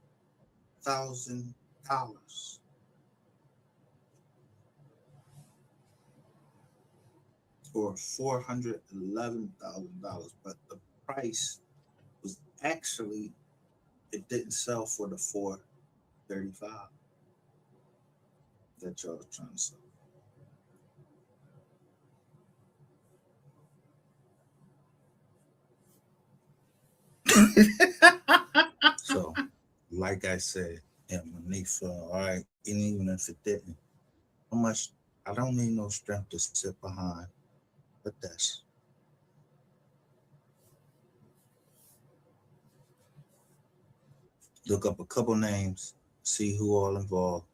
For $411,000, but the price was actually, it didn't sell for the $435 that y'all was trying to sell. So, like I said, yeah, Manifa, all right, and even if it didn't, how much? I don't need no strength to sit behind, but that's look up a couple names, see who all involved,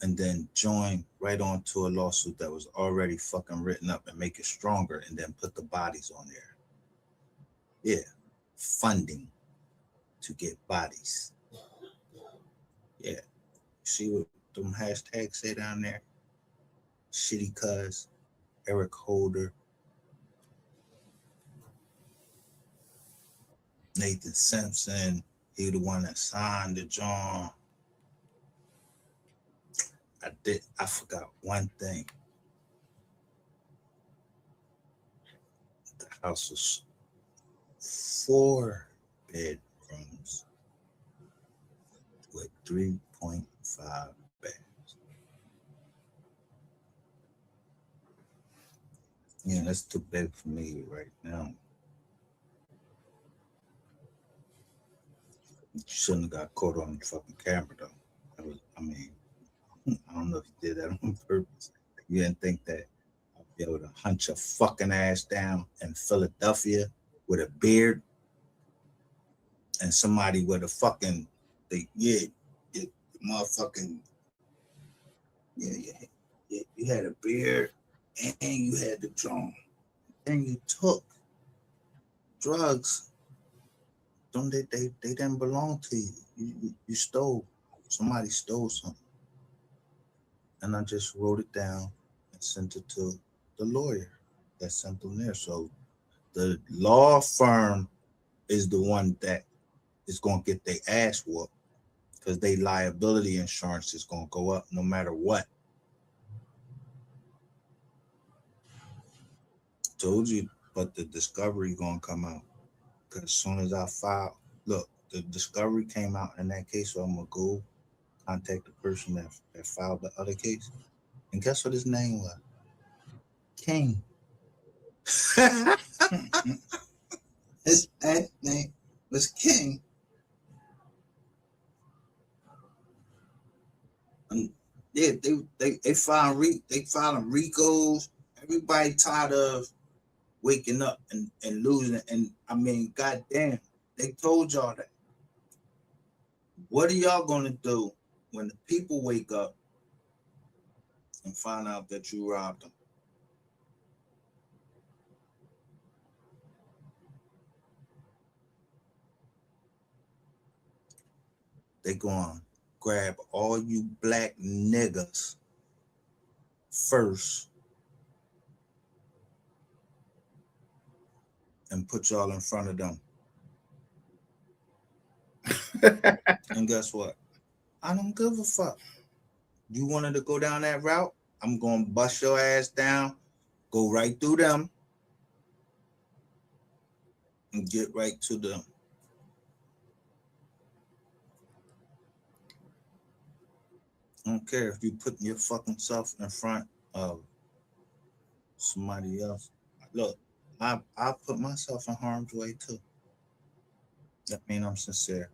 and then join right on to a lawsuit that was already fucking written up and make it stronger, and then put the bodies on there. Yeah, funding to get bodies. Yeah, see what them hashtags say down there? Shitty Cuz, Eric Holder, Nathan Simpson. He the one that signed the John. I forgot one thing. The house was 4 bedrooms with 3.5 bedrooms. Yeah, that's too big for me right now. You shouldn't have got caught on the fucking camera though. I don't know if you did that on purpose. You didn't think that I'd be able to hunt your fucking ass down in Philadelphia with a beard and somebody with a fucking, motherfucking, you had a beard and you had the drum and you took drugs. They didn't belong to you. You stole. Somebody stole something. And I just wrote it down and sent it to the lawyer that sent them there. So the law firm is the one that is going to get their ass whooped because their liability insurance is going to go up no matter what. Told you, but the discovery going to come out because as soon as I file, look, the discovery came out in that case, so I'm going to go contact the person that filed the other case. And guess what his name was? King. His last name was King. And yeah, they filing Ricos. Everybody tired of waking up and losing. And I mean, goddamn, they told y'all that. What are y'all gonna do when the people wake up and find out that you robbed them? They gonna grab all you black niggas first and put y'all in front of them. And guess what? I don't give a fuck. You wanted to go down that route? I'm gonna bust your ass down, go right through them, and get right to them. I don't care if you put your fucking self in front of somebody else. Look, I put myself in harm's way too. That means I'm sincere.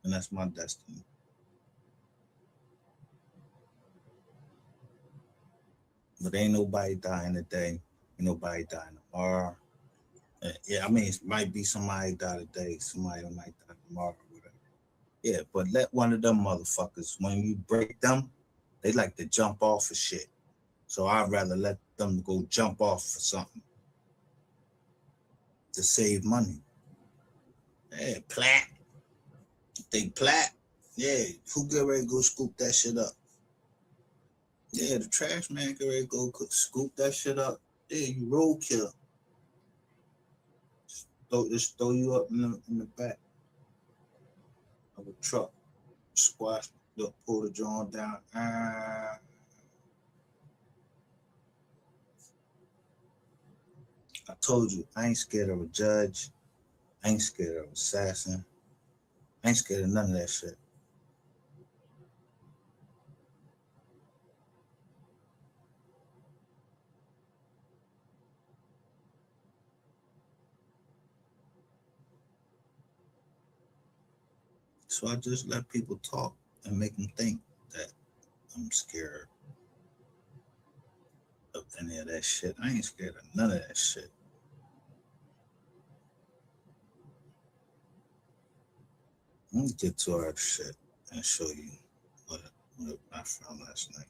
And that's my destiny. But ain't nobody dying today. Ain't nobody dying tomorrow. Yeah, I mean, it might be somebody die today. Somebody might die tomorrow. Whatever. Yeah, but let one of them motherfuckers, when you break them, they like to jump off of shit. So I'd rather let them go jump off for something to save money. Yeah, plat. They plat. Yeah, who get ready to go scoop that shit up? Yeah, the trash man can ready to go scoop that shit up. Yeah, you roadkill. Just throw you up in the back of a truck, squash, pull the joint down. I told you, I ain't scared of a judge. I ain't scared of an assassin. I ain't scared of none of that shit. So I just let people talk and make them think that I'm scared of any of that shit. I ain't scared of none of that shit. Let me get to our shit and show you what I found last night.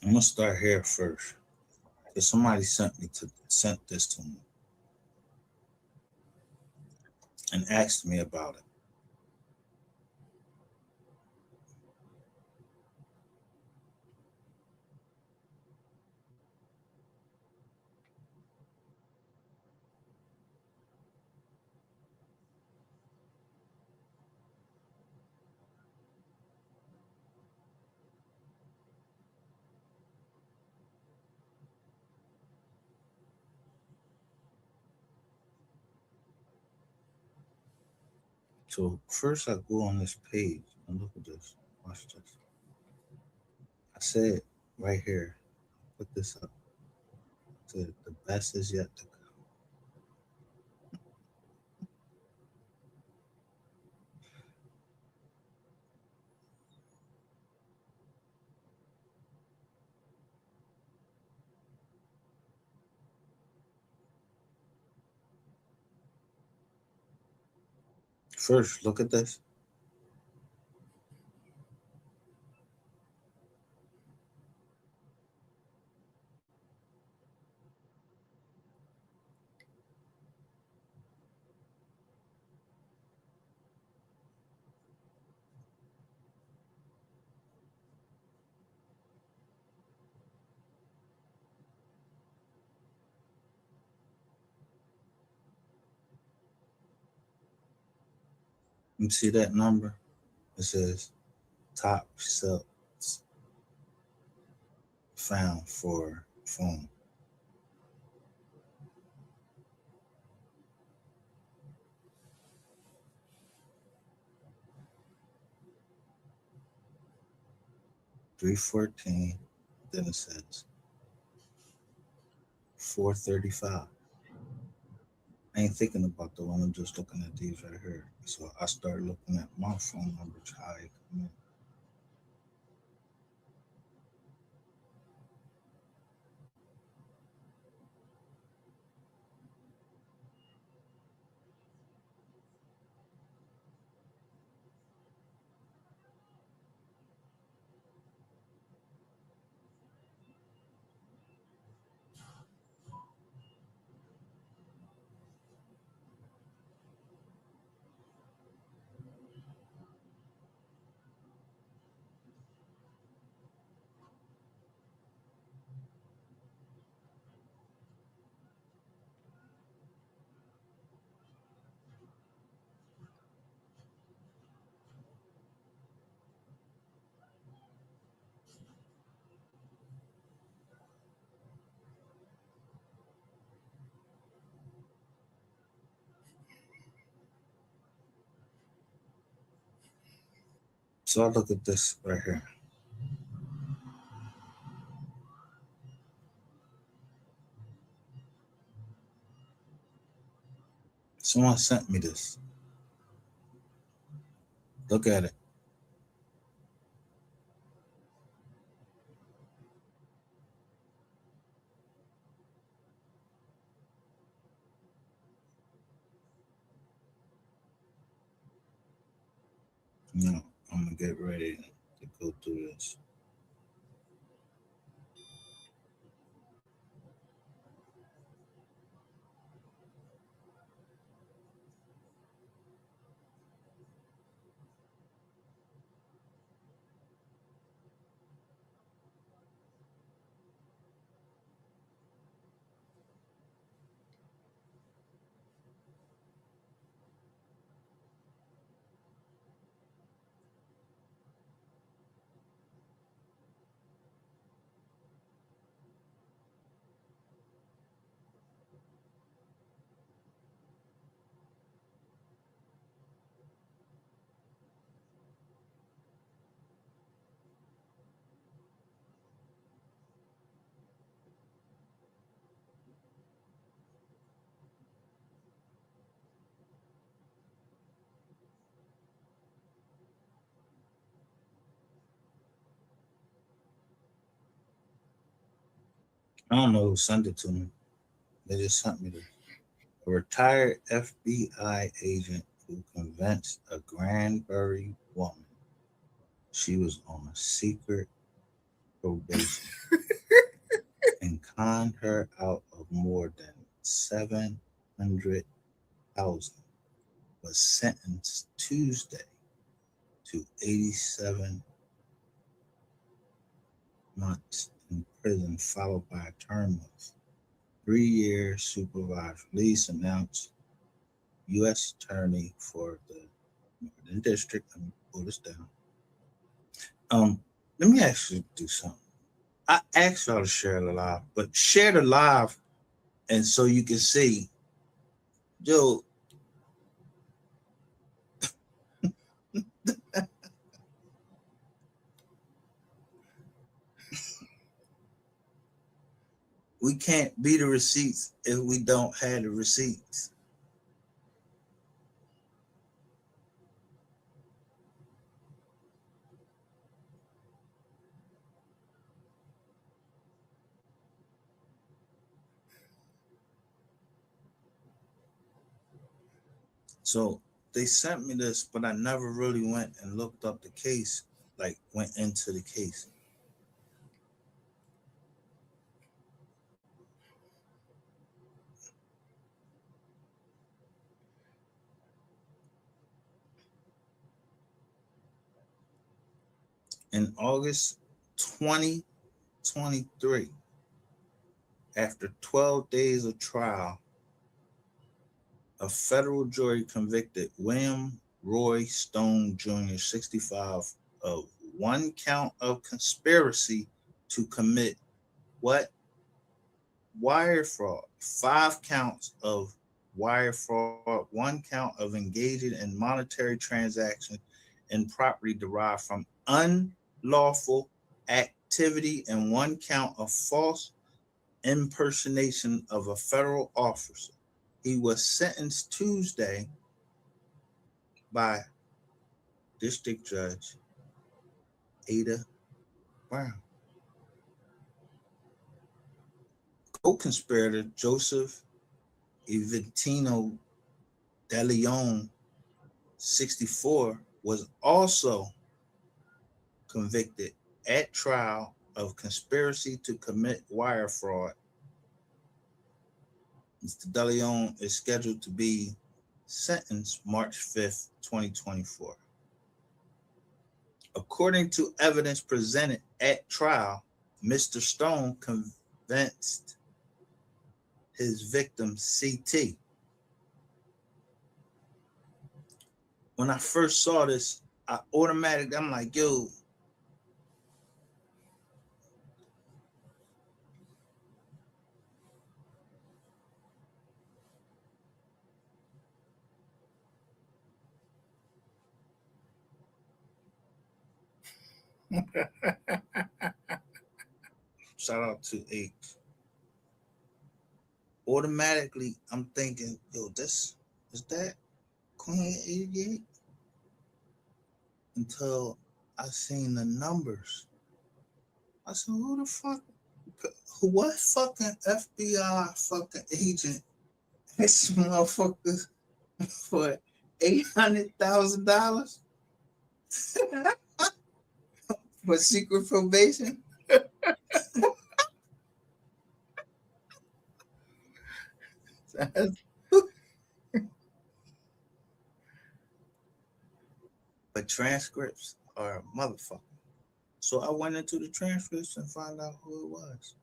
I'm gonna start here first. Cause somebody sent this to me and asked me about it. So first I go on this page and look at this. Watch this. I said right here, put this up. Said the best is yet to come. First, look at this. You see that number? It says top cells found for phone. $314. Then it says 435. I ain't thinking about the one. I'm just looking at these right here. So I start looking at my phone numbers, how they come in. So I look at this right here. Someone sent me this. Look at it. No, I'm gonna get ready to go through this. I don't know who sent it to me. They just sent me this. A retired FBI agent who convinced a Granbury woman she was on a secret probation and conned her out of more than 700,000 was sentenced Tuesday to 87 months in prison, followed by a term of 3 years supervised release, announced U.S. Attorney for the Northern District. Let me pull this down. Let me actually do something. I asked y'all to share the live, but share the live, and so you can see, yo. We can't be the receipts if we don't have the receipts. So they sent me this, but I never really went and looked up the case, like went into the case. In August 2023, after 12 days of trial, a federal jury convicted William Roy Stone Jr., 65, of one count of conspiracy to commit what? Wire fraud. 5 counts of wire fraud, 1 count of engaging in monetary transactions and property derived from unlawful activity, and 1 count of false impersonation of a federal officer. He was sentenced Tuesday by District Judge Ada Brown. Co-conspirator Joseph Eventino De Leon, 64, was also convicted at trial of conspiracy to commit wire fraud. Mr. De Leon is scheduled to be sentenced March 5th, 2024. According to evidence presented at trial, Mr. Stone convinced his victim, CT. When I first saw this, I'm like, yo, shout out to H. Automatically, I'm thinking, yo, this is that Queen 88? Until I seen the numbers. I said, who the fuck? What fucking FBI fucking agent this motherfucker for $800,000 For secret probation. But transcripts are a motherfucker. So I went into the transcripts and found out who it was.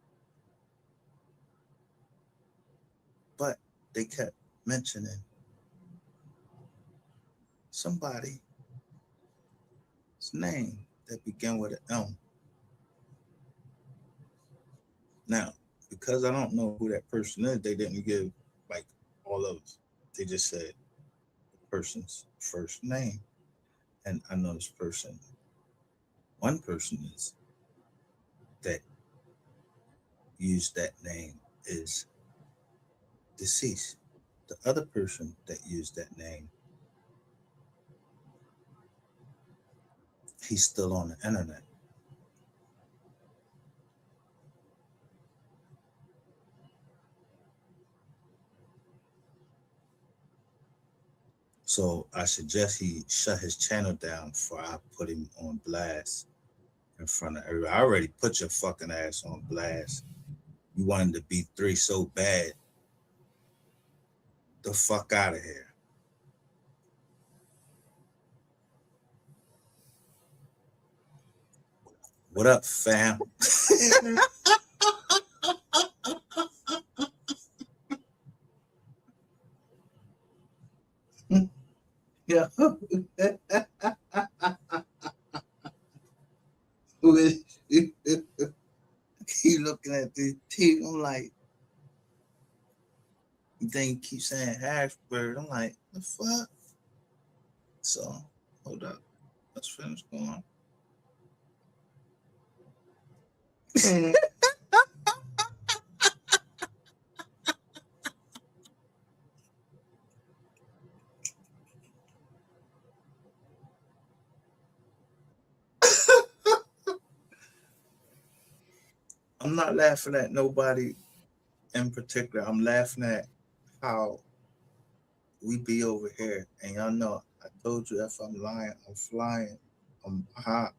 But they kept mentioning somebody's name that began with an M. Now, because I don't know who that person is, they didn't give like all of us. They just said the person's first name. And I know this person, one person is that used that name is deceased. The other person that used that name, he's still on the internet. So I suggest he shut his channel down before I put him on blast in front of everybody. I already put your fucking ass on blast. You wanted to be 3 so bad. The fuck out of here. What up, fam? Yeah. He looking at the TV. I'm like, then he keep saying Harrisburg. I'm like, the fuck? So, hold up. Let's finish going. I'm not laughing at nobody in particular. I'm laughing at how we be over here. And y'all know, I told you if I'm lying, I'm flying. I'm hot.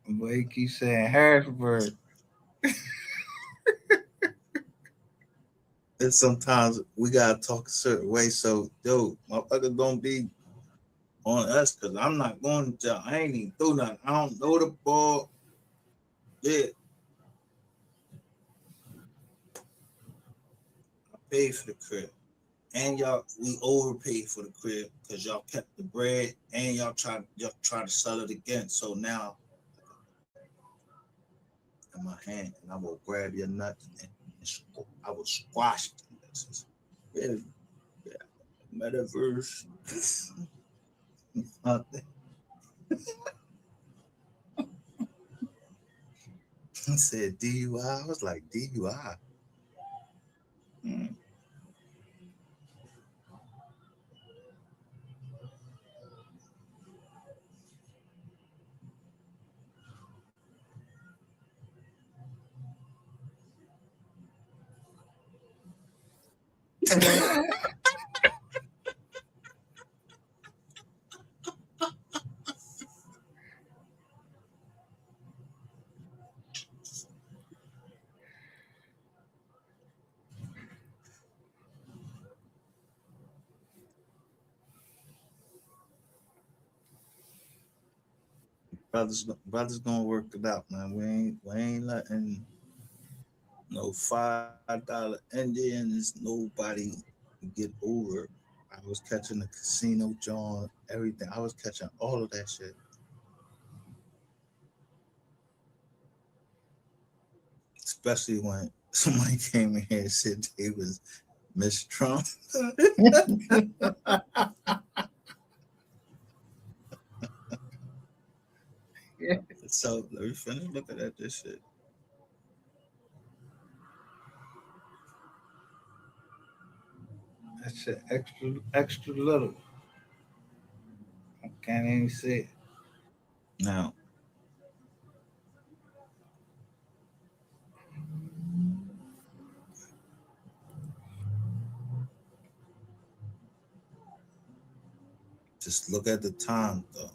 But he keeps saying Harrisburg. And sometimes we gotta talk a certain way. So, dude, motherfuckers don't be on us because I'm not going to jail. I ain't even do nothing. I don't know the ball. Yeah. I paid for the crib. And we overpaid for the crib because y'all kept the bread and y'all try to sell it again. So now in my hand, and I will grab your nuts and I will squash them. Yeah, yeah. Metaverse. He said DUI. I was like, DUI. Mm. Brothers gonna work it out, man. We ain't letting no $5 Indians, nobody get over. I was catching the casino John, everything. I was catching all of that shit. Especially when somebody came in here and said they was Miss Trump. Yeah. So let me finish looking at this shit. That shit extra little. I can't even see it. Now, Just look at the time, though.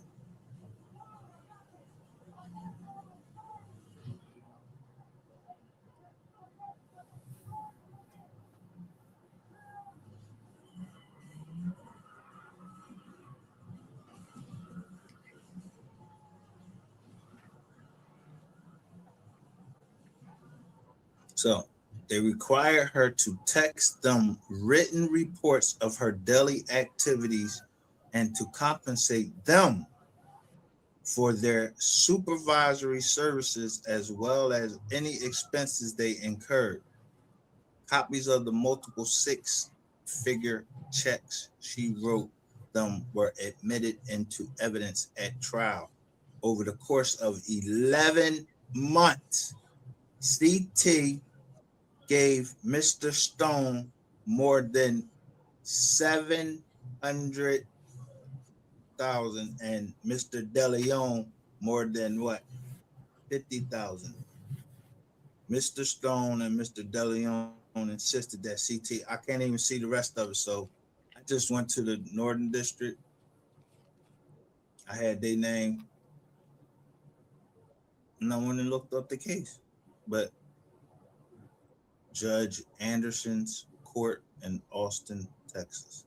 So they require her to text them written reports of her daily activities and to compensate them for their supervisory services as well as any expenses they incurred. Copies of the multiple six-figure checks she wrote them were admitted into evidence at trial. Over the course of 11 months, CT gave Mr. Stone more than 700,000 and Mr. DeLeon more than what? 50,000. Mr. Stone and Mr. DeLeon insisted that CT, I can't even see the rest of it, so I just went to the Northern District. I had their name, and I went and looked up the case. But Judge Anderson's court in Austin, Texas.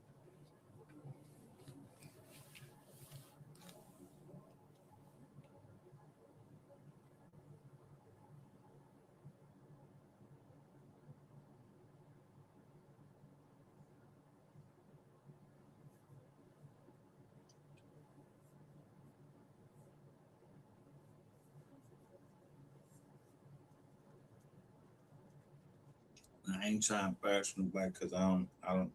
I ain't trying to embarrass nobody because I don't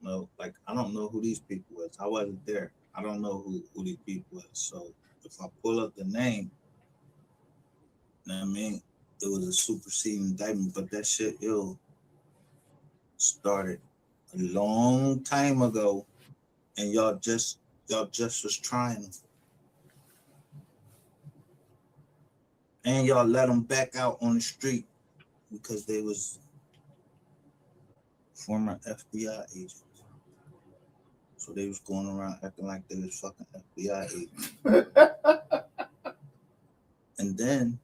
know. Like, I don't know who these people was. I wasn't there. I don't know who these people was. So if I pull up the name, you know what I mean, it was a superseding indictment, but that shit started a long time ago, and y'all just was trying them, and y'all let them back out on the street because they was former FBI agents. So they was going around acting like they was fucking FBI agents. And then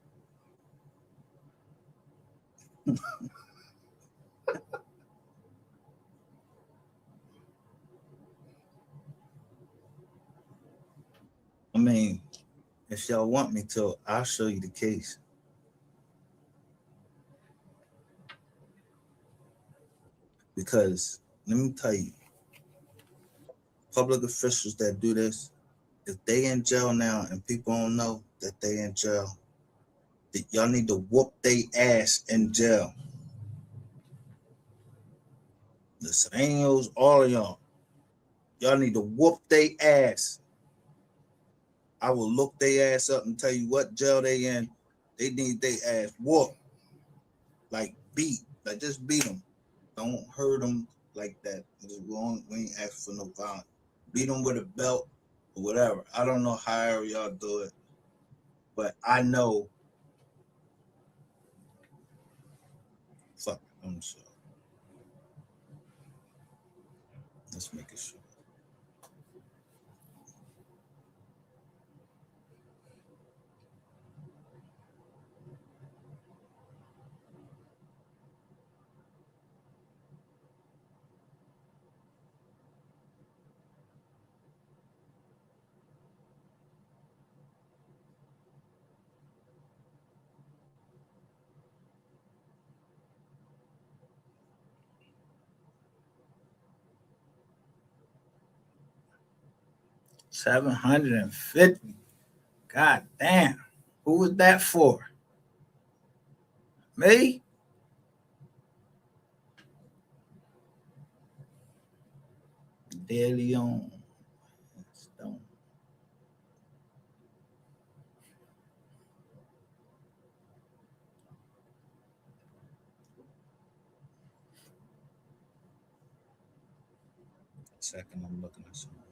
I mean, if y'all want me to, I'll show you the case. Because let me tell you, public officials that do this, if they in jail now and people don't know that they in jail, that y'all need to whoop they ass in jail. The Serenos, all of y'all need to whoop they ass. I will look their ass up and tell you what jail they in. They need their ass whoop. Like beat. Like just beat them. Don't hurt them like that. We ain't asking for no violence. Beat them with a belt or whatever. I don't know how y'all do it, but I know. Fuck, I'm sure. Let's make it sure. $750. God damn. Who was that for? Me? De Leon. Stone. Second, I'm looking at something else.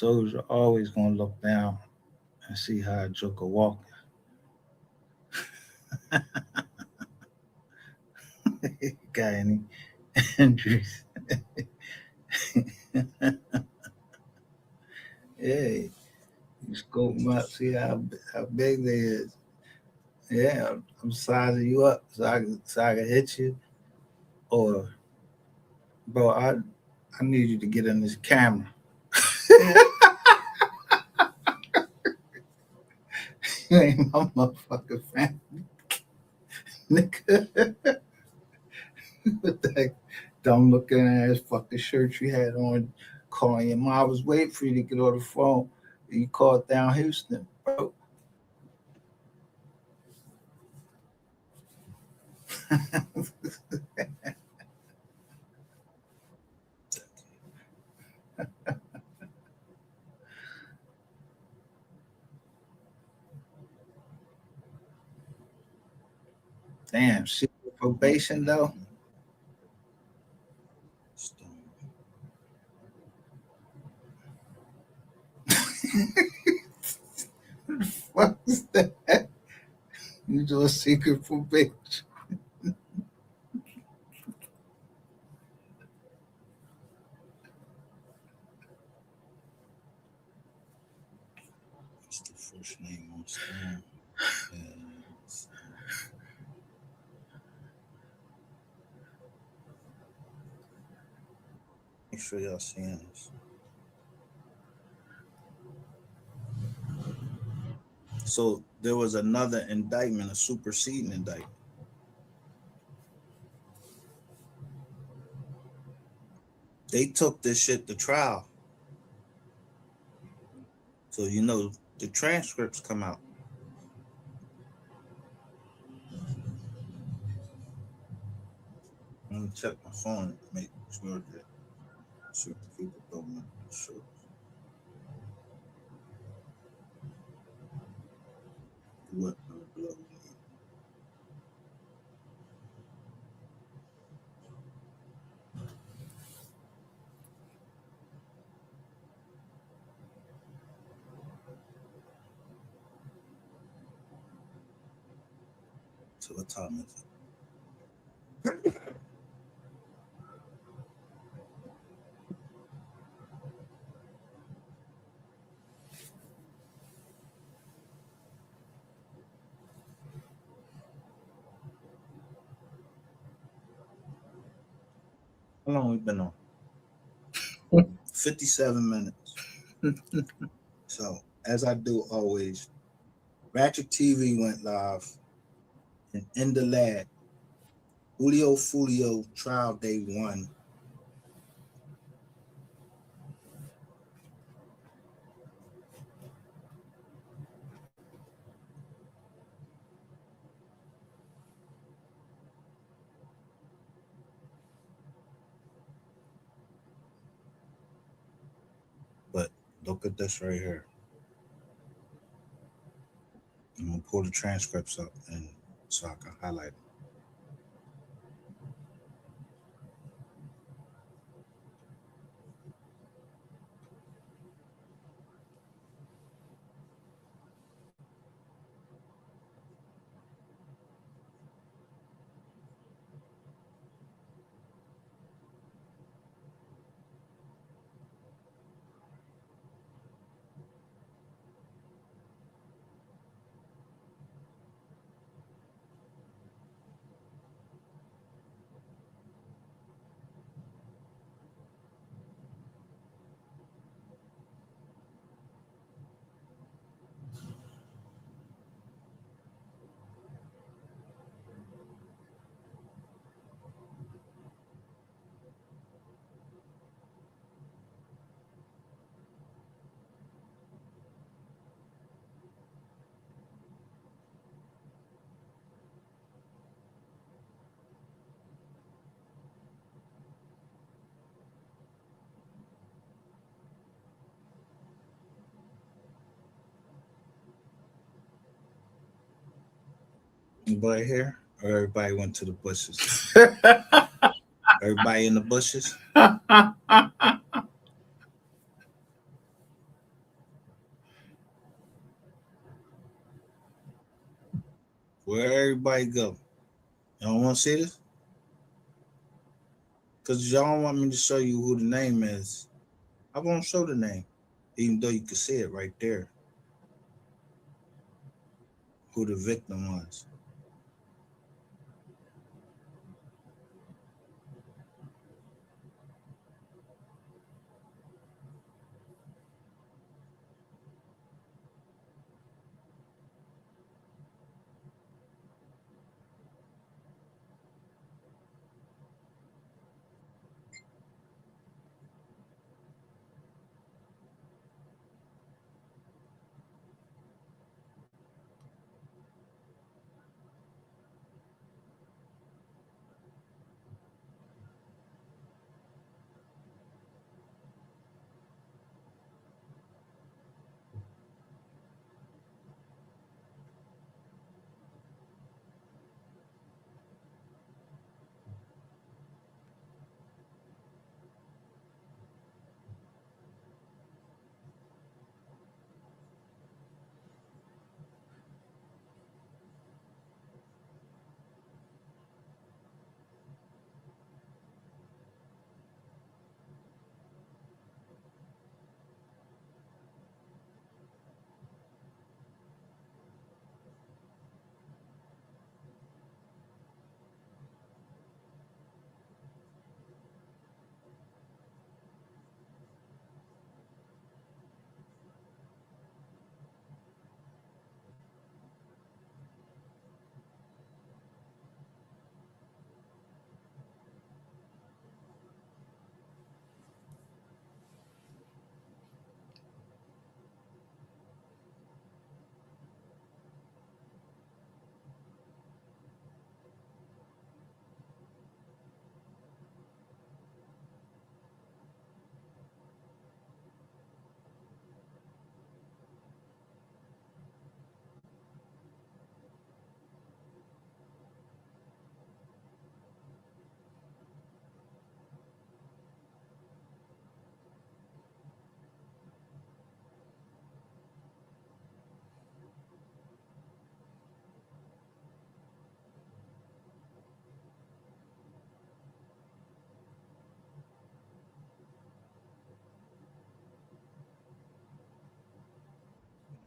soldier always gonna look down and see how a joker walking. Got any injuries? Hey, you scope them up, see how big they is. Yeah, I'm sizing you up so I can hit you. Or, bro, I need you to get in this camera. You ain't my motherfucking fan, nigga. With that dumb looking ass fucking shirt you had on, calling your mom. I was waiting for you to get on the phone. You called down Houston, bro. Damn, secret probation though. What is that? You do a secret probation. What's the first name on Storm? Make sure y'all seeing this. So there was another indictment, a superseding indictment. They took this shit to trial. So you know the transcripts come out. Let me check my phone, make sure that certain people don't know the show. What blood? So what time is it? How long we been on? 57 minutes. So as I do always, Ratchet TV went live and in the lab. Julio Fulio trial day 1. But look at this right here. I'm gonna pull the transcripts up and so I can highlight them. Anybody here? Or everybody went to the bushes? Everybody in the bushes? Where everybody go? Y'all want to see this? Because y'all want me to show you who the name is. I won't show the name, even though you can see it right there, who the victim was.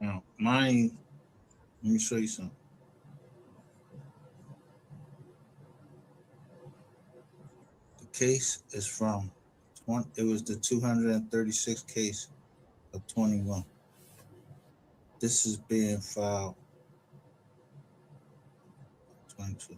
Now, mine, let me show you something. The case is from, it was the 236 case of 21. This is being filed 22.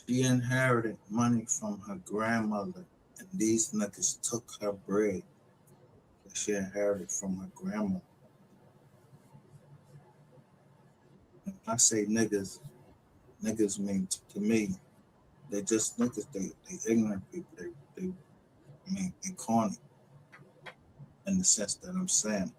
She inherited money from her grandmother, and these niggas took her bread that she inherited from her grandmother. When I say niggas, niggas mean to me, they just niggas, they ignorant people. They corny in the sense that I'm saying.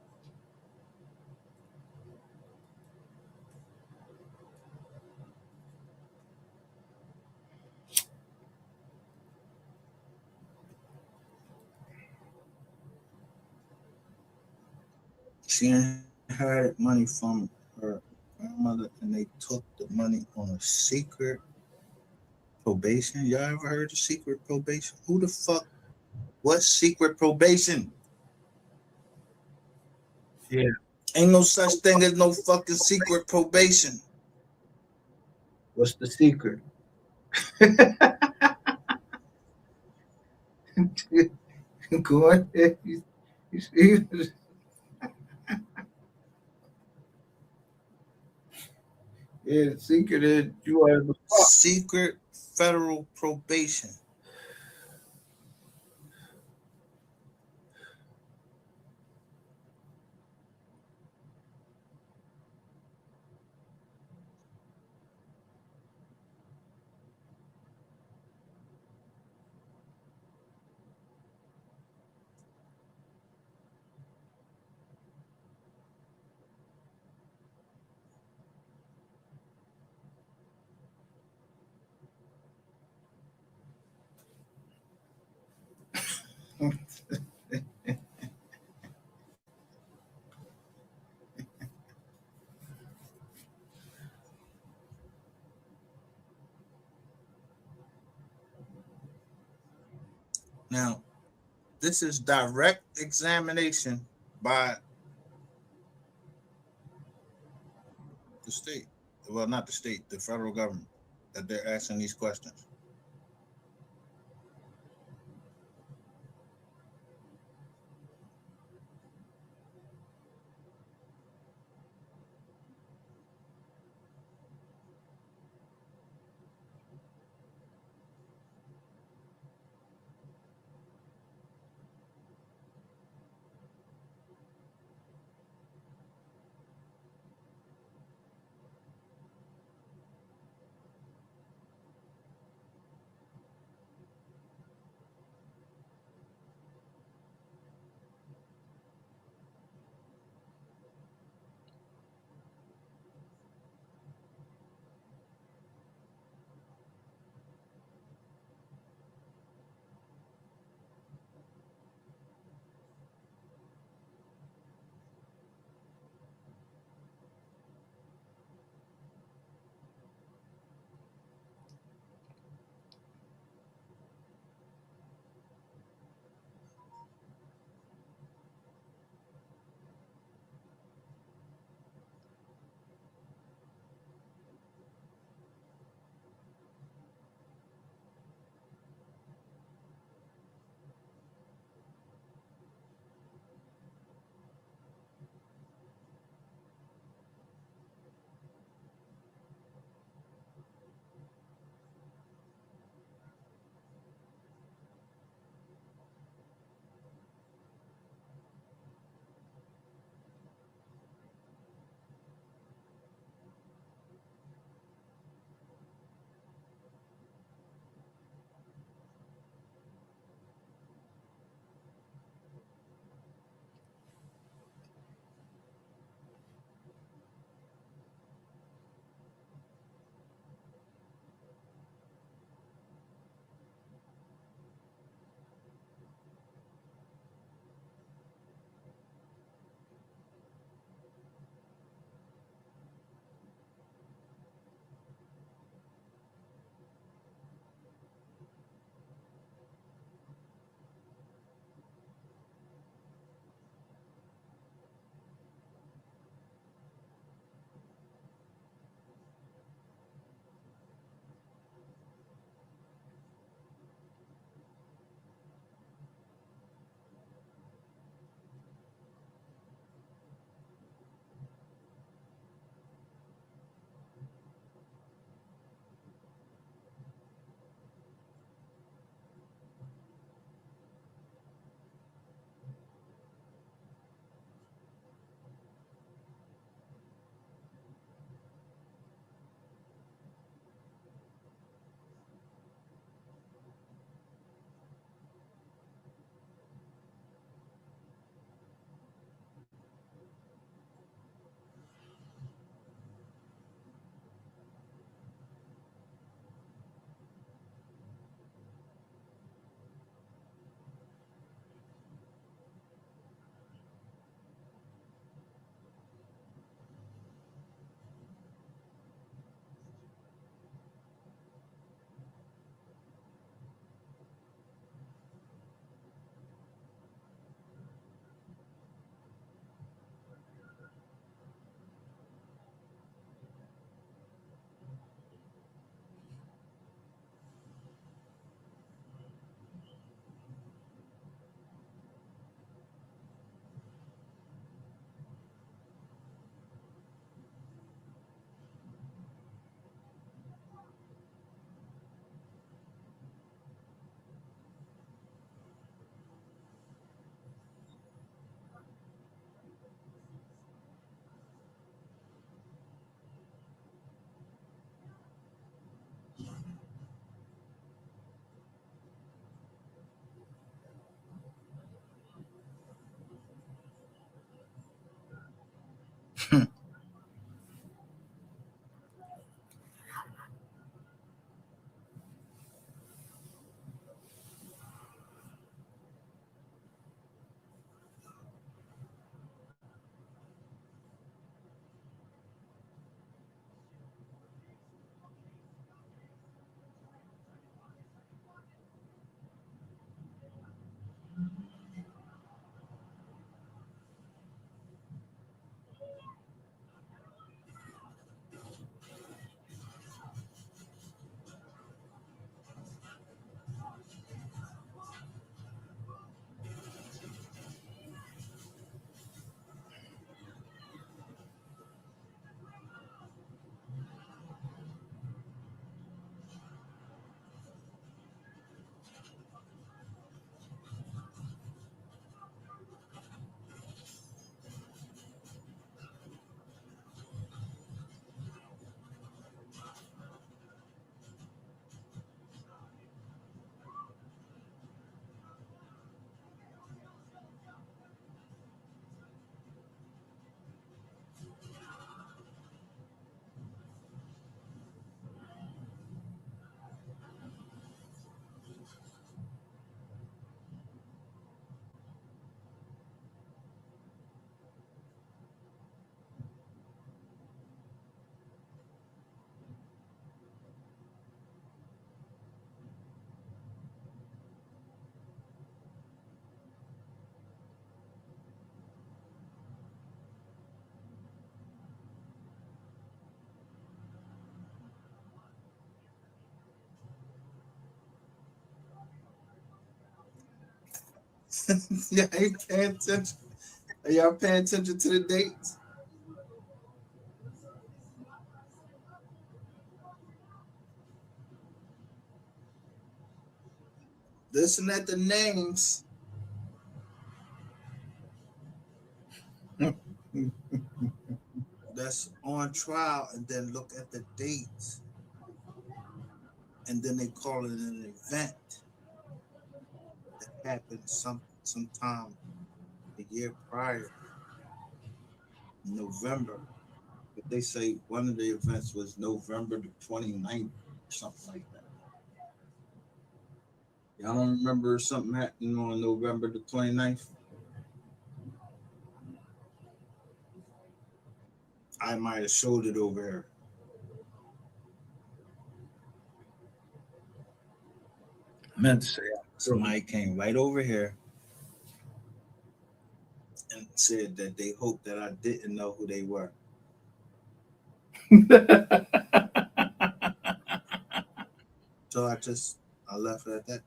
She inherited money from her grandmother, and they took the money on a secret probation. Y'all ever heard of secret probation? Who the fuck? What's secret probation? Yeah. Ain't no such thing as no fucking secret probation. What's the secret? Go ahead. Yeah, the secret is you are the fuck. Secret federal probation. Now, this is direct examination by the state. Well, not the state, the federal government, that they're asking these questions. Yeah, ain't paying attention. Are y'all paying attention to the dates? Listen at the names. That's on trial, and then look at the dates, and then they call it an event that happened sometime the year prior, in November. But they say one of the events was November the 29th or something like that. Y'all don't remember something happening on November the 29th? I might have showed it over here. I meant to say somebody came right over here and said that they hoped that I didn't know who they were. So I left it at that.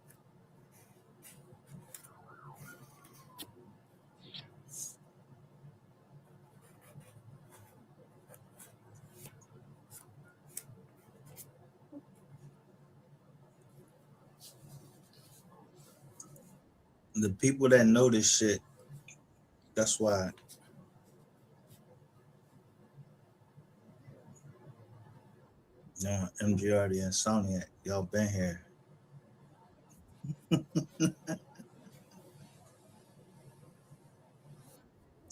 The people that know this shit, that's why. MGR the Insomniac, y'all been here.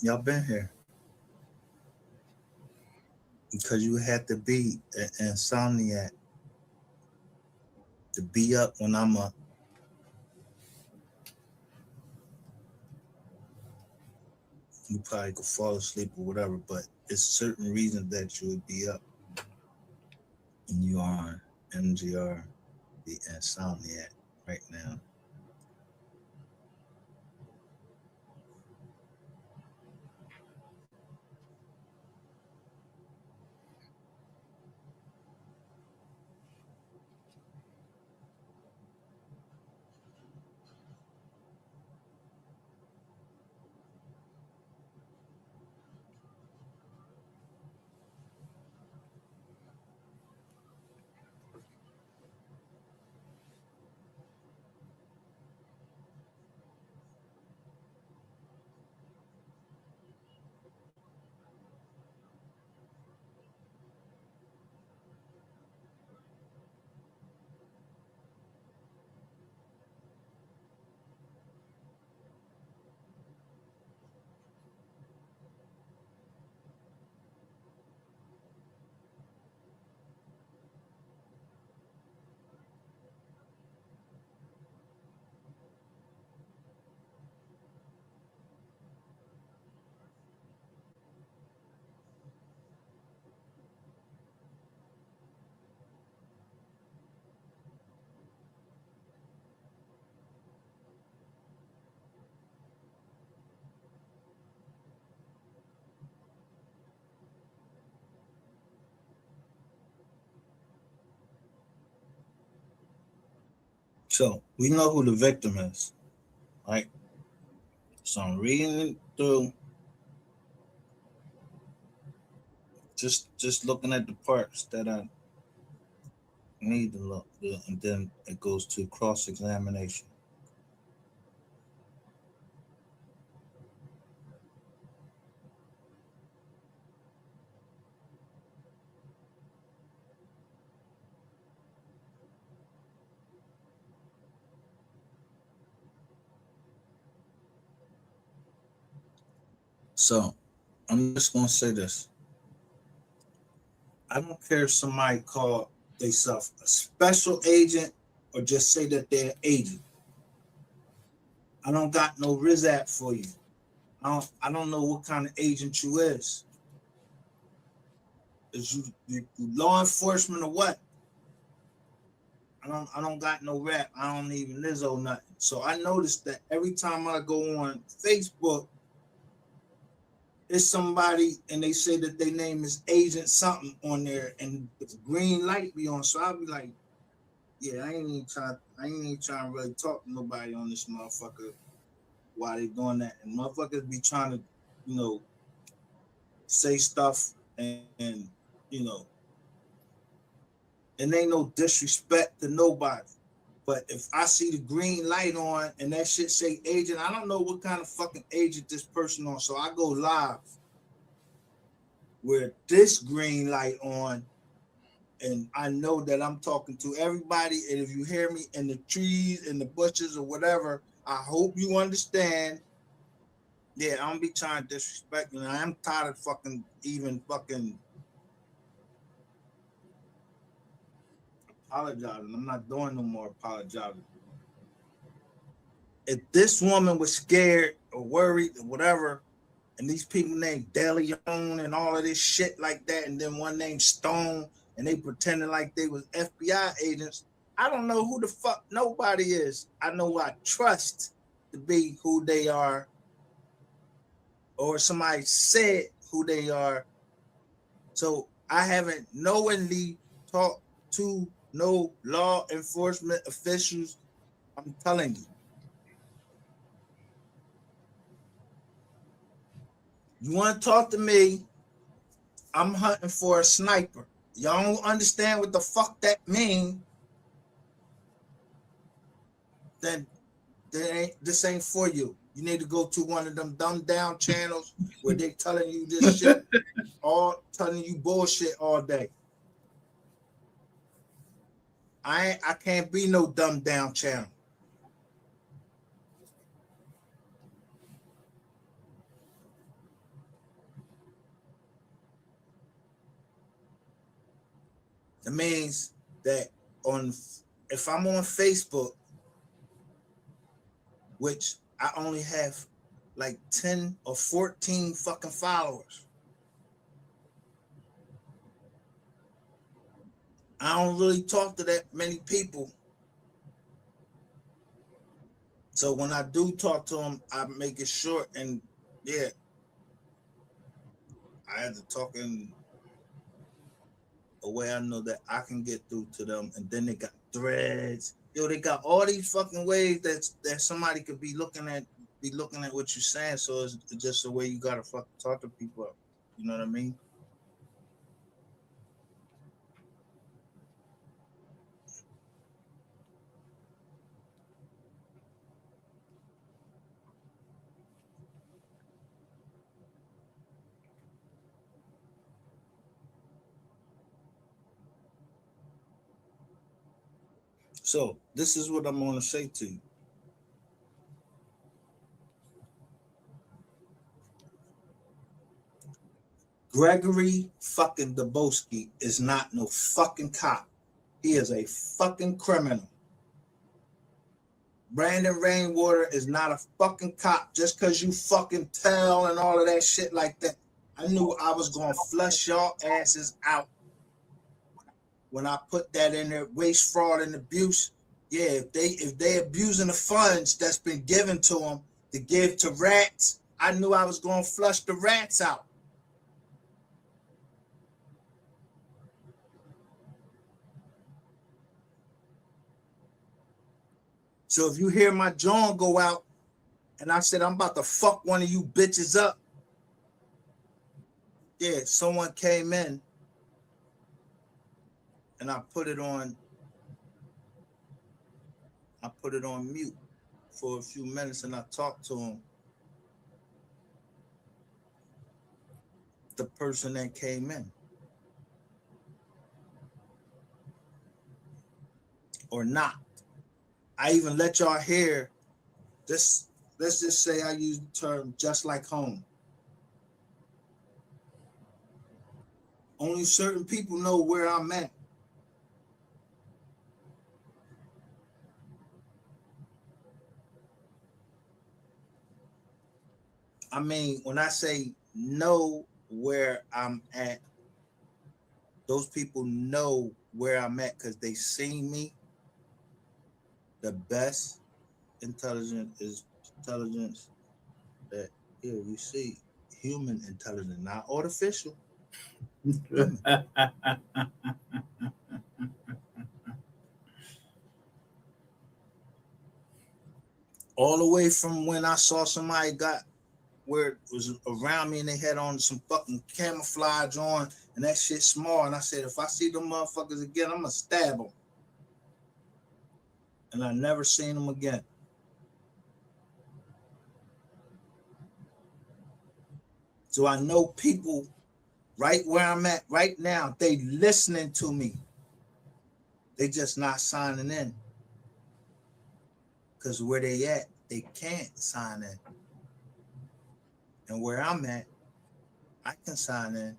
Y'all been here. Because you had to be an insomniac to be up when I'm up. You probably could fall asleep or whatever, but it's certain reasons that you would be up. And you are on MGR, the Insomniac, right now. So we know who the victim is, right? So I'm reading it through, just looking at the parts that I need to look, and then it goes to cross examination. So I'm just gonna say this. I don't care if somebody call themselves a special agent or just say that they're an agent. I don't got no Rizat for you. I don't know what kind of agent you is. Is you law enforcement or what? I don't got no rap. I don't even Lizzo nothing. So I noticed that every time I go on Facebook, it's somebody and they say that their name is Agent something on there, and the green light be on. So I'll be like, yeah, I ain't even trying to really talk to nobody on this motherfucker. why they doing that. And motherfuckers be trying to, say stuff and and ain't no disrespect to nobody. But if I see the green light on and that shit say agent, I don't know what kind of fucking agent this person on. So I go live with this green light on, and I know that I'm talking to everybody. And if you hear me in the trees, in the bushes, or whatever, I hope you understand. Yeah, I don't be trying to disrespect you. I am tired of fucking apologizing. I'm not doing no more apologizing. If this woman was scared or worried or whatever, and these people named DeLeon and all of this shit like that, and then one named Stone, and they pretending like they was FBI agents, I don't know who the fuck nobody is. I know who I trust to be who they are, or somebody said who they are. So I haven't knowingly talked to no law enforcement officials. I'm telling you. You want to talk to me? I'm hunting for a sniper. Y'all don't understand what the fuck that means. Then this ain't for you. You need to go to one of them dumbed down channels where they telling you this shit, telling you bullshit all day. I can't be no dumbed down channel. It means that if I'm on Facebook, which I only have like 10 or 14 fucking followers, I don't really talk to that many people. So when I do talk to them, I make it short, and yeah, I have to talk in a way I know that I can get through to them. And then they got threads. Yo, they got all these fucking ways that somebody could be looking at what you're saying. So it's just the way you gotta fucking talk to people. You know what I mean? So this is what I'm gonna say to you. Gregory fucking Dabowski is not no fucking cop. He is a fucking criminal. Brandon Rainwater is not a fucking cop just because you fucking tell and all of that shit like that. I knew I was gonna flush y'all asses out when I put that in there. Waste, fraud, and abuse. Yeah, if they abusing the funds that's been given to them to give to rats, I knew I was gonna flush the rats out. So if you hear my jaw go out and I said I'm about to fuck one of you bitches up, yeah, someone came in and I put it on mute for a few minutes and I talked to him. The person that came in. Or not. I even let y'all hear this. Let's just say I use the term just like home. Only certain people know where I'm at. I mean, when I say know where I'm at, those people know where I'm at because they seen me. The best intelligence is intelligence that here you see human intelligence, not artificial. Human. all the way from when I saw somebody got where it was around me and they had on some fucking camouflage on and that shit small. And I said, if I see them motherfuckers again, I'm gonna stab them. And I never seen them again. So I know people right where I'm at right now, they listening to me. They just not signing in. Because where they at, they can't sign in. And where I'm at, I can sign in,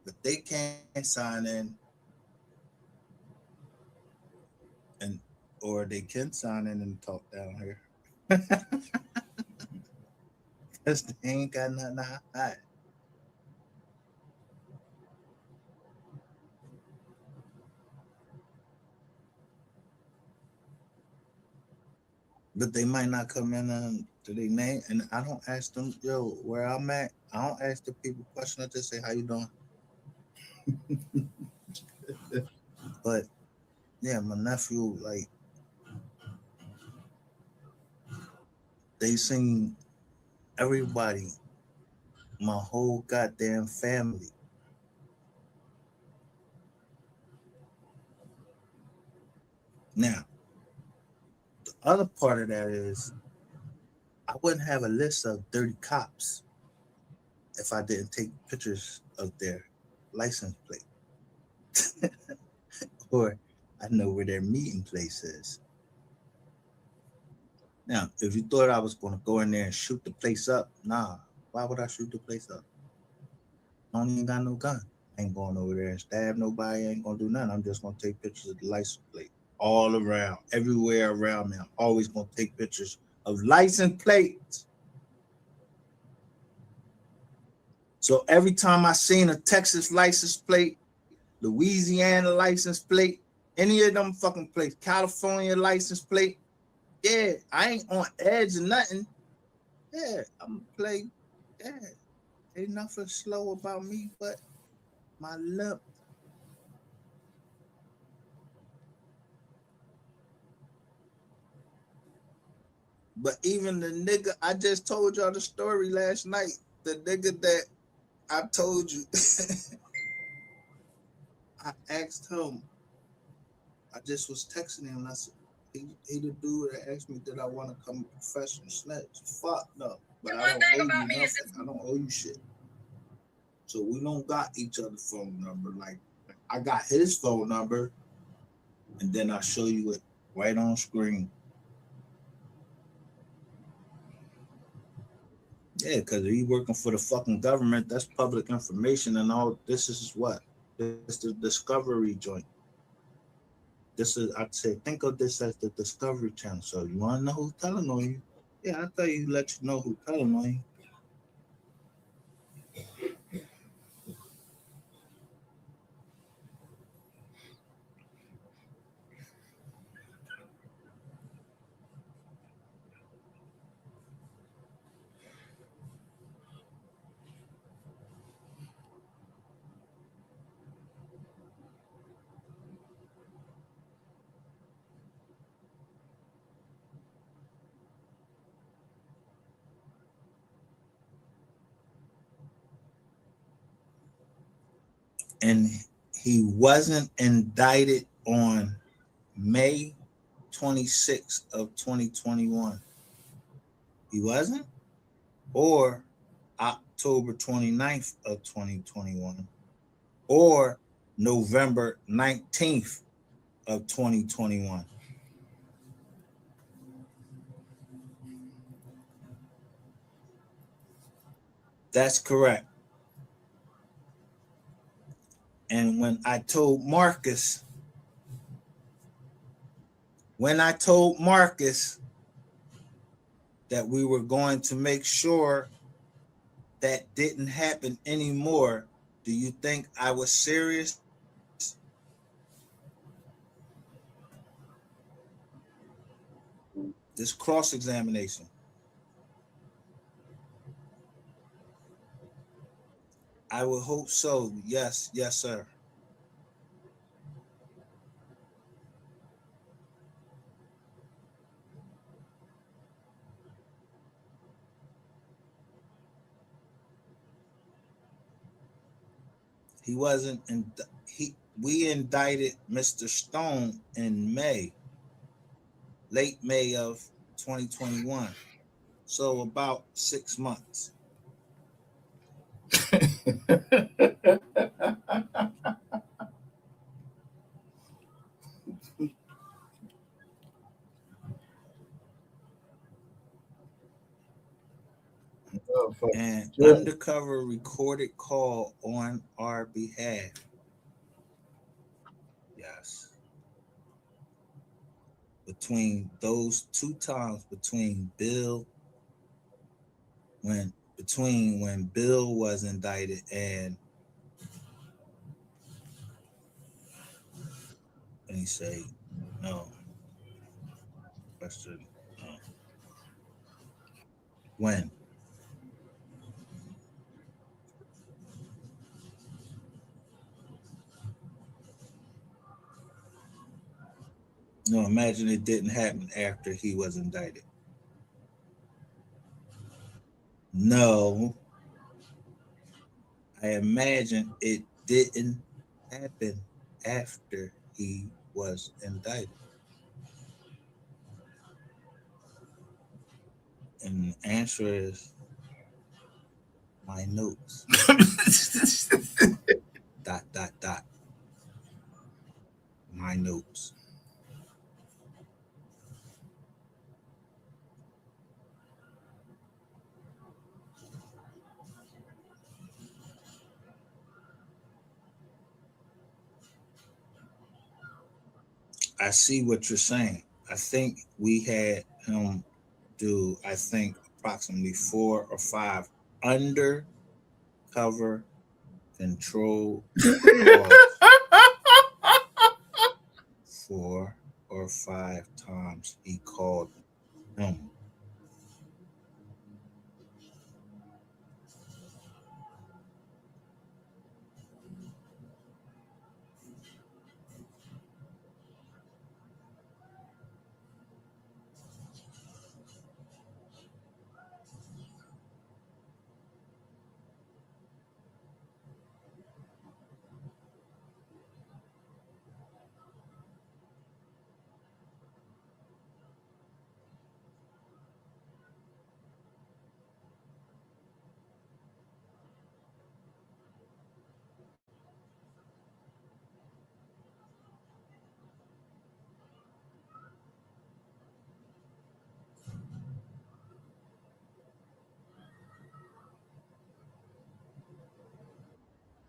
but they can't sign in. And or they can sign in and talk down here. Because they ain't got nothing to hide. But they might not come in to their name, and I don't ask them, yo, where I'm at. I don't ask the people questions. I just say, how you doing? But yeah, my nephew, like, they seen everybody, my whole goddamn family. Now, the other part of that is I wouldn't have a list of dirty cops if I didn't take pictures of their license plate. Or I know where their meeting place is. Now, if you thought I was going to go in there and shoot the place up, nah. Why would I shoot the place up? I don't even got no gun. I ain't going over there and stab nobody. I ain't going to do nothing. I'm just going to take pictures of the license plate all around, everywhere around me. I'm always going to take pictures of license plates. So every time I seen a Texas license plate, Louisiana license plate, any of them fucking plates, California license plate, yeah, I ain't on edge or nothing. Yeah, I'm gonna play. Yeah, ain't nothing slow about me but my lip. But even the nigga, I just told y'all the story last night. The nigga that I told you, I asked him. I just was texting him. And I said, he the dude that asked me, did I want to come a professional snatch? Fuck no. But I don't owe you nothing. I don't owe you shit. So we don't got each other's phone number. Like, I got his phone number, and then I show you it right on screen. Yeah, because he working for the fucking government. That's public information, and all this is what? This the Discovery joint. This is, I'd say, think of this as the Discovery Channel. So you want to know who's telling on you? Yeah, I tell you, let you know who's telling on you. And he wasn't indicted on May 26th of 2021. He wasn't? Or October 29th of 2021. Or November 19th of 2021. That's correct. And when I told Marcus that we were going to make sure that didn't happen anymore, do you think I was serious? This cross-examination. I would hope so. Yes, yes, sir. He wasn't in we indicted Mr. Stone in late May of 2021. So about 6 months. An undercover recorded call on our behalf. Yes. Between those 2 times, between when Bill was indicted and he say no. Question. No. When? No, imagine it didn't happen after he was indicted. No, I imagine it didn't happen after he was indicted. And the answer is my notes. dot, dot, dot. My notes. I see what you're saying. I think we had him do, I think, approximately 4 or 5 undercover control calls 4 or 5 times he called him.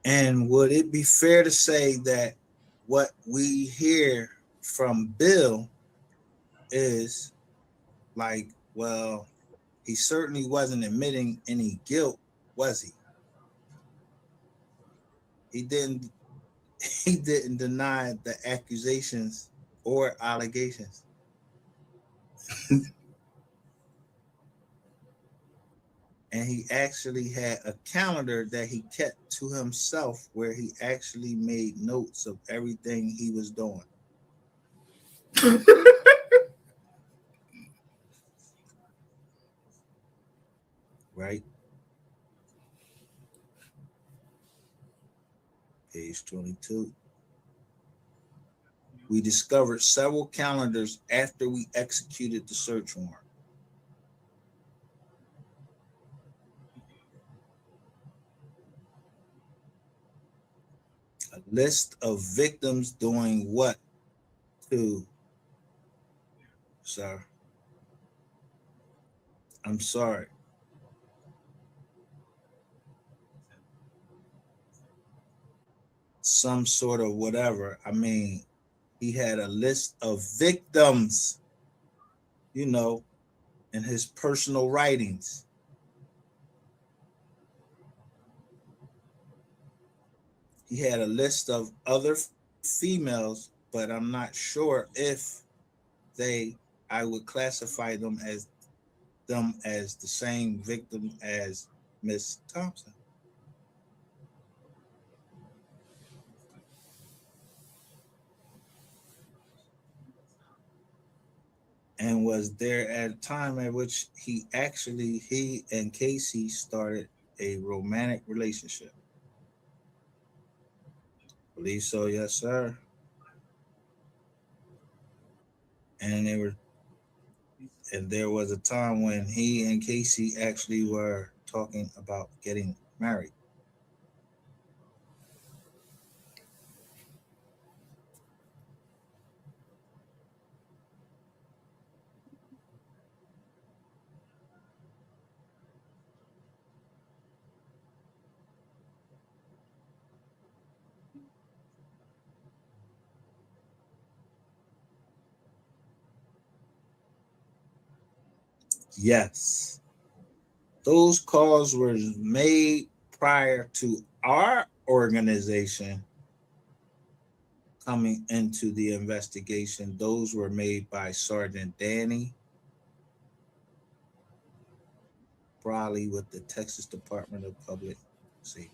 And would it be fair to say that what we hear from Bill is like, well, he certainly wasn't admitting any guilt, was he? He didn't he didn't deny the accusations or allegations. And he actually had a calendar that he kept to himself where he actually made notes of everything he was doing. Right? Page 22. We discovered several calendars after we executed the search warrant. A list of victims doing what to, sir? I'm sorry. Some sort of whatever. I mean, he had a list of victims, in his personal writings. He had a list of other females, but I'm not sure if I would classify them as the same victim as Miss Thompson. And was there at a time at which he and Casey started a romantic relationship. believe so, yes, sir. And there was a time when he and Casey actually were talking about getting married. Yes. Those calls were made prior to our organization coming into the investigation. Those were made by Sergeant Danny Brawley with the Texas Department of Public Safety.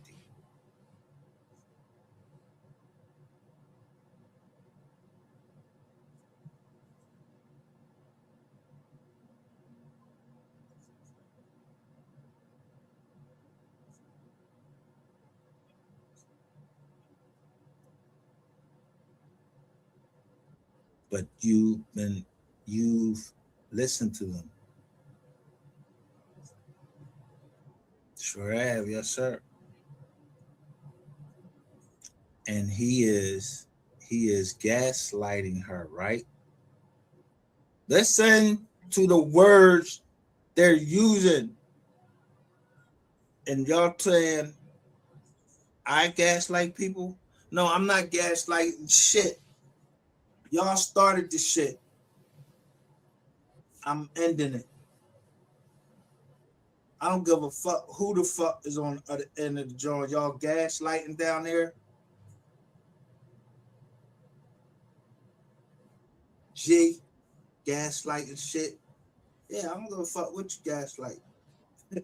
But you've listened to them. Sure have, yes, sir. And he is gaslighting her, right? Listen to the words they're using. And y'all saying I gaslight people? No, I'm not gaslighting shit. Y'all started this shit. I'm ending it. I don't give a fuck who the fuck is on the other end of the joint. Y'all gaslighting down there. G, gaslighting shit. Yeah, I'm gonna fuck with you gaslight.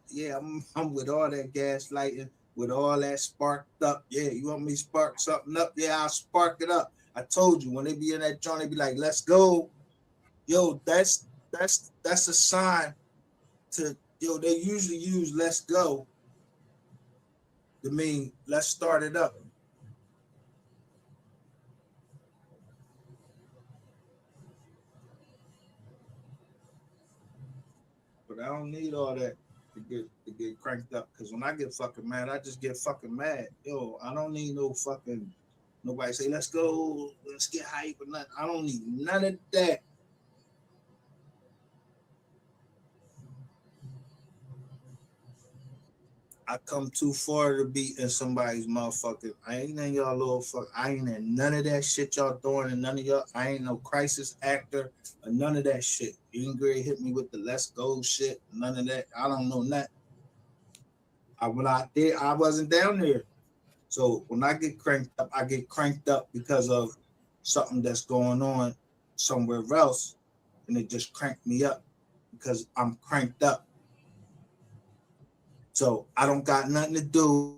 Yeah, I'm with all that gaslighting, with all that sparked up. Yeah, you want me to spark something up? Yeah, I'll spark it up. I told you when they be in that joint, they be like, let's go. Yo, that's a sign to they usually use let's go to mean let's start it up. But I don't need all that to get cranked up. Cause when I get fucking mad, I just get fucking mad. Yo, I don't need no fucking nobody say let's go, let's get hype or nothing. I don't need none of that. I come too far to be in somebody's motherfucker. I ain't in y'all little fuck. I ain't in none of that shit y'all doing, and none of y'all. I ain't no crisis actor or none of that shit. You ain't gonna hit me with the let's go shit. None of that. I don't know nothing. When I did, I wasn't down there. So when I get cranked up, I get cranked up because of something that's going on somewhere else, and it just cranked me up because I'm cranked up. So I don't got nothing to do